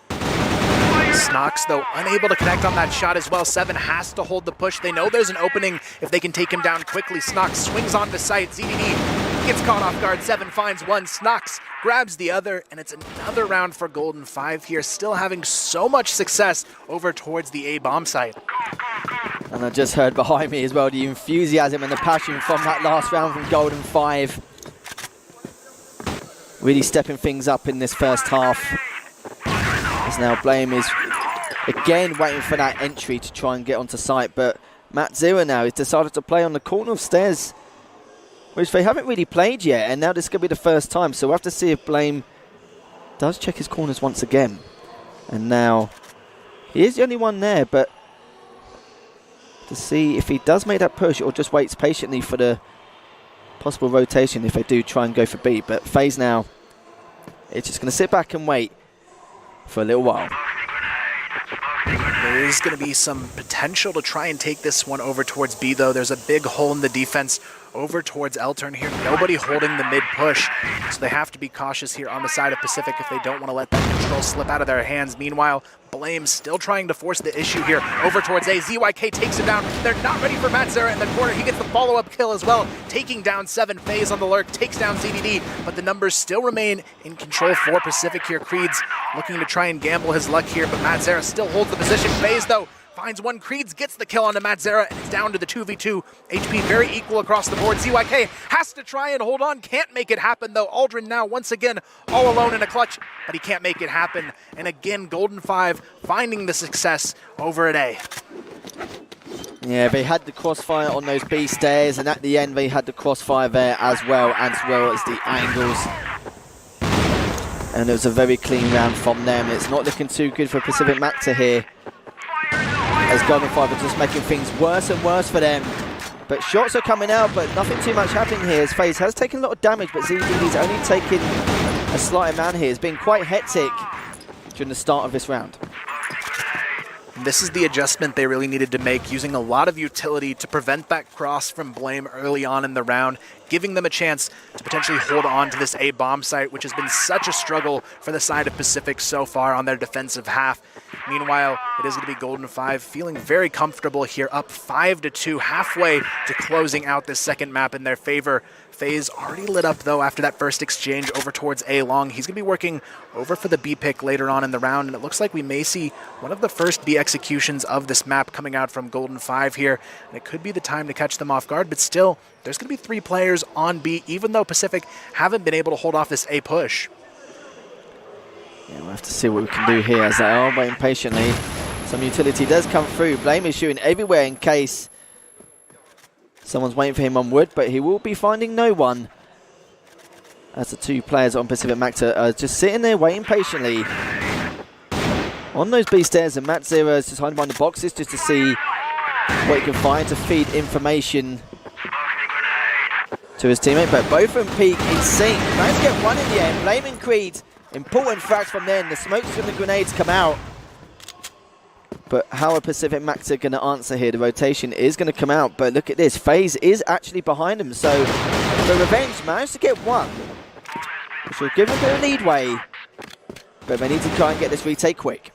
Snox, though, unable to connect on that shot as well. 7 has to hold the push. They know there's an opening if they can take him down quickly. Snox swings on the site. ZDD gets caught off guard. 7 finds 1. Snox grabs the other, and it's another round for Golden Five here, still having so much success over towards the A-bomb site. And I just heard behind me as well the enthusiasm and the passion from that last round from Golden Five. Really stepping things up in this first half. As now Blame is again waiting for that entry to try and get onto site, but Matt Zera now has decided to play on the corner of stairs, which they haven't really played yet, and now this could be the first time, so we'll have to see if Blame does check his corners once again. And now he is the only one there, but to see if he does make that push or just waits patiently for the possible rotation if they do try and go for B. But FaZe now, it's just going to sit back and wait for a little while. There is going to be some potential to try and take this one over towards B, though. There's a big hole in the defense over towards L-turn here. Nobody holding the mid push, so they have to be cautious here on the side of Pacific if they don't want to let that control slip out of their hands. Meanwhile, Blame still trying to force the issue here over towards A. ZYK takes him down. They're not ready for Macta in the corner. He gets the follow-up kill as well, taking down 7. FaZe on the lurk, takes down ZDD, but the numbers still remain in control for Pacific here. Creed's looking to try and gamble his luck here, but Macta still holds the position. FaZe, though, finds one. Creeds gets the kill onto Macta, and it's down to the 2v2. HP very equal across the board. ZYK has to try and hold on. Can't make it happen, though. Aldrin now once again all alone in a clutch, but he can't make it happen. And again, Golden 5 finding the success over at A. Yeah, they had the crossfire on those B stairs, and at the end they had the crossfire there as well as the angles. And it was a very clean round from them. It's not looking too good for Pacific Macta here, as Golden 5 are just making things worse and worse for them. But shots are coming out, but nothing too much happening here. As FaZe has taken a lot of damage, but ZDD's only taken a slight amount here. It's been quite hectic during the start of this round. This is the adjustment they really needed to make, using a lot of utility to prevent that cross from Blame early on in the round, giving them a chance to potentially hold on to this A bomb site, which has been such a struggle for the side of Pacific so far on their defensive half. Meanwhile, it is going to be Golden 5 feeling very comfortable here, up 5-2, halfway to closing out this second map in their favor. FaZe already lit up, though, after that first exchange over towards A long. He's going to be working over for the B pick later on in the round, and it looks like we may see one of the first B executions of this map coming out from Golden 5 here, and it could be the time to catch them off guard, but still, there's going to be 3 players on B, even though Pacific haven't been able to hold off this A push. Yeah, we'll have to see what we can do here as they are waiting patiently. Some utility does come through. Blame is shooting everywhere in case someone's waiting for him on wood, but he will be finding no one, as the 2 players on Pacific Macta are just sitting there waiting patiently on those B stairs, and Macta is just hiding behind the boxes just to see what he can find to feed information to his teammate. But both of them peak in sync. Nice to get one in the end. Blaming Creed. Important frags from then. The smokes from the grenades come out. But how are Pacific Macta going to answer here? The rotation is going to come out, but look at this. FaZe is actually behind him, so the Revenge managed to get one, which will give him a bit of leadway, but they need to try and get this retake quick.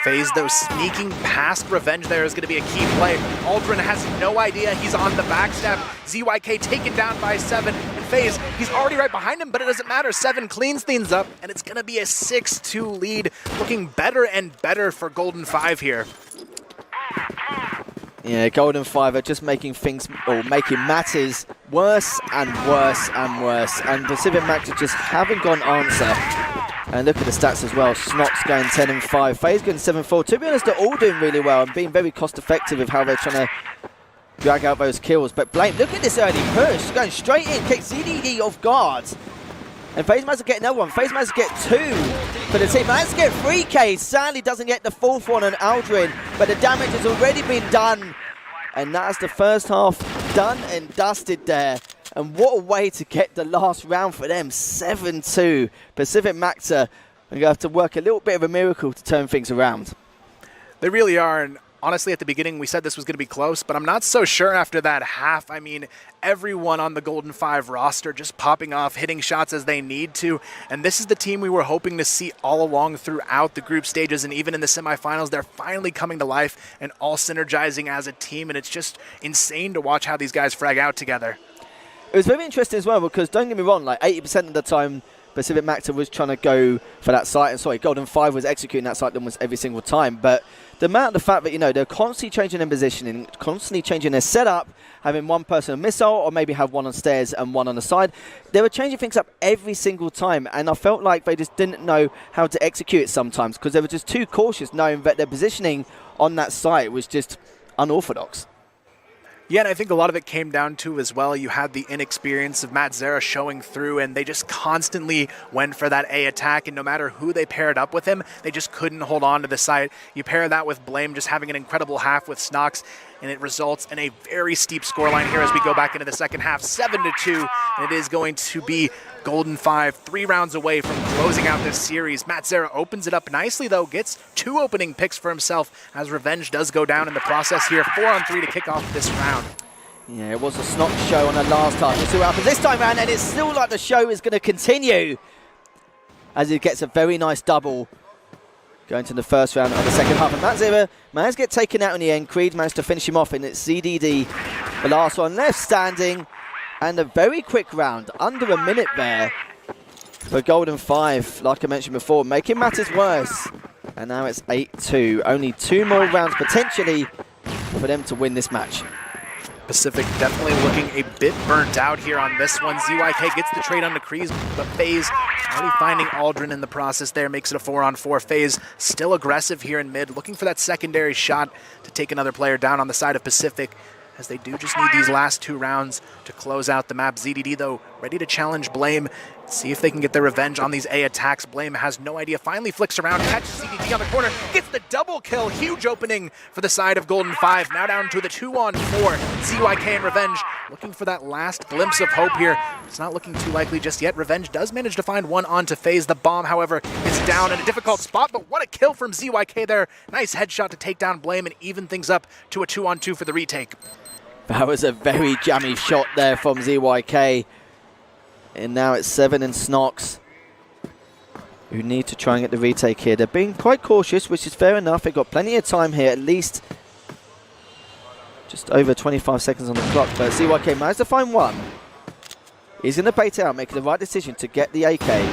FaZe, though, sneaking past Revenge there is going to be a key play. Aldrin has no idea he's on the backstab. ZYK taken down by 7, and FaZe, he's already right behind him, but it doesn't matter. 7 cleans things up, and it's going to be a 6-2 lead, looking better and better for Golden 5 here. Yeah, Golden 5 are just making things, or making matters worse and worse and worse, and Pacific Macta just haven't got an answer. And look at the stats as well. Snox going 10-5, FaZe going 7-4. To be honest, they're all doing really well and being very cost effective with how they're trying to drag out those kills. But Blame, look at this early push, going straight in, kicks ZDD off guard. And FaZe managed to get another one. FaZe managed to get 2 for the team. Managed to get 3K. Sadly doesn't get the 4th one on Aldrin, but the damage has already been done. And that's the first half done and dusted there. And what a way to get the last round for them, 7-2. Pacific Macta are going to have to work a little bit of a miracle to turn things around. They really are, and honestly at the beginning we said this was going to be close, but I'm not so sure after that half. I mean, everyone on the Golden 5 roster just popping off, hitting shots as they need to, and this is the team we were hoping to see all along throughout the group stages, and even in the semifinals, they're finally coming to life and all synergizing as a team, and it's just insane to watch how these guys frag out together. It was very interesting as well, because don't get me wrong, like 80% of the time Pacific Macta was trying to go for that site, and sorry, Golden 5 was executing that site almost every single time. But the amount of the fact that, you know, they're constantly changing their positioning, constantly changing their setup, having one person on missile, or maybe have one on stairs and one on the side. They were changing things up every single time, and I felt like they just didn't know how to execute it sometimes, because they were just too cautious, knowing that their positioning on that site was just unorthodox. Yeah, and I think a lot of it came down to as well, you had the inexperience of Macta showing through, and they just constantly went for that A attack, and no matter who they paired up with him, they just couldn't hold on to the site. You pair that with Blame just having an incredible half with Snox, and it results in a very steep scoreline here as we go back into the second half, 7-2, and it is going to be Golden 5 3 rounds away from closing out this series. Macta opens it up nicely, though, gets 2 opening picks for himself as Revenge does go down in the process here. 4-on-3 to kick off this round. Yeah, it was a snot show on the last time. We'll see what happens this time around, and it's still like the show is going to continue as he gets a very nice double going to the first round of the second half. And Macta managed to get taken out in the end. Creed managed to finish him off, and it's ZDD, the last one left standing. And a very quick round, under a minute there for Golden 5, like I mentioned before, making matters worse. And now it's 8-2. Only 2 more rounds potentially for them to win this match. Pacific definitely looking a bit burnt out here on this one. ZYK gets the trade onto Kreese, but FaZe already finding Aldrin in the process there, makes it a 4-on-4. FaZe still aggressive here in mid, looking for that secondary shot to take another player down on the side of Pacific, as they do just need these last 2 rounds to close out the map. ZDD, though, ready to challenge Blame, see if they can get their revenge on these A attacks. Blame has no idea, finally flicks around, catches ZDD on the corner, gets the double kill. Huge opening for the side of Golden 5. Now down to the 2-on-4. ZYK and Revenge looking for that last glimpse of hope here. It's not looking too likely just yet. Revenge does manage to find one onto FaZe. The bomb, however, is down in a difficult spot, but what a kill from ZYK there. Nice headshot to take down Blame and even things up to a 2-on-2 for the retake. That was a very jammy shot there from ZYK. And now it's Seven and Snox who need to try and get the retake here. They're being quite cautious, which is fair enough. They've got plenty of time here, at least just over 25 seconds on the clock. But ZYK managed to find one. He's going to bait out, making the right decision to get the AK.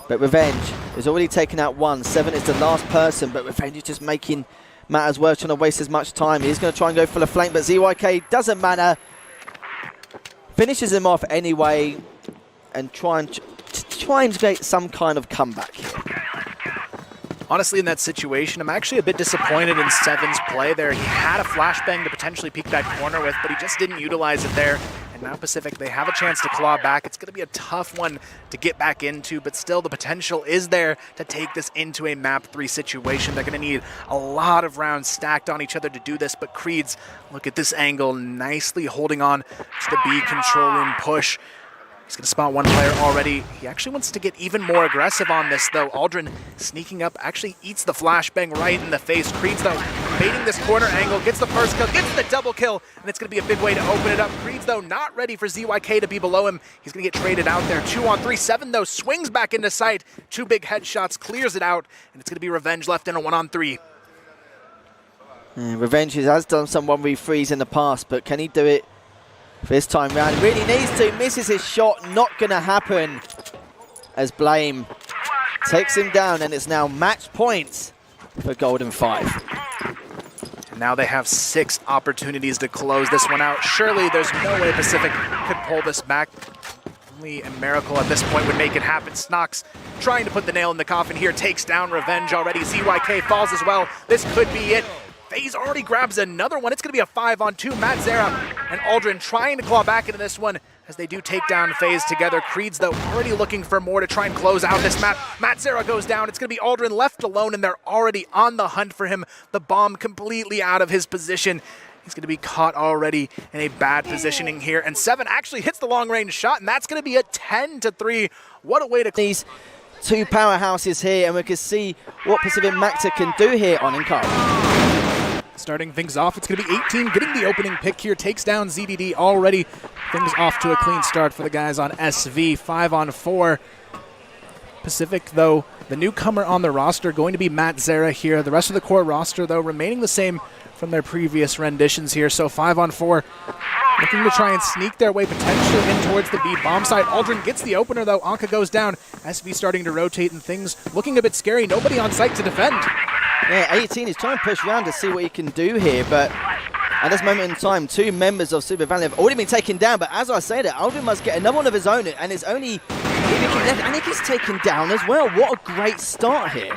But Revenge has already taken out one. Seven is the last person, but Revenge is just making matters worse, trying to waste as much time. He's going to try and go for the flank, but ZYK doesn't matter. Finishes him off anyway, and try and get some kind of comeback here. Honestly, in that situation, I'm actually a bit disappointed in Seven's play there. He had a flashbang to potentially peek that corner with, but he just didn't utilize it there. And now Pacific, they have a chance to claw back. It's going to be a tough one to get back into, but still the potential is there to take this into a map 3 situation. They're going to need a lot of rounds stacked on each other to do this, but Creed's, look at this angle, nicely holding on to the B control room push. He's going to spot one player already. He actually wants to get even more aggressive on this, though. Aldrin sneaking up, actually eats the flashbang right in the face. Creed's, though, baiting this corner angle, gets the first kill, gets the double kill, and it's going to be a big way to open it up. Creed's, though, not ready for ZYK to be below him. He's going to get traded out there. 2-on-3. Seven, though, swings back into sight. 2 big headshots, clears it out, and it's going to be Revenge left in a 1-on-3. Yeah, Revenge has done some 1v3s in the past, but can he do it this time round? Really needs to. Misses his shot. Not going to happen as Blame takes him down, and it's now match points for Golden 5. And now they have 6 opportunities to close this one out. Surely there's no way Pacific could pull this back. Only a miracle at this point would make it happen. Snox trying to put the nail in the coffin here, takes down Revenge already. ZYK falls as well. This could be it. FaZe already grabs another one. It's going to be a 5-on-2. Macta and Aldrin trying to claw back into this one as they do take down FaZe together. Creed's, though, already looking for more to try and close out this map. Macta goes down. It's going to be Aldrin left alone, and they're already on the hunt for him. The bomb completely out of his position. He's going to be caught already in a bad positioning here. And Seven actually hits the long-range shot, and that's going to be a 10-3. What a way to... These 2 powerhouses here, and we can see what Pacific Macta can do here on Encarta. Starting things off, it's going to be 18, getting the opening pick here, takes down ZDD already. Things off to a clean start for the guys on SV, 5-on-4. Pacific, though, the newcomer on the roster, going to be Macta here. The rest of the core roster, though, remaining the same from their previous renditions here. So 5-on-4, looking to try and sneak their way potentially in towards the B bomb site. Aldrin gets the opener, though. Anka goes down. SV starting to rotate, and things looking a bit scary. Nobody on site to defend. Yeah, 18 is trying to push around to see what he can do here, but at this moment in time, 2 members of Super Valiant have already been taken down, but as I say that, Aldrin must get another one of his own, and it's only and he gets taken down as well. What a great start here.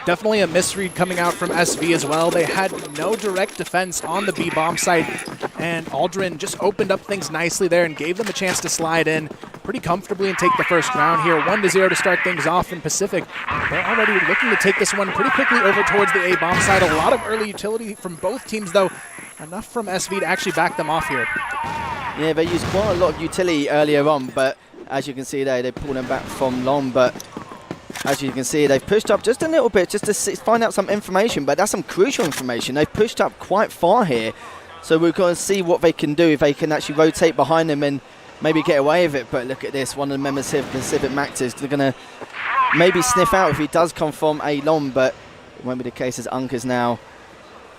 Definitely a misread coming out from SV as well. They had no direct defense on the B bomb site, and Aldrin just opened up things nicely there and gave them a chance to slide in pretty comfortably and take the first round here. 1-0 to start things off in Pacific. They're already looking to take this one pretty quickly over towards the A bomb site. A lot of early utility from both teams, though. Enough from SV to actually back them off here. Yeah, they used quite a lot of utility earlier on, but as you can see there, they pulled them back from long, but as you can see, they've pushed up just a little bit just to find out some information, but that's some crucial information. They've pushed up quite far here. So we're going to see what they can do, if they can actually rotate behind them and maybe get away with it. But look at this, one of the members here, Pacific Macta, they're going to maybe sniff out if he does come from a long, but it won't be the case as Unka's now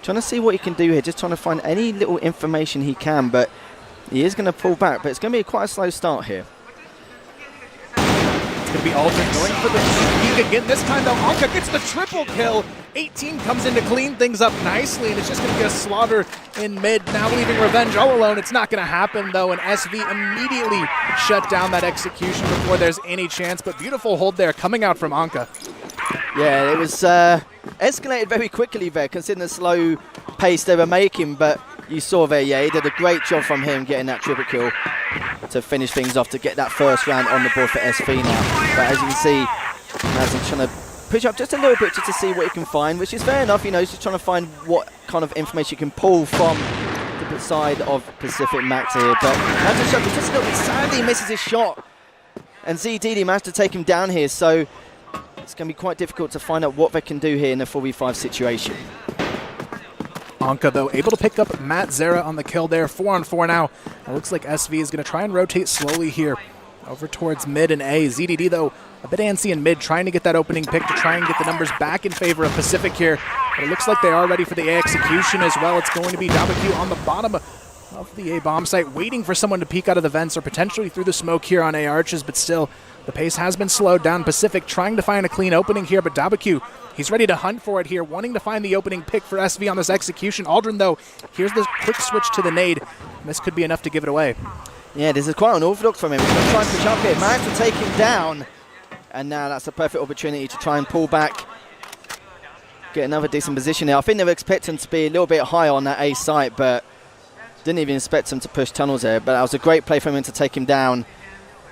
trying to see what he can do here, just trying to find any little information he can, but he is going to pull back, but it's going to be quite a slow start here. It's going to be Aldrin going for the peek again. This time, though, Anka gets the triple kill. 18 comes in to clean things up nicely, and it's just going to be a slaughter in mid. Now leaving Revenge all alone. It's not going to happen, though, and SV immediately shut down that execution before there's any chance, but beautiful hold there coming out from Anka. Yeah, it was escalated very quickly there, considering the slow pace they were making, but you saw there, yeah, he did a great job from him getting that triple kill to finish things off, to get that first round on the board for SV now. But as you can see, Mazin trying to push up just a little bit just to see what he can find, which is fair enough, you know, he's just trying to find what kind of information he can pull from the side of Pacific Macta here. But Mazin shot just a little bit, sadly he misses his shot, and ZDD managed to take him down here, so it's going to be quite difficult to find out what they can do here in a 4v5 situation. Anka, though, able to pick up Matt Zera on the kill there. 4-on-4 now. It looks like SV is going to try and rotate slowly here over towards mid and A. ZDD, though, a bit antsy in mid, trying to get that opening pick to try and get the numbers back in favor of Pacific here. But it looks like they are ready for the A execution as well. It's going to be WQ on the bottom of the A bomb site, waiting for someone to peek out of the vents or potentially through the smoke here on A arches, but still, the pace has been slowed down. Pacific trying to find a clean opening here, but WQ, he's ready to hunt for it here, wanting to find the opening pick for SV on this execution. Aldrin, though, here's the quick switch to the nade. This could be enough to give it away. Yeah, this is quite unorthodox from him. He's going to try and push up here, managed to take him down, and now that's a perfect opportunity to try and pull back, get another decent position here. I think they were expecting to be a little bit higher on that A site, but didn't even expect him to push tunnels there. But that was a great play from him to take him down.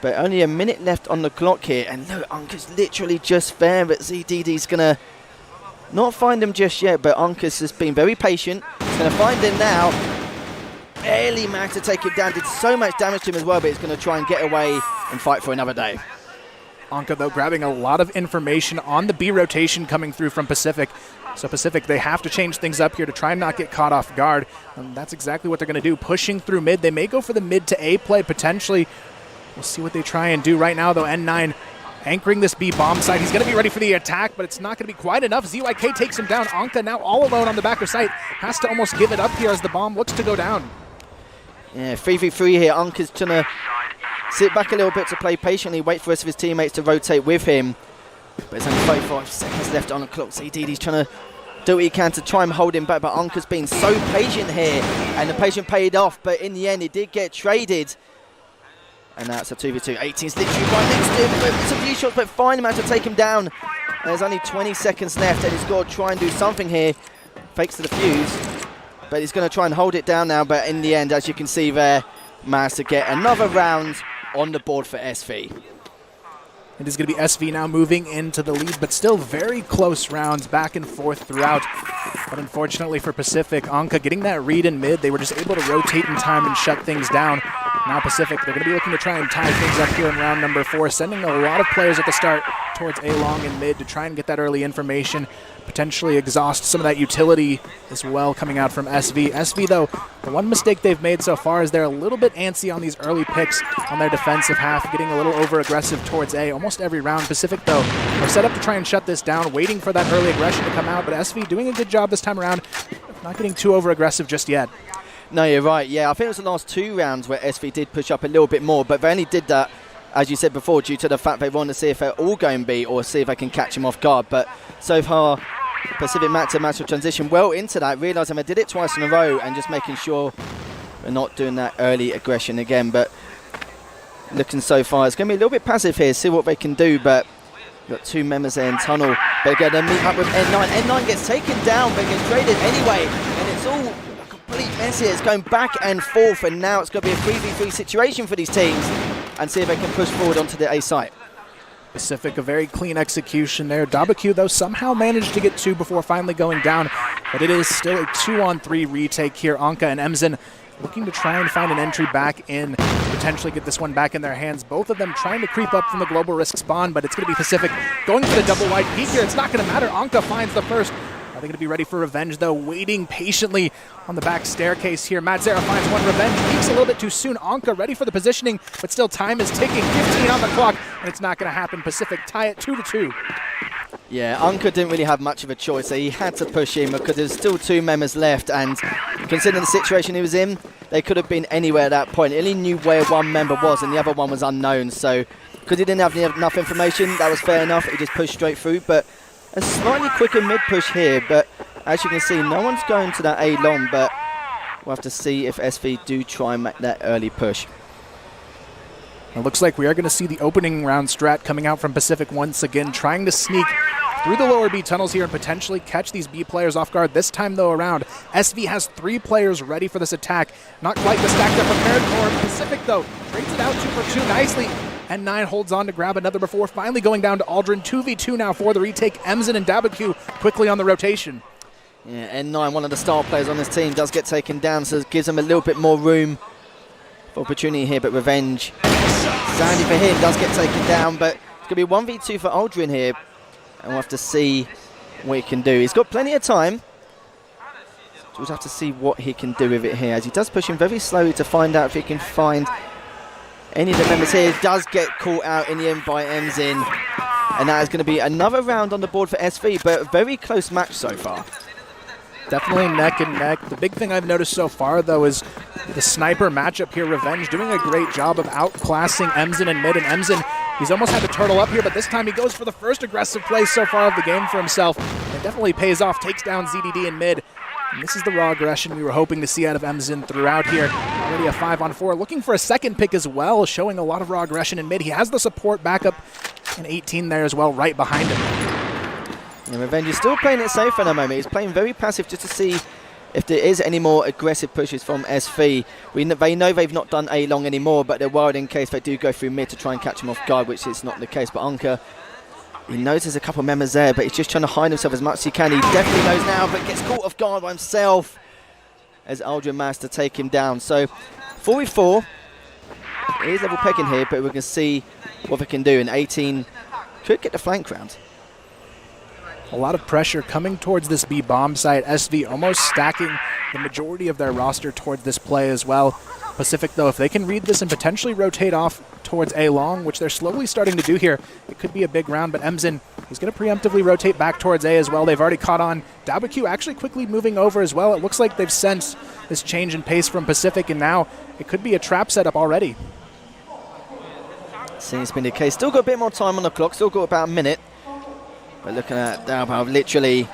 But only a minute left on the clock here, and look, Anka's literally just there, but ZDD's going to not find him just yet, but Anka's just been very patient. He's going to find him now. Barely managed to take him down, did so much damage to him as well, but he's going to try and get away and fight for another day. Anka, though, grabbing a lot of information on the B rotation coming through from Pacific. So Pacific, they have to change things up here to try and not get caught off guard. And that's exactly what they're going to do, pushing through mid. They may go for the mid to A play, potentially. We'll see what they try and do right now, though. N9 anchoring this B bomb site. He's going to be ready for the attack, but it's not going to be quite enough. ZYK takes him down. Anka now all alone on the backer site. Has to almost give it up here as the bomb looks to go down. Yeah, 3v3 here. Anka's trying to sit back a little bit to play patiently, wait for the rest of his teammates to rotate with him. But there's only 35 seconds left on the clock. ZDD's trying to do what he can to try and hold him back, but Anka's been so patient here, and the patience paid off, but in the end, it did get traded. And now it's a 2v2. 18's literally right next to him, but some few shots, but finally managed to take him down. And there's only 20 seconds left, and he's got to try and do something here. Fakes to the fuse, but he's going to try and hold it down now, but in the end, as you can see there, managed to get another round on the board for SV. It is going to be SV now moving into the lead, but still very close rounds back and forth throughout. But unfortunately for Pacific, Anka getting that read in mid, they were just able to rotate in time and shut things down. Now Pacific, they're going to be looking to try and tie things up here in round number 4, sending a lot of players at the start towards A long and mid to try and get that early information, potentially exhaust some of that utility as well coming out from SV. SV, though, the one mistake they've made so far is they're a little bit antsy on these early picks on their defensive half, getting a little over-aggressive towards A almost every round. Pacific, though, are set up to try and shut this down, waiting for that early aggression to come out, but SV doing a good job this time around, not getting too over-aggressive just yet. No, you're right. Yeah, I think it was the last 2 rounds where SV did push up a little bit more, but they only did that, as you said before, due to the fact they wanted to see if they're all going B or see if they can catch him off guard. But so far, Pacific Macta managed to transition well into that, realising they did it twice in a row and just making sure they're not doing that early aggression again. But looking so far, it's going to be a little bit passive here, see what they can do, but got 2 members there in tunnel. They're going to meet up with N9. N9 gets taken down, but gets traded anyway, and it's all complete mess here. It's going back and forth, and now it's going to be a 3v3 situation for these teams and see if they can push forward onto the A site. Pacific, a very clean execution there. WQ, though, somehow managed to get 2 before finally going down, but it is still a 2-on-3 retake here. Anka and Emzen looking to try and find an entry back in, potentially get this one back in their hands. Both of them trying to creep up from the global risk spawn, but it's going to be Pacific going for the double wide peek here. It's not going to matter. Anka finds the first. Are they going to be ready for Revenge, though? Waiting patiently on the back staircase here. Matzera finds one. Revenge peaks a little bit too soon. Anka ready for the positioning, but still time is ticking. 15 on the clock, and it's not going to happen. Pacific tie it 2-2. Yeah, Anka didn't really have much of a choice. He had to push in because there's still 2 members left, and considering the situation he was in, they could have been anywhere at that point. He only knew where one member was, and the other one was unknown. So because he didn't have enough information, that was fair enough. He just pushed straight through, but a slightly quicker mid push here. But as you can see, no one's going to that A long, but we'll have to see if SV do try and make that early push. It looks like we are going to see the opening round strat coming out from Pacific once again, trying to sneak through the lower B tunnels here and potentially catch these B players off guard. This time, though, around, SV has 3 players ready for this attack. Not quite the stack they're prepared for. Pacific, though, trades it out 2 for 2 nicely. N9 holds on to grab another before finally going down to Aldrin. 2v2 now for the retake. Emzen and WCG quickly on the rotation. Yeah, N9, one of the star players on this team, does get taken down, so it gives him a little bit more room for opportunity here, but Revenge, sadly for him, does get taken down, but it's going to be 1v2 for Aldrin here, and we'll have to see what he can do. He's got plenty of time, so we'll have to see what he can do with it here, as he does push him very slowly to find out if he can find any of the members here. Does get caught out in the end by Emzen, and that is going to be another round on the board for SV, but a very close match so far. Definitely neck and neck. The big thing I've noticed so far, though, is the sniper matchup here. Revenge doing a great job of outclassing Emzen in mid, and Emzen, he's almost had to turtle up here, but this time he goes for the first aggressive play so far of the game for himself. It definitely pays off, takes down ZDD in mid. And this is the raw aggression we were hoping to see out of Emzen throughout here. Already a 5-on-4, looking for a second pick as well, showing a lot of raw aggression in mid. He has the support backup in 18 there as well, right behind him. And Revenge is still playing it safe at the moment. He's playing very passive just to see if there is any more aggressive pushes from SV. They know they've not done A long anymore, but they're worried in case they do go through mid to try and catch him off guard, which is not the case. But Anka, he knows there's a couple of members there, but he's just trying to hide himself as much as he can. He definitely knows now, but gets caught off guard by himself as Aldrin managed to take him down. So 4v4. It is level pegging here, but we're going to see what they can do. And 18 could get the flank round. A lot of pressure coming towards this B bomb site. SV almost stacking the majority of their roster towards this play as well. Pacific, though, if they can read this and potentially rotate off towards A long, which they're slowly starting to do here, it could be a big round. But Emzen is going to preemptively rotate back towards A as well. They've already caught on. WCG actually quickly moving over as well. It looks like they've sensed this change in pace from Pacific, and now it could be a trap setup already. Seems to be the case. Still got a bit more time on the clock. Still got about a minute. But looking at Dalbao, literally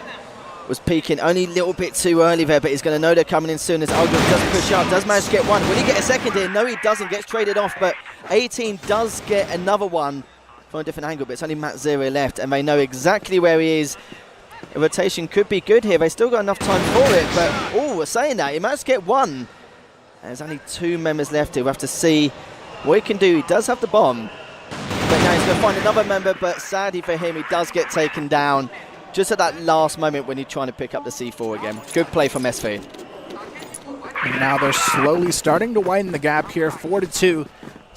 was peaking only a little bit too early there, but he's going to know they're coming in soon as Aldrin does push up, does manage to get one. Will he get a second here? No, he doesn't. Gets traded off, but 18 does get another one from a different angle, but it's only Matzera left, and they know exactly where he is. A rotation could be good here. They still got enough time for it, but, oh, we're saying that. He managed to get one. And there's only 2 members left here. We'll have to see what he can do. He does have the bomb. But now he's going to find another member, but sadly for him, he does get taken down just at that last moment when he's trying to pick up the C4 again. Good play from SV. And now they're slowly starting to widen the gap here, 4-2. So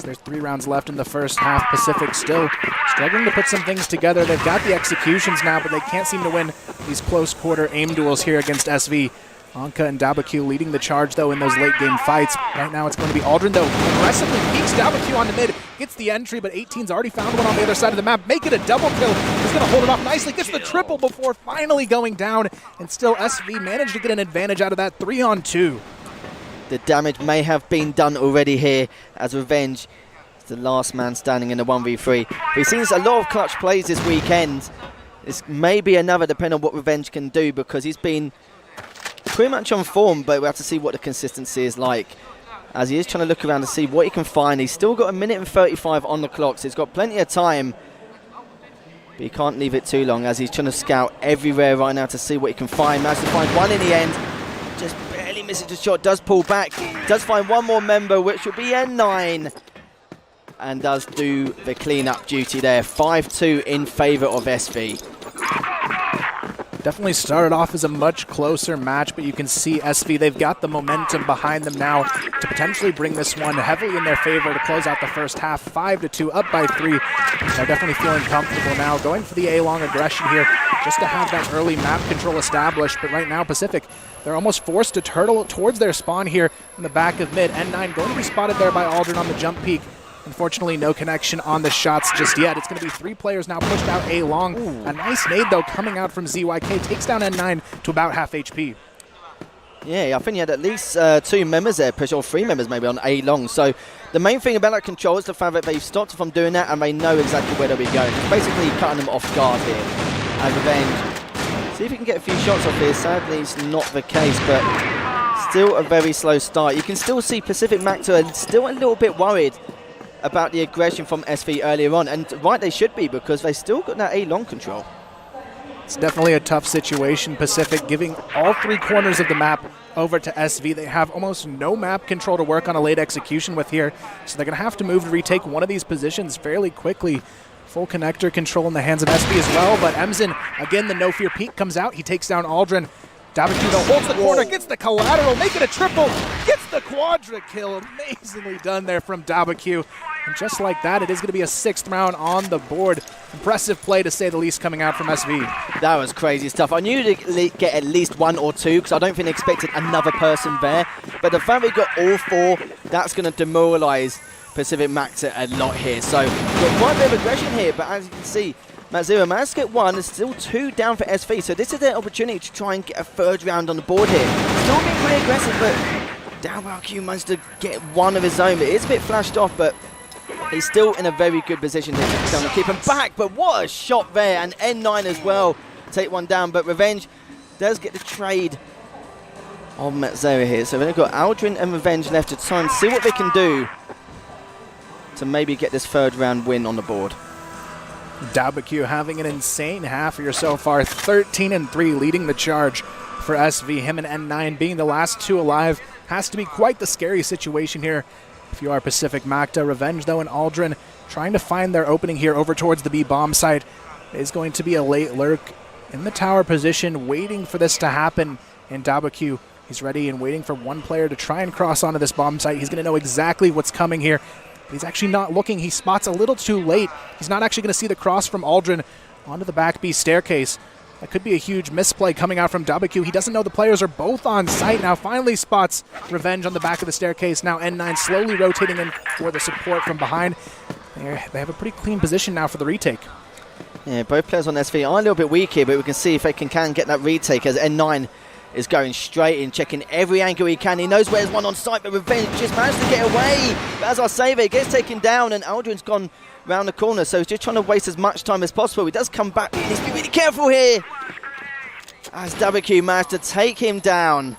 there's 3 rounds left in the first half. Pacific still struggling to put some things together. They've got the executions now, but they can't seem to win these close quarter aim duels here against SV. Anka and WCG leading the charge, though, in those late-game fights. Right now it's going to be Aldrin, though, aggressively peeks WCG on the mid, gets the entry, but 18's already found one on the other side of the map. Make it a double kill. He's going to hold it off nicely, gets the triple before finally going down, and still SV managed to get an advantage out of that 3-on-2. The damage may have been done already here, as Revenge is the last man standing in the 1v3. We've seen a lot of clutch plays this weekend. This may be another, depending on what Revenge can do, because he's been pretty much on form, but we have to see what the consistency is like, as he is trying to look around to see what he can find. He's still got 1:35 on the clock, so he's got plenty of time, but he can't leave it too long, as he's trying to scout everywhere right now to see what he can find. Managed to find one in the end, just barely misses the shot, does pull back, does find one more member, which will be N9, and does do the clean-up duty there. 5-2 in favour of SV. Definitely started off as a much closer match, but you can see SV, they've got the momentum behind them now to potentially bring this one heavily in their favor to close out the first half, 5-2, up by 3. They're definitely feeling comfortable now, going for the A-long aggression here, just to have that early map control established. But right now, Pacific, they're almost forced to turtle towards their spawn here in the back of mid. N9 going to be spotted there by Aldrin on the jump peak. Unfortunately, no connection on the shots just yet. It's going to be 3 players now pushed out A-long. A nice nade, though, coming out from ZYK. Takes down N9 to about half HP. Yeah, I think he had at least 2 members there, or 3 members maybe on A-long. So the main thing about that control is the fact that they've stopped from doing that and they know exactly where they'll be going. It's basically cutting them off guard here. And Revenge, see if he can get a few shots off here. Sadly, it's not the case, but still a very slow start. You can still see Pacific Macta still a little bit worried about the aggression from SV earlier on, and right they should be, because they still got that A-long control. It's definitely a tough situation. Pacific giving all 3 corners of the map over to SV. They have almost no map control to work on a late execution with here, so they're going to have to move to retake one of these positions fairly quickly. Full connector control in the hands of SV as well, but Emzen, again, the no fear peek comes out. He takes down Aldrin. Dabaku holds the corner, gets the collateral, make it a triple, gets the quadra kill. Amazingly done there from Dabaku. And just like that, it is going to be a 6th round on the board. Impressive play, to say the least, coming out from SV. That was crazy stuff. I knew they'd get at least 1 or 2, because I don't think they expected another person there. But the fact they got all 4, that's going to demoralize Pacific Macta a lot here. So, got quite a bit of aggression here, but as you can see, Matzera managed to get 1, there's still 2 down for SV, so this is their opportunity to try and get a 3rd round on the board here. Still being pretty aggressive, but Dabaku managed to get 1 of his own. It is a bit flashed off, but he's still in a very good position here to keep him back. But what a shot there, and N9 as well take 1 down, but Revenge does get the trade of Matzera here. So they've got Aldrin and Revenge left to try and see what they can do to maybe get this 3rd round win on the board. Dabaku having an insane half here so far, 13-3, leading the charge for SV. Him and N9 being the last 2 alive has to be quite the scary situation here if you are Pacific Macta. Revenge, though, and Aldrin trying to find their opening here over towards the B bomb site. It is going to be a late lurk in the tower position, waiting for this to happen. And Dabaku, he's ready and waiting for 1 player to try and cross onto this bomb site. He's going to know exactly what's coming here. He's actually not looking. He spots a little too late. He's not actually going to see the cross from Aldrin onto the back B staircase. That could be a huge misplay coming out from Dabaku. He doesn't know the players are both on site. Now finally spots Revenge on the back of the staircase. Now N9 slowly rotating in for the support from behind. They have a pretty clean position now for the retake. Yeah, both players on SV are a little bit weak here, but we can see if they can get that retake, as N9 is going straight in, checking every angle he can. He knows where there's 1 on site, but Revenge just managed to get away. But as I say, it gets taken down, and Aldrin's gone round the corner, so he's just trying to waste as much time as possible. He does come back, but he needs to be really careful here, as Dabaku managed to take him down.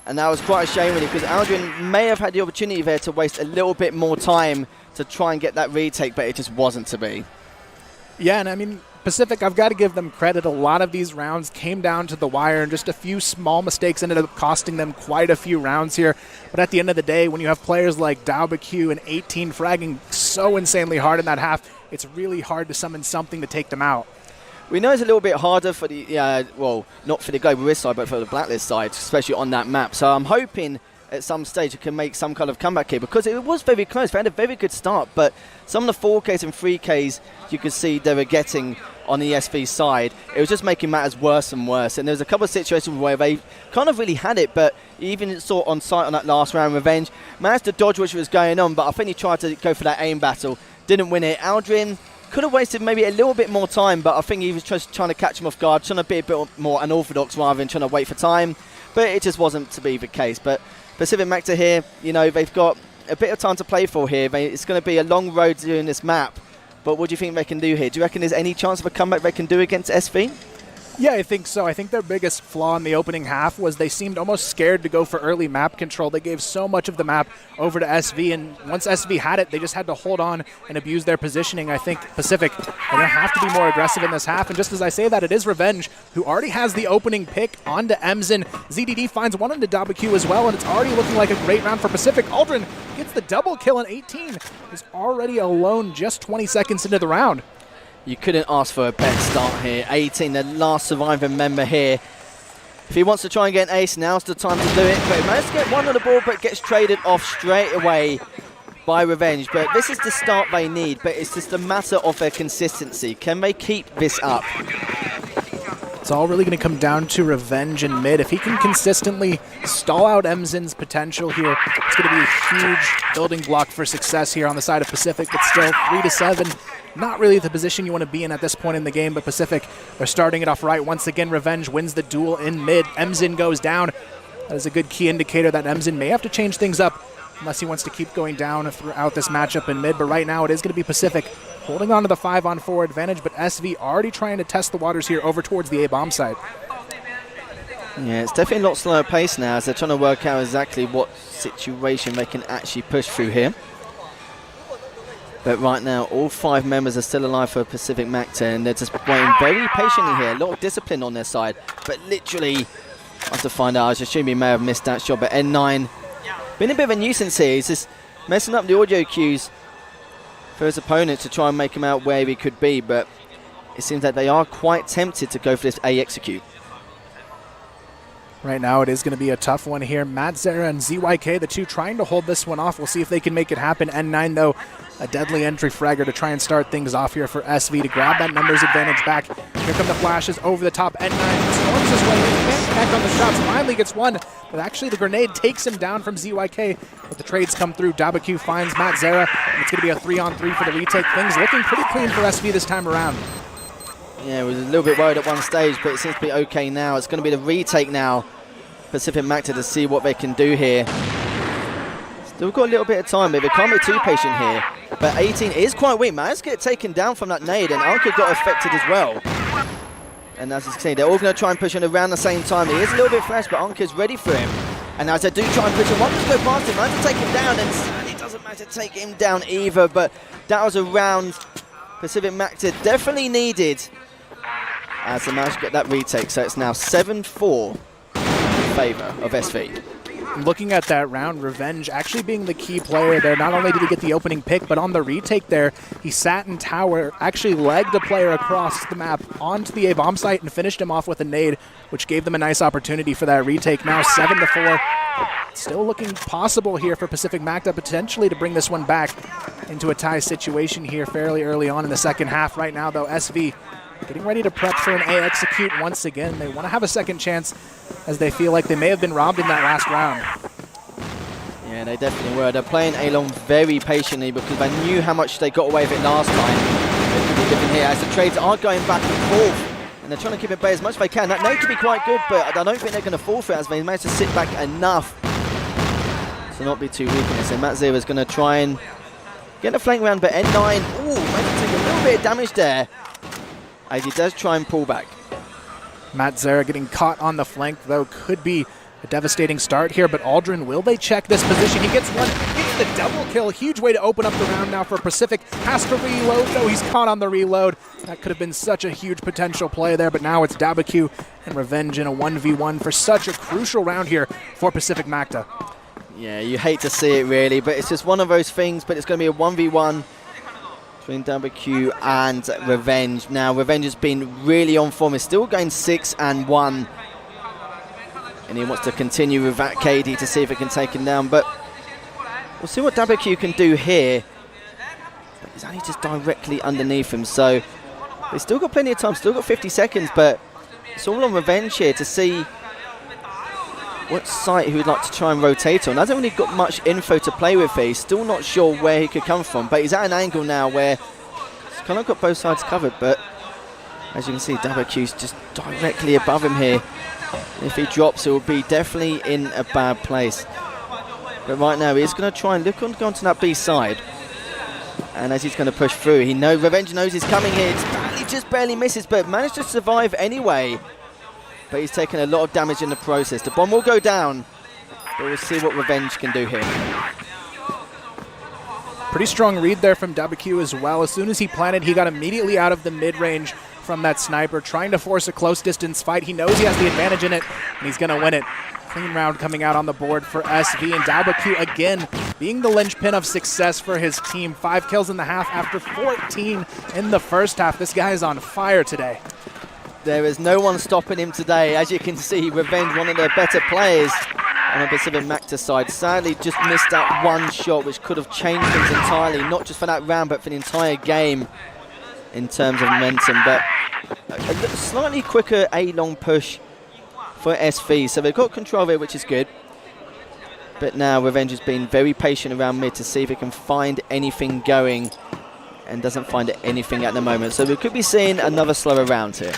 And that was quite a shame, really, because Aldrin may have had the opportunity there to waste a little bit more time to try and get that retake, but it just wasn't to be. Yeah, and I mean, Pacific, I've got to give them credit. A lot of these rounds came down to the wire, and just a few small mistakes ended up costing them quite a few rounds here. But at the end of the day, when you have players like Dabaku and 18 fragging so insanely hard in that half, it's really hard to summon something to take them out. We know it's a little bit harder for the, well, not for the Global Risk side, but for the Blacklist side, especially on that map. So I'm hoping at some stage it can make some kind of comeback here, because it was very close. They had a very good start, but some of the 4Ks and 3Ks you could see they were getting on the SV side, it was just making matters worse and worse. And there was a couple of situations where they kind of really had it, but even saw on site on that last round, Revenge managed to dodge what was going on, but I think he tried to go for that aim battle, didn't win it. Aldrin could have wasted maybe a little bit more time, but I think he was just trying to catch him off guard, trying to be a bit more unorthodox rather than trying to wait for time, but it just wasn't to be the case. But Pacific Macta here, you know, they've got a bit of time to play for here. It's going to be a long road doing this map, but what do you think they can do here? Do you reckon there's any chance of a comeback they can do against SV? Yeah, I think so. I think their biggest flaw in the opening half was they seemed almost scared to go for early map control. They gave so much of the map over to SV, and once SV had it, they just had to hold on and abuse their positioning. I think Pacific are going to have to be more aggressive in this half, and just as I say that, it is Revenge who already has the opening pick onto Emzen. ZDD finds one onto Dabaku as well, and it's already looking like a great round for Pacific. Aldrin gets the double kill, and 18 is already alone just 20 seconds into the round. You couldn't ask for a better start here. 18, the last surviving member here. If he wants to try and get an ace, now's the time to do it. But he managed to get one on the board, but gets traded off straight away by Revenge. But this is the start they need, but it's just a matter of their consistency. Can they keep this up? It's all really going to come down to Revenge in mid. If he can consistently stall out Emzin's potential here, it's going to be a huge building block for success here on the side of Pacific, but still 3-7. Not really the position you want to be in at this point in the game, but Pacific are starting it off right. Once again, Revenge wins the duel in mid. Emzin goes down. That is a good key indicator that Emzin may have to change things up unless he wants to keep going down throughout this matchup in mid. But right now, it is going to be Pacific holding on to the 5-on-4 advantage, but SV already trying to test the waters here over towards the A-bomb side. Yeah, it's definitely a lot slower pace now as they're trying to work out exactly what situation they can actually push through here. But right now, all 5 members are still alive for Pacific Macta, and they're just waiting very patiently here. A lot of discipline on their side, but literally, I have to find out. I was assuming he may have missed that shot, but N9 been a bit of a nuisance here. He's just messing up the audio cues for his opponent to try and make him out where he could be, but it seems that they are quite tempted to go for this A execute. Right now, it is going to be a tough one here. Matt Zera and ZYK, the two trying to hold this one off. We'll see if they can make it happen. N9, though, a deadly entry fragger to try and start things off here for SV to grab that numbers advantage back. Here come the flashes over the top. N9 storms his way in. Can't connect on the shots. Finally gets one, but actually the grenade takes him down from ZYK. But the trades come through. WCG finds Matt Zera, and it's going to be a 3-on-3 for the retake. Things looking pretty clean for SV this time around. Yeah, we was a little bit worried at one stage, but it seems to be okay now. It's going to be the retake now. Pacific Macta to see what they can do here. Still got a little bit of time, but they can't be too patient here. But 18 is quite weak. Managed to get taken down from that nade, and Anka got affected as well. And as you can see, they're all going to try and push him around the same time. He is a little bit fresh, but Anka's ready for him. And as they do try and push him, one just go past him, managed to take him down, and it doesn't matter to take him down either. But that was a round Pacific Macta definitely needed as they managed to get that retake. So it's now 7-4 in favour of SV. Looking at that round, Revenge actually being the key player there. Not only did he get the opening pick, but on the retake there, he sat in tower, actually legged a player across the map onto the A-bomb site and finished him off with a nade, which gave them a nice opportunity for that retake. Now 7-4. Still looking possible here for Pacific Macta potentially to bring this one back into a tie situation here fairly early on in the second half. Right now, though, SV getting ready to prep for an A execute once again. They want to have a second chance as they feel like they may have been robbed in that last round. Yeah, they definitely were. They're playing A-long very patiently because they knew how much they got away with it last time. Here as the trades are going back and forth, and they're trying to keep it bay as much as they can. That nade could be quite good, but I don't think they're going to fall for it as they managed to sit back enough to not be too weak in this. And Matt Zera is going to try and get a flank round, but N9, ooh, managed to take a little bit of damage there as he does try and pull back. Matt Zera getting caught on the flank, though, could be a devastating start here, but Aldrin, will they check this position? He gets one, gets the double kill. Huge way to open up the round now for Pacific. Has to reload, though. He's caught on the reload. That could have been such a huge potential play there, but now it's WCG and Revenge in a 1v1 for such a crucial round here for Pacific Macta. Yeah, you hate to see it, really, but it's just one of those things, but it's going to be a 1v1 between WCG and Revenge. Now, Revenge has been really on form. He's still going 6-1. And he wants to continue with that KD to see if it can take him down. But we'll see what WCG can do here. But he's only just directly underneath him. So they've still got plenty of time, still got 50 seconds. But it's all on Revenge here to see what site he would like to try and rotate on. Hasn't really got much info to play with here. He's still not sure where he could come from, but he's at an angle now where he's kind of got both sides covered, but as you can see, WCG's just directly above him here. If he drops, it will be definitely in a bad place. But right now, he's going to try and look on onto that B side. And as he's going to push through, Revenge knows he's coming here. He just barely misses, but managed to survive anyway. But he's taken a lot of damage in the process. The bomb will go down, but we'll see what Revenge can do here. Pretty strong read there from WCG as well. As soon as he planted, he got immediately out of the mid-range from that sniper, trying to force a close distance fight. He knows he has the advantage in it, and he's going to win it. Clean round coming out on the board for SV, and WCG again being the linchpin of success for his team. 5 kills in the half after 14 in the first half. This guy is on fire today. There is no one stopping him today. As you can see, Revenge, one of the better players on the Pacific Macta side, sadly just missed that one shot which could have changed things entirely, not just for that round but for the entire game in terms of momentum. But a slightly quicker A-long push for SV, so they've got control of it, which is good. But now Revenge has been very patient around mid to see if it can find anything going, and doesn't find anything at the moment. So we could be seeing another slower round here.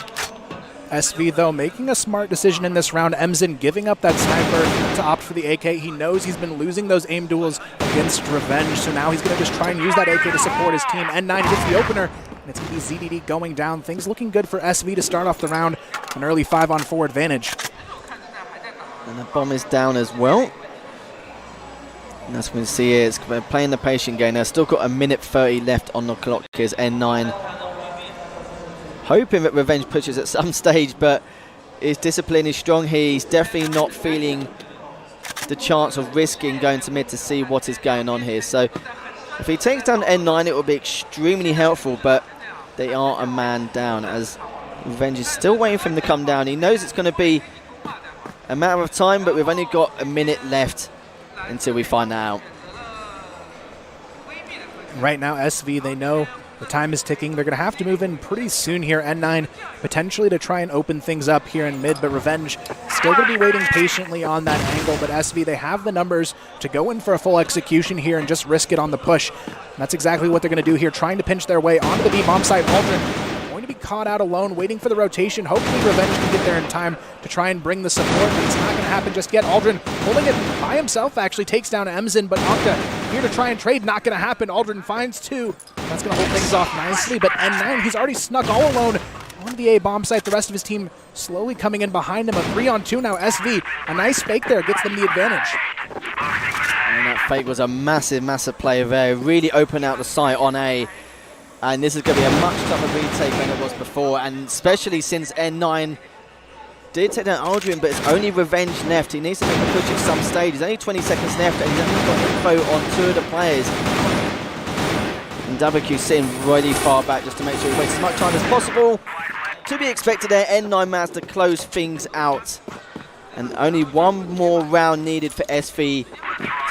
SV, though, making a smart decision in this round. Emzin giving up that sniper to opt for the AK. He knows he's been losing those aim duels against Revenge, so now he's going to just try and use that AK to support his team. N9 gets the opener, and it's going to be ZDD going down. Things looking good for SV to start off the round. An early 5-on-4 advantage. And the bomb is down as well. And that's what we see here. It's playing the patient game. Now still got a minute 30 left on the clock. Here's N9. Hoping that Revenge pushes at some stage, but his discipline is strong here. He's definitely not feeling the chance of risking going to mid to see what is going on here. So if he takes down N9, it will be extremely helpful, but they are a man down as Revenge is still waiting for him to come down. He knows it's going to be a matter of time, but we've only got a minute left until we find out. Right now, SV, they know the time is ticking. They're going to have to move in pretty soon here. N9 potentially to try and open things up here in mid, but Revenge still going to be waiting patiently on that angle. But SV, they have the numbers to go in for a full execution here and just risk it on the push. And that's exactly what they're going to do here, trying to pinch their way onto the B bomb site. Aldrin going to be caught out alone, waiting for the rotation. Hopefully Revenge can get there in time to try and bring the support, but it's not going to happen just yet. Aldrin holding it by himself, actually takes down Emzin, but Macta here to try and trade, not going to happen. Aldrin finds 2. That's going to hold things off nicely, but N9, he's already snuck all alone on the A bomb site. The rest of his team slowly coming in behind him. A 3-on-2 now. SV, a nice fake there, gets them the advantage. And that fake was a massive, massive play there. Really opened out the site on A. And this is going to be a much tougher retake than it was before, and especially since N9 did take down Aldrin, but it's only Revenge left. He needs to make a push at some stage. There's only 20 seconds left, and he's only got info on 2 of the players. And WCG sitting really far back just to make sure he wastes as much time as possible. To be expected there, N9 managed to close things out. And only one more round needed for SV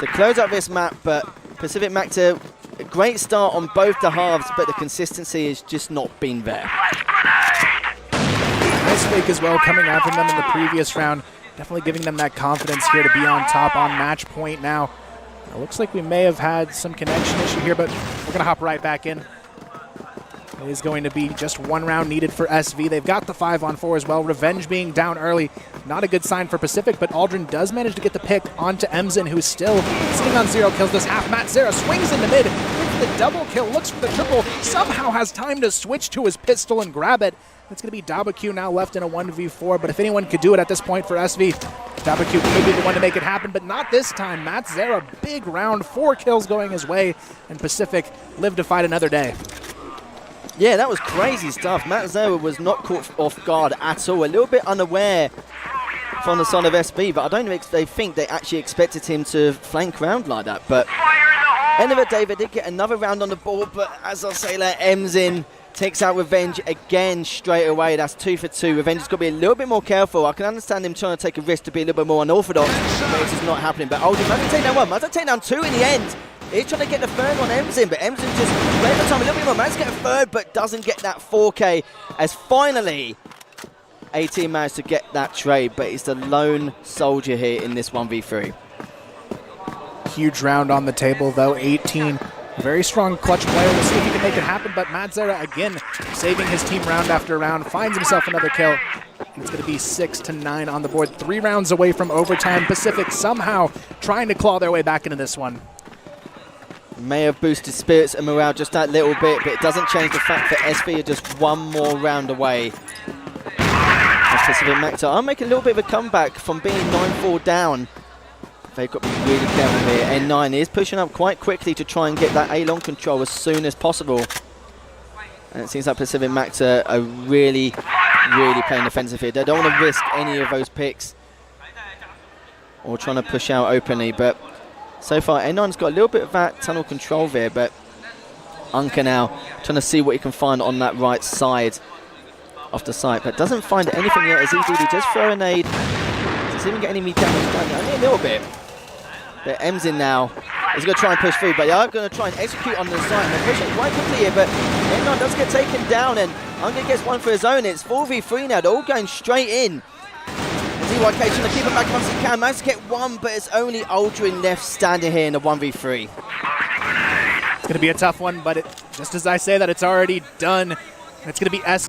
to close up this map, but Pacific Macta, a great start on both the halves, but the consistency has just not been there. Nice fake as well coming out from them in the previous round. Definitely giving them that confidence here to be on top on match point now. It looks like we may have had some connection issue here, but we're going to hop right back in. It is going to be just 1 round needed for SV. They've got the 5-on-4 as well. Revenge being down early, not a good sign for Pacific, but Aldrin does manage to get the pick onto Emzin, who's still sitting on 0 kills this half. Matt Zera swings in the mid, looks for the double kill, looks for the triple, somehow has time to switch to his pistol and grab it. It's going to be WCG now left in a 1v4, but if anyone could do it at this point for SV, WCG could be the one to make it happen, but not this time. Matt Zera, big round, 4 kills going his way, and Pacific live to fight another day. Yeah, that was crazy stuff. Matt Zera was not caught off guard at all. A little bit unaware from the side of SB, but I don't think they actually expected him to flank round like that. But end of the day, they did get another round on the board, but as I say, like, Emzin takes out Revenge again straight away. That's 2 for 2. Revenge has got to be a little bit more careful. I can understand him trying to take a risk to be a little bit more unorthodox, but it's just not happening. But Aldrin might take down 1, might take down 2 in the end. He's trying to get the 3rd on Emzin, but Emzin just wait for time a little bit more. Managed to get a 3rd, but doesn't get that 4K as finally 18 managed to get that trade, but he's the lone soldier here in this 1v3. Huge round on the table, though. 18. Very strong clutch player. We'll see if he can make it happen, but Matt Zera, again, saving his team round after round, finds himself another kill. It's going to be 6-9 on the board. 3 rounds away from overtime. Pacific somehow trying to claw their way back into this one. May have boosted spirits and morale just that little bit, but it doesn't change the fact that SV are just 1 more round away. And Pacific Macta are making a little bit of a comeback from being 9-4 down. They've got to be really careful here. N9 is pushing up quite quickly to try and get that A-long control as soon as possible. And it seems like Pacific Macta are really playing defensive here. They don't want to risk any of those picks. or trying to push out openly, but so far N9's got a little bit of that tunnel control there, but Unka now trying to see what he can find on that right side of the site, but doesn't find anything yet as he just throw a nade. Doesn't even get any meat damage done, only a little bit. But M's in now. He's going to try and push through, but they are going to try and execute on the site, and they're pushing quite quickly here, but N9 does get taken down, and Unka gets one for his own. It's 4v3 now, they're all going straight in. DYK trying to keep it back once he can, managed to get one, but it's only Aldrin left standing here in the 1v3. It's going to be a tough one, but just as I say that, it's already done. It's going to be S.